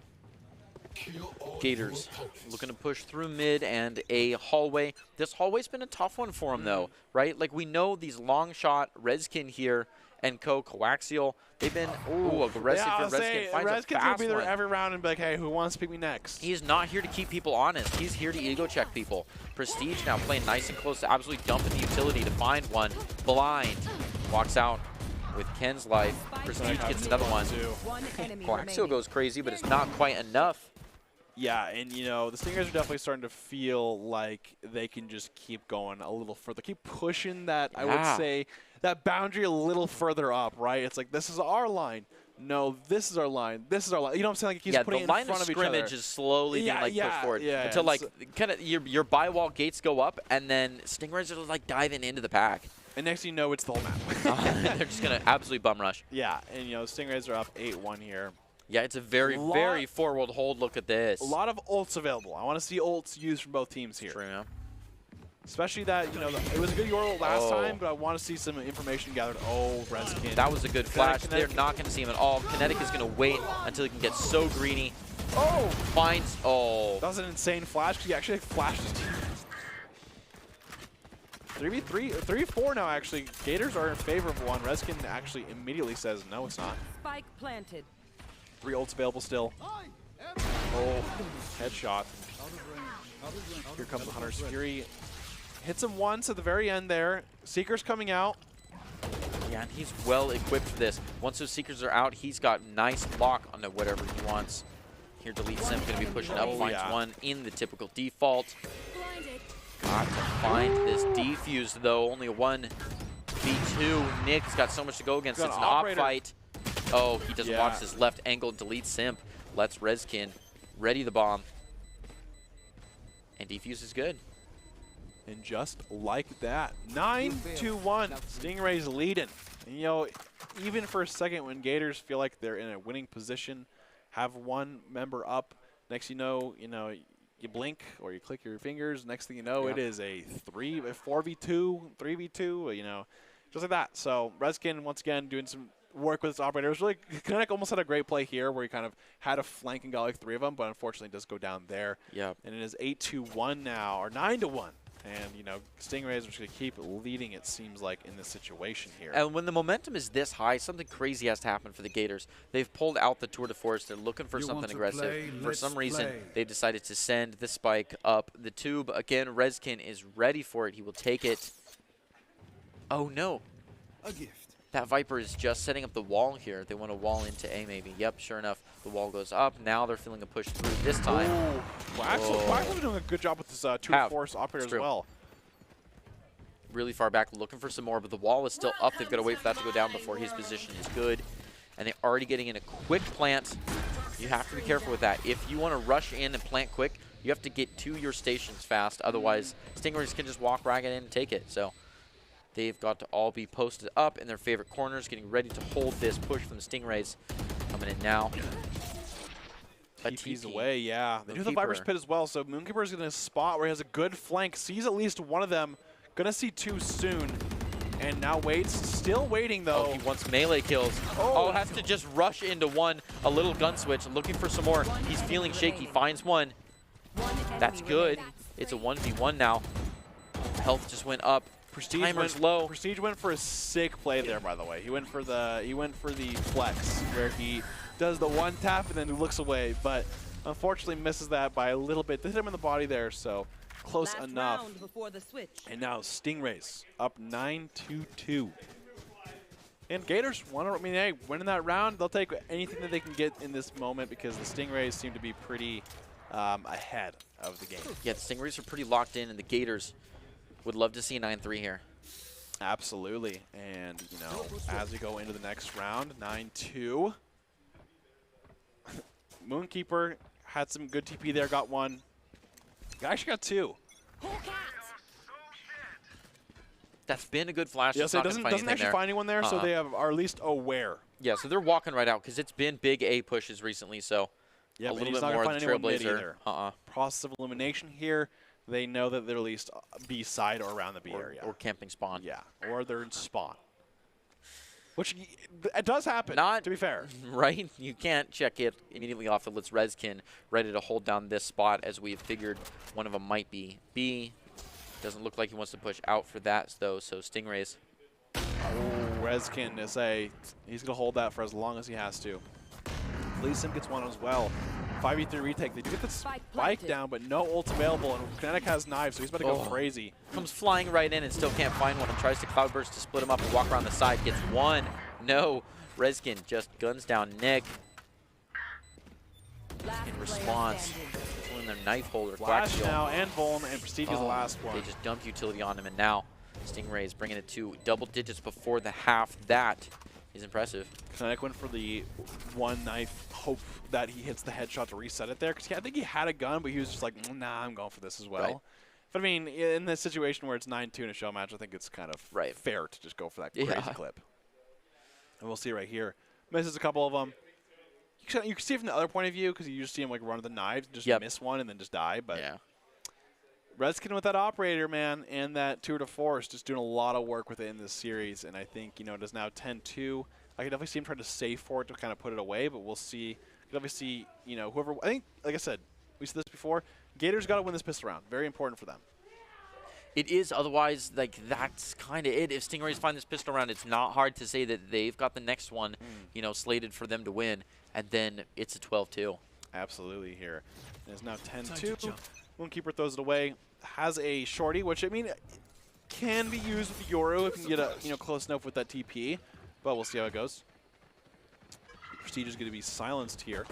Gators looking to push through mid and a hallway. This hallway's been a tough one for him, though, right? Like, we know these long shot, Rezkin here and Coaxial, they've been aggressive for Rezkin. Finds a fast will be there one. every round and be like, hey, who wants to pick me next? He's not here to keep people honest. He's here to ego check people. Prestige now playing nice and close to absolutely dumping the utility to find one. Blind. Walks out with Ken's life. Prestige gets another one. Coaxial goes crazy, but it's not quite enough. Yeah, and, you know, the Stingers are definitely starting to feel like they can just keep going a little further. Keep pushing that, I would say, that boundary a little further up, right? It's like, this is our line. No, this is our line. This is our line. You know what I'm saying? Like, he's putting it in front of each other. The line of scrimmage is slowly being, like, pushed forward. Until, like, kind of your buy-wall gates go up, and then Stingrays are, like, diving into the pack. And next thing you know, it's the whole map. They're just going to absolutely bum rush. Yeah, and, you know, Stingrays are up 8-1 here. Yeah, it's a very, very forward hold. Look at this. A lot of ults available. I want to see ults used from both teams here. True, yeah. Especially that, you know, it was a good URL last time, but I want to see some information gathered. Oh, Rezkin. That was a good flash. They're not going to see him at all. Kinetic is going to wait until he can get so greedy. Oh! Finds, That was an insane flash because he actually flashed his teammates. 3v3, 3v4 now, actually. Gators are in favor of one. Rezkin actually immediately says, no, it's not. Spike planted. 3 ults available still. Oh, headshot. Here comes the Hunter's Fury. Hits him once at the very end there. Seeker's coming out. Yeah, and he's well equipped for this. Once those Seekers are out, he's got nice block on whatever he wants. Here, Delete Sim going to be pushing up, finds one in the typical default. Got to find this defuse, though. Only a 1v2. Nick's got so much to go against. It's an op fight. Oh, he doesn't watch this left angle. Delete Simp. Lets Rezkin ready the bomb. And defuse is good. And just like that, 9-1, Stingrays leading. And, you know, even for a second when Gators feel like they're in a winning position, have one member up, next you know, you blink or you click your fingers. Next thing you know, it is a 4v2, 3v2, you know, just like that. So Rezkin, once again, doing some work with his operator. It was really, Kinetic almost had a great play here where he kind of had a flank and got like 3 of them, but unfortunately does go down there. Yep. And it is 8-1 now, or 9-1. And, you know, Stingrays are just going to keep leading, it seems like, in this situation here. And when the momentum is this high, something crazy has to happen for the Gators. They've pulled out the Tour de Force. They're looking for something aggressive. For some reason, they decided to send the spike up the tube. Again, Rezkin is ready for it. He will take it. Oh, no. A gift. That Viper is just setting up the wall here. They want to wall into A maybe. Yep, sure enough, the wall goes up. Now they're feeling a push through this time. Well, actually, Waxel's doing a good job with this 2 force operator as well. Really far back, looking for some more, but the wall is still up. They've got to wait for that to go down before his position is good. And they're already getting in a quick plant. You have to be careful with that. If you want to rush in and plant quick, you have to get to your stations fast. Otherwise, Stingrays can just walk right in and take it. So they've got to all be posted up in their favorite corners, getting ready to hold this push from the Stingrays. Coming in now. TP's away, yeah. They do the Viper's Pit as well, so Moonkeeper is in a spot where he has a good flank, sees at least one of them. Gonna see 2 soon. And now waits, still waiting though. Oh, he wants melee kills. Oh, has to just rush into one. A little gun switch, looking for some more. He's feeling shaky, finds one. That's good. It's a 1v1 now. Health just went up. Timer's low. Prestige went for a sick play there, by the way. He went for the flex, where he does the 1 tap and then he looks away, but unfortunately misses that by a little bit. They hit him in the body there, so close enough. And now Stingrays up 9-2. And Gators want to, I mean, hey, winning that round, they'll take anything that they can get in this moment because the Stingrays seem to be pretty ahead of the game. Yeah, the Stingrays are pretty locked in, and the Gators would love to see a 9-3 here. Absolutely. And, you know, as we go into the next round, 9-2. Moonkeeper had some good TP there, got 1. Actually got 2. That's been a good flash. Yes, it doesn't actually find anyone there, so they are at least aware. Yeah, so they're walking right out because it's been big A pushes recently, so yeah, a little bit more of the Trailblazer. Process of elimination here. They know that they're at least B side or around the B area. Or camping spawn. Yeah, or they're in spawn. Which it does happen, to be fair. Right? You can't check it immediately off the Let's Rezkin, ready to hold down this spot as we figured one of them might be B. Doesn't look like he wants to push out for that, though, so Stingrays. Oh, Rezkin is he's going to hold that for as long as he has to. Lee Sim gets 1 as well. 5v3 retake. They do get the spike down, but no ult available, and Kinetic has knives, so he's about to go crazy. Comes flying right in and still can't find one, and tries to Cloudburst to split him up and walk around the side. Gets 1. No. Rezkin just guns down Nick. In response, pulling their knife holder. Flash now, and Voln, and Prestige is the last one. They just dumped utility on him, and now Stingrays bringing it to double digits before the half. That is impressive. Kinetic went for the 1 knife, hope that he hits the headshot to reset it there. Because I think he had a gun, but he was just like, nah, I'm going for this as well. Right. But I mean, in this situation where it's 9-2 in a show match, I think it's kind of fair to just go for that crazy clip. And we'll see right here. Misses a couple of them. You can see it from the other point of view because you just see him like run with the knives, just miss one and then just die. But Rezkin with that operator, man, and that tour de force, just doing a lot of work with it in this series. And I think, you know, it is now 10-2. I can definitely see him trying to save for it to kind of put it away, but we'll see. You can definitely see, you know, whoever. I think, like I said, we said this before. Gators got to win this pistol round. Very important for them. It is, otherwise, like, that's kind of it. If Stingrays find this pistol round, it's not hard to say that they've got the next one, you know, slated for them to win, and then it's a 12-2. Absolutely here. It is now 10-2. Moonkeeper throws it away. Has a shorty, which, I mean, can be used with Yoru if you can get a, you know, close enough with that TP, but we'll see how it goes. Prestige is going to be silenced here.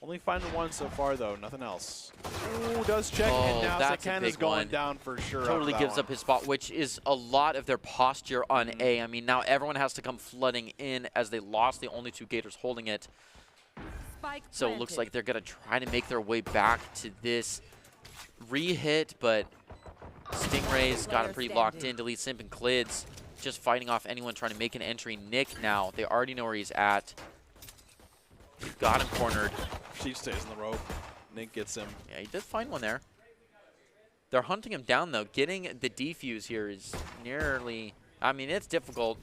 Only finding 1 so far, though. Nothing else. Ooh, does check, and now Sekan is going down for sure. Totally gives up his spot, which is a lot of their posture on A. I mean, now everyone has to come flooding in as they lost the only 2 Gators holding it. So it looks like they're going to try to make their way back to this re-hit, but Stingrays got him pretty locked in. Delete Simp and Clids just fighting off anyone trying to make an entry. Nick now, they already know where he's at. Got him cornered. Prestige stays in the rope. Nick gets him. Yeah, he did find one there. They're hunting him down, though. Getting the defuse here is nearly... I mean, it's difficult.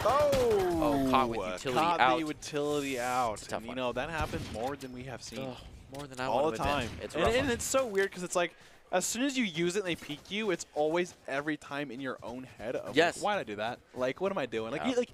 Oh, caught with utility caught out. the utility out. It's a tough and, one. you know, that happens more than we have seen. More than I all want the to time. It's and it's so weird because it's like, as soon as you use it and they peek you, it's always every time in your own head of, like, why did I do that? Like, what am I doing? Like,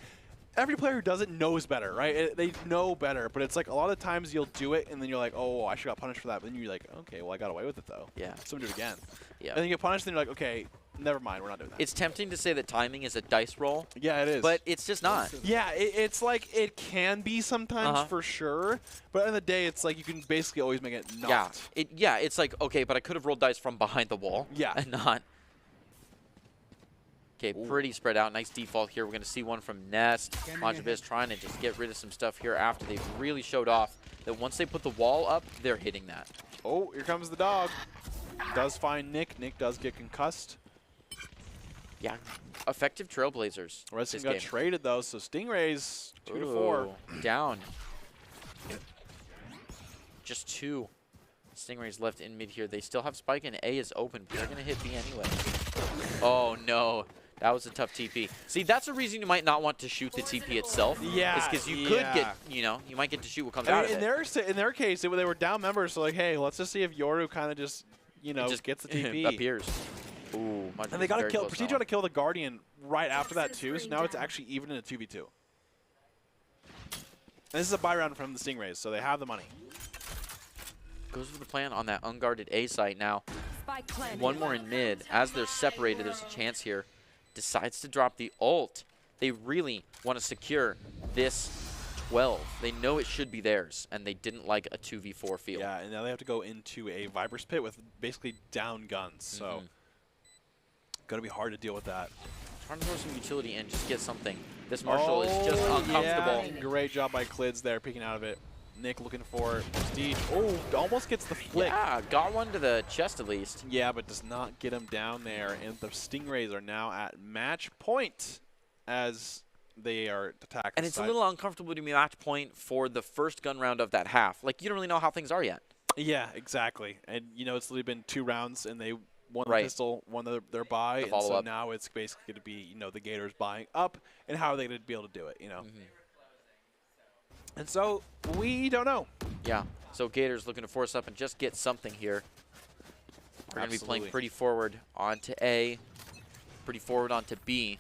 every player who does it knows better, right? They know better, but it's like a lot of times you'll do it and then you're like, oh, I should got punished for that. But then you're like, okay, well, I got away with it, though. Yeah. So I'm going to do it again. Yeah. And then you get punished and you're like, okay, never mind, we're not doing that. It's tempting to say that timing is a dice roll. Yeah, it is. But it's just not. Yeah, it's like it can be sometimes for sure. But at the end of the day, it's like you can basically always make it not. Yeah, it's like, okay, but I could have rolled dice from behind the wall. Yeah. And not. Okay, pretty spread out. Nice default here. We're going to see one from Nest. Majabiz trying to just get rid of some stuff here after they've really showed off that once they put the wall up, they're hitting that. Oh, here comes the dog. Does find Nick. Nick does get concussed. Yeah, effective Trailblazers. Redskins got traded, though, so Stingrays 2 to 4. Down. Just 2 Stingrays left in mid here. They still have Spike, and A is open, but they're going to hit B anyway. Oh, no. That was a tough TP. See, that's a reason you might not want to shoot the TP itself. Yeah. Is because you could get, you know, you might get to shoot what comes out of it. In their case, they were down members, so like, hey, let's just see if Yoru kind of just, you know, just gets the TP. Appears. Ooh, and they got to kill. Prestige got to kill the Guardian right after that too. So now it's actually even in a 2v2. And this is a buy round from the Stingrays, so they have the money. Goes for the plan on that unguarded A site now. One more in mid. As they're separated, there's a chance here. Decides to drop the ult. They really want to secure this 12. They know it should be theirs, and they didn't like a 2v4 field. Yeah, and now they have to go into a Viper's Pit with basically down guns. So going to be hard to deal with that. Trying to throw some utility in, just get something. This Marshall is just uncomfortable. Yeah. Great job by Clids there, peeking out of it. Nick looking for Prestige. Oh, almost gets the flick. Yeah, got one to the chest at least. Yeah, but does not get him down there. And the Stingrays are now at match point as they are attacking. And it's a little uncomfortable to be match point for the first gun round of that half. Like, you don't really know how things are yet. Yeah, exactly. And, you know, it's literally been 2 rounds, and they won the pistol, won their buy. And so now it's basically going to be, you know, the Gators buying up, and how are they going to be able to do it, you know? And so we don't know. Yeah. So Gators looking to force up and just get something here. We're going to be playing pretty forward onto A, pretty forward onto B.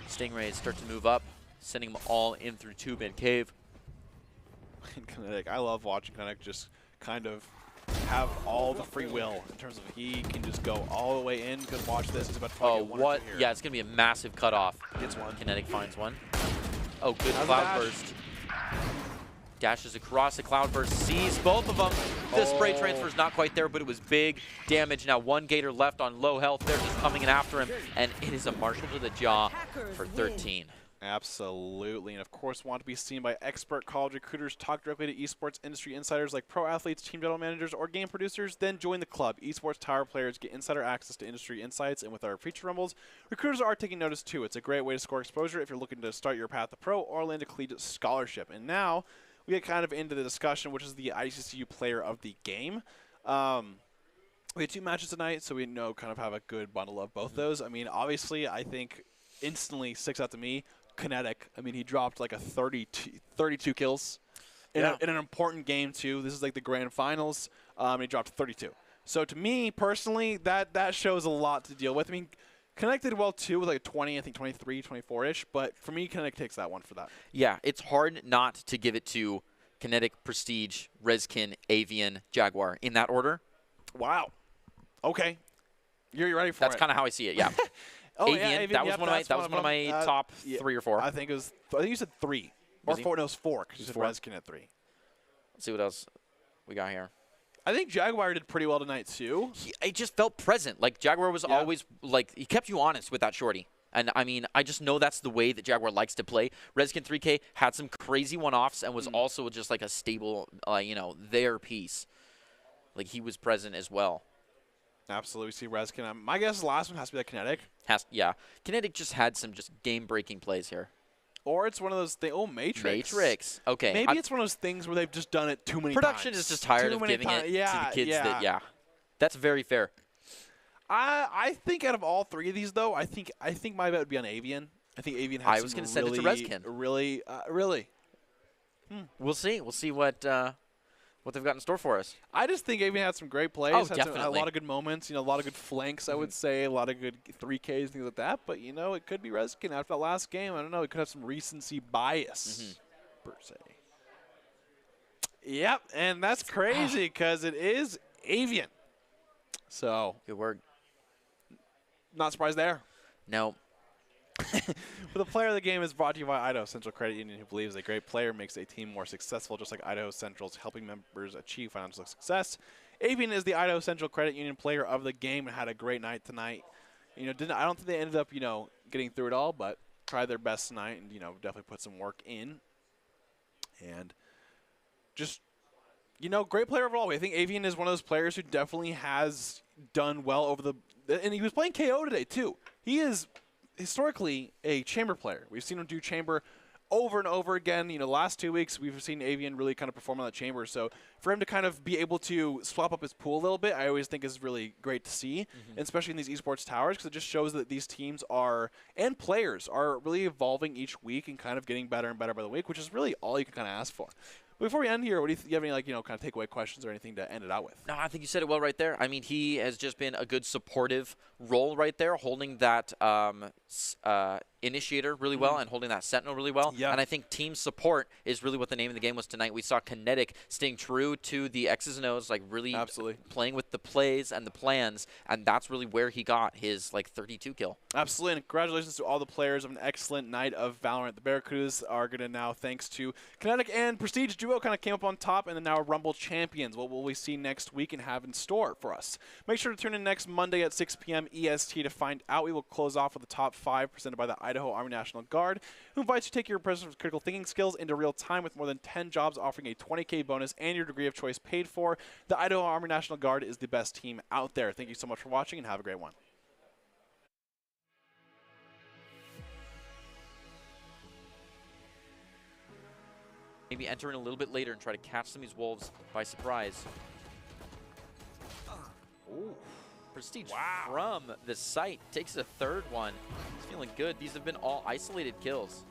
Stingrays start to move up, sending them all in through tube and cave. And Kinetic, I love watching Kinetic just kind of have all the free will in terms of he can just go all the way in. Because watch this, he's about to get one or two here. Yeah, it's going to be a massive cutoff. Gets one. Kinetic finds one. Oh, good cloudburst. Dashes across the cloudburst, sees both of them. The spray transfer is not quite there, but it was big damage. Now 1 Gator left on low health. They're just coming in after him, and it is a Marshall to the jaw for 13. Absolutely, and of course want to be seen by expert college recruiters. Talk directly to esports industry insiders like pro athletes, team general managers, or game producers. Then join the club. Esports Tower players get insider access to industry insights, and with our feature rumbles, recruiters are taking notice too. It's a great way to score exposure if you're looking to start your path to pro or land a collegiate scholarship. And now we get kind of into the discussion, which is the ICCU player of the game. We had 2 matches tonight, so we know kind of have a good bundle of both those. I mean, obviously, I think instantly sticks out to me. Kinetic. I mean, he dropped like a 32 kills in an important game too. This is like the grand finals. And he dropped 32. So to me personally, that shows a lot to deal with. I mean, Kinetic did well too with like 20, I think 23, 24-ish. But for me, Kinetic takes that one for that. Yeah, it's hard not to give it to Kinetic, Prestige, Rezkin, Avian, Jaguar in that order. Wow. Okay. You're ready for That's kind of how I see it. Yeah. Avian, that was one of my top 3 or 4. I think you said 3 or 4. No, it was 4 because you said Rezkin at 3. Let's see what else we got here. I think Jaguar did pretty well tonight too. He just felt present. Like Jaguar was always like he kept you honest with that shorty. And I mean, I just know that's the way that Jaguar likes to play. Rezkin 3K had some crazy one-offs and was also just like a stable, you know, their piece. Like he was present as well. Absolutely, see Rezkin. My guess the last one has to be that Kinetic. Yeah. Kinetic just had some just game-breaking plays here. Or it's one of those things. Oh, Matrix. Okay. Maybe it's one of those things where they've just done it too many Production times. is just tired of giving it to the kids that, That's very fair. I think out of all 3 of these, though, I think my bet would be on Avian. I think Avian has I was going to send it to Rezkin. Really? We'll see. We'll see what they've got in store for us. I just think Avian had some great plays. Oh, definitely. A lot of good moments, you know, a lot of good flanks, I would say, a lot of good 3Ks, things like that. But, you know, it could be Rezkin after that last game. I don't know. It could have some recency bias, per se. Yep, and that's crazy because it is Avian. So good work. not surprised there. No. But the player of the game is brought to you by Idaho Central Credit Union, who believes a great player makes a team more successful, just like Idaho Central's helping members achieve financial success. Avian is the Idaho Central Credit Union player of the game and had a great night tonight. I don't think they ended up, getting through it all, but tried their best tonight and, definitely put some work in. And just, great player overall. I think Avian is one of those players who definitely has done well over and he was playing KO today, too. He is historically a chamber player. We've seen him do chamber over and over again. The last 2 weeks we've seen Avian really kind of perform on that chamber. So for him to kind of be able to swap up his pool a little bit, I always think is really great to see, and especially in these esports towers, because it just shows that these teams and players are really evolving each week and kind of getting better and better by the week, which is really all you can kind of ask for. Before we end here, what do you have any kind of takeaway questions or anything to end it out with? No, I think you said it well right there. I mean, he has just been a good supportive role right there, holding that initiator really well and holding that sentinel really well. Yeah. And I think team support is really what the name of the game was tonight. We saw Kinetic staying true to the X's and O's, like really playing with the plays and the plans, and that's really where he got his 32 kill. Absolutely, and congratulations to all the players of an excellent night of Valorant. The Barracudas are going to now, thanks to Kinetic and Prestige Duo, kind of came up on top, and then now Rumble champions. What will we see next week and have in store for us? Make sure to tune in next Monday at 6 p.m. EST to find out. We will close off with the top 5 presented by the Idaho Army National Guard, who invites you to take your personal critical thinking skills into real time with more than 10 jobs offering a 20K bonus and your degree of choice paid for. The Idaho Army National Guard is the best team out there. Thank you so much for watching, and have a great one. Maybe enter in a little bit later and try to catch some of these wolves by surprise. Ooh. Prestige from the site takes a third one. He's feeling good. These have been all isolated kills.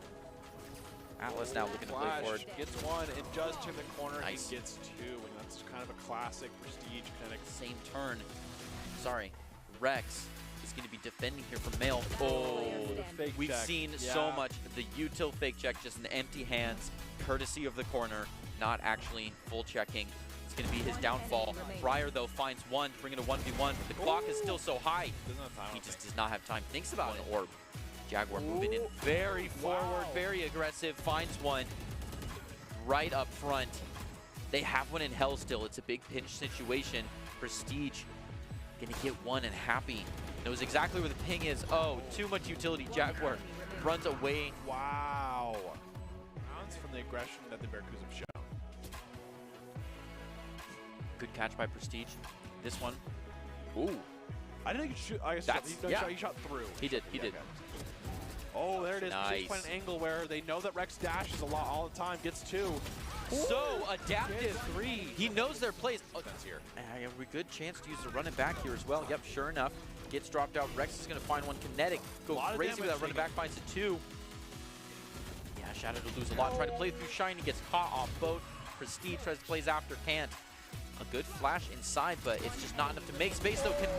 Atlas now looking to play forward. Gets one and just turn the corner Nice. and gets two, and that's kind of a classic Prestige kind of. Same turn. Sorry. Rex is going to be defending here from Mail. Oh, Fake we've check. seen so much. The util fake check, just in empty hands, courtesy of the corner, not actually full checking. It's going to be his downfall. Fryer, though, finds one to bring it a 1v1, but the clock is still so high. Doesn't have time, He just does not have time. Thinks about an orb. Jaguar moving in very forward, very aggressive, finds one right up front. They have one in hell still. It's a big pinch situation. Prestige gonna get one and happy. Knows exactly where the ping is. Oh, too much utility. Jaguar runs away. Wow. Rounds from the aggression that the Barracudas have shown. Good catch by Prestige. This one. Ooh. I didn't think he shoot. I guess he shot through. He did. He did. Okay. Oh, there it is. Nice. Just find an angle where they know that Rex dashes a lot all the time. Gets two. So adaptive. Three. He knows their plays. Oh, Here. a good chance to use the running back here as well. Yep, sure enough. Gets dropped out. Rex is going to find one. Kinetic. Go crazy with that running back. Finds a two. Yeah, Shadow to lose a lot. Trying to play through Shiny. Gets caught off boat. Prestige tries to plays after. Can't. A good flash inside, but it's just not enough to make space, though. Kinetic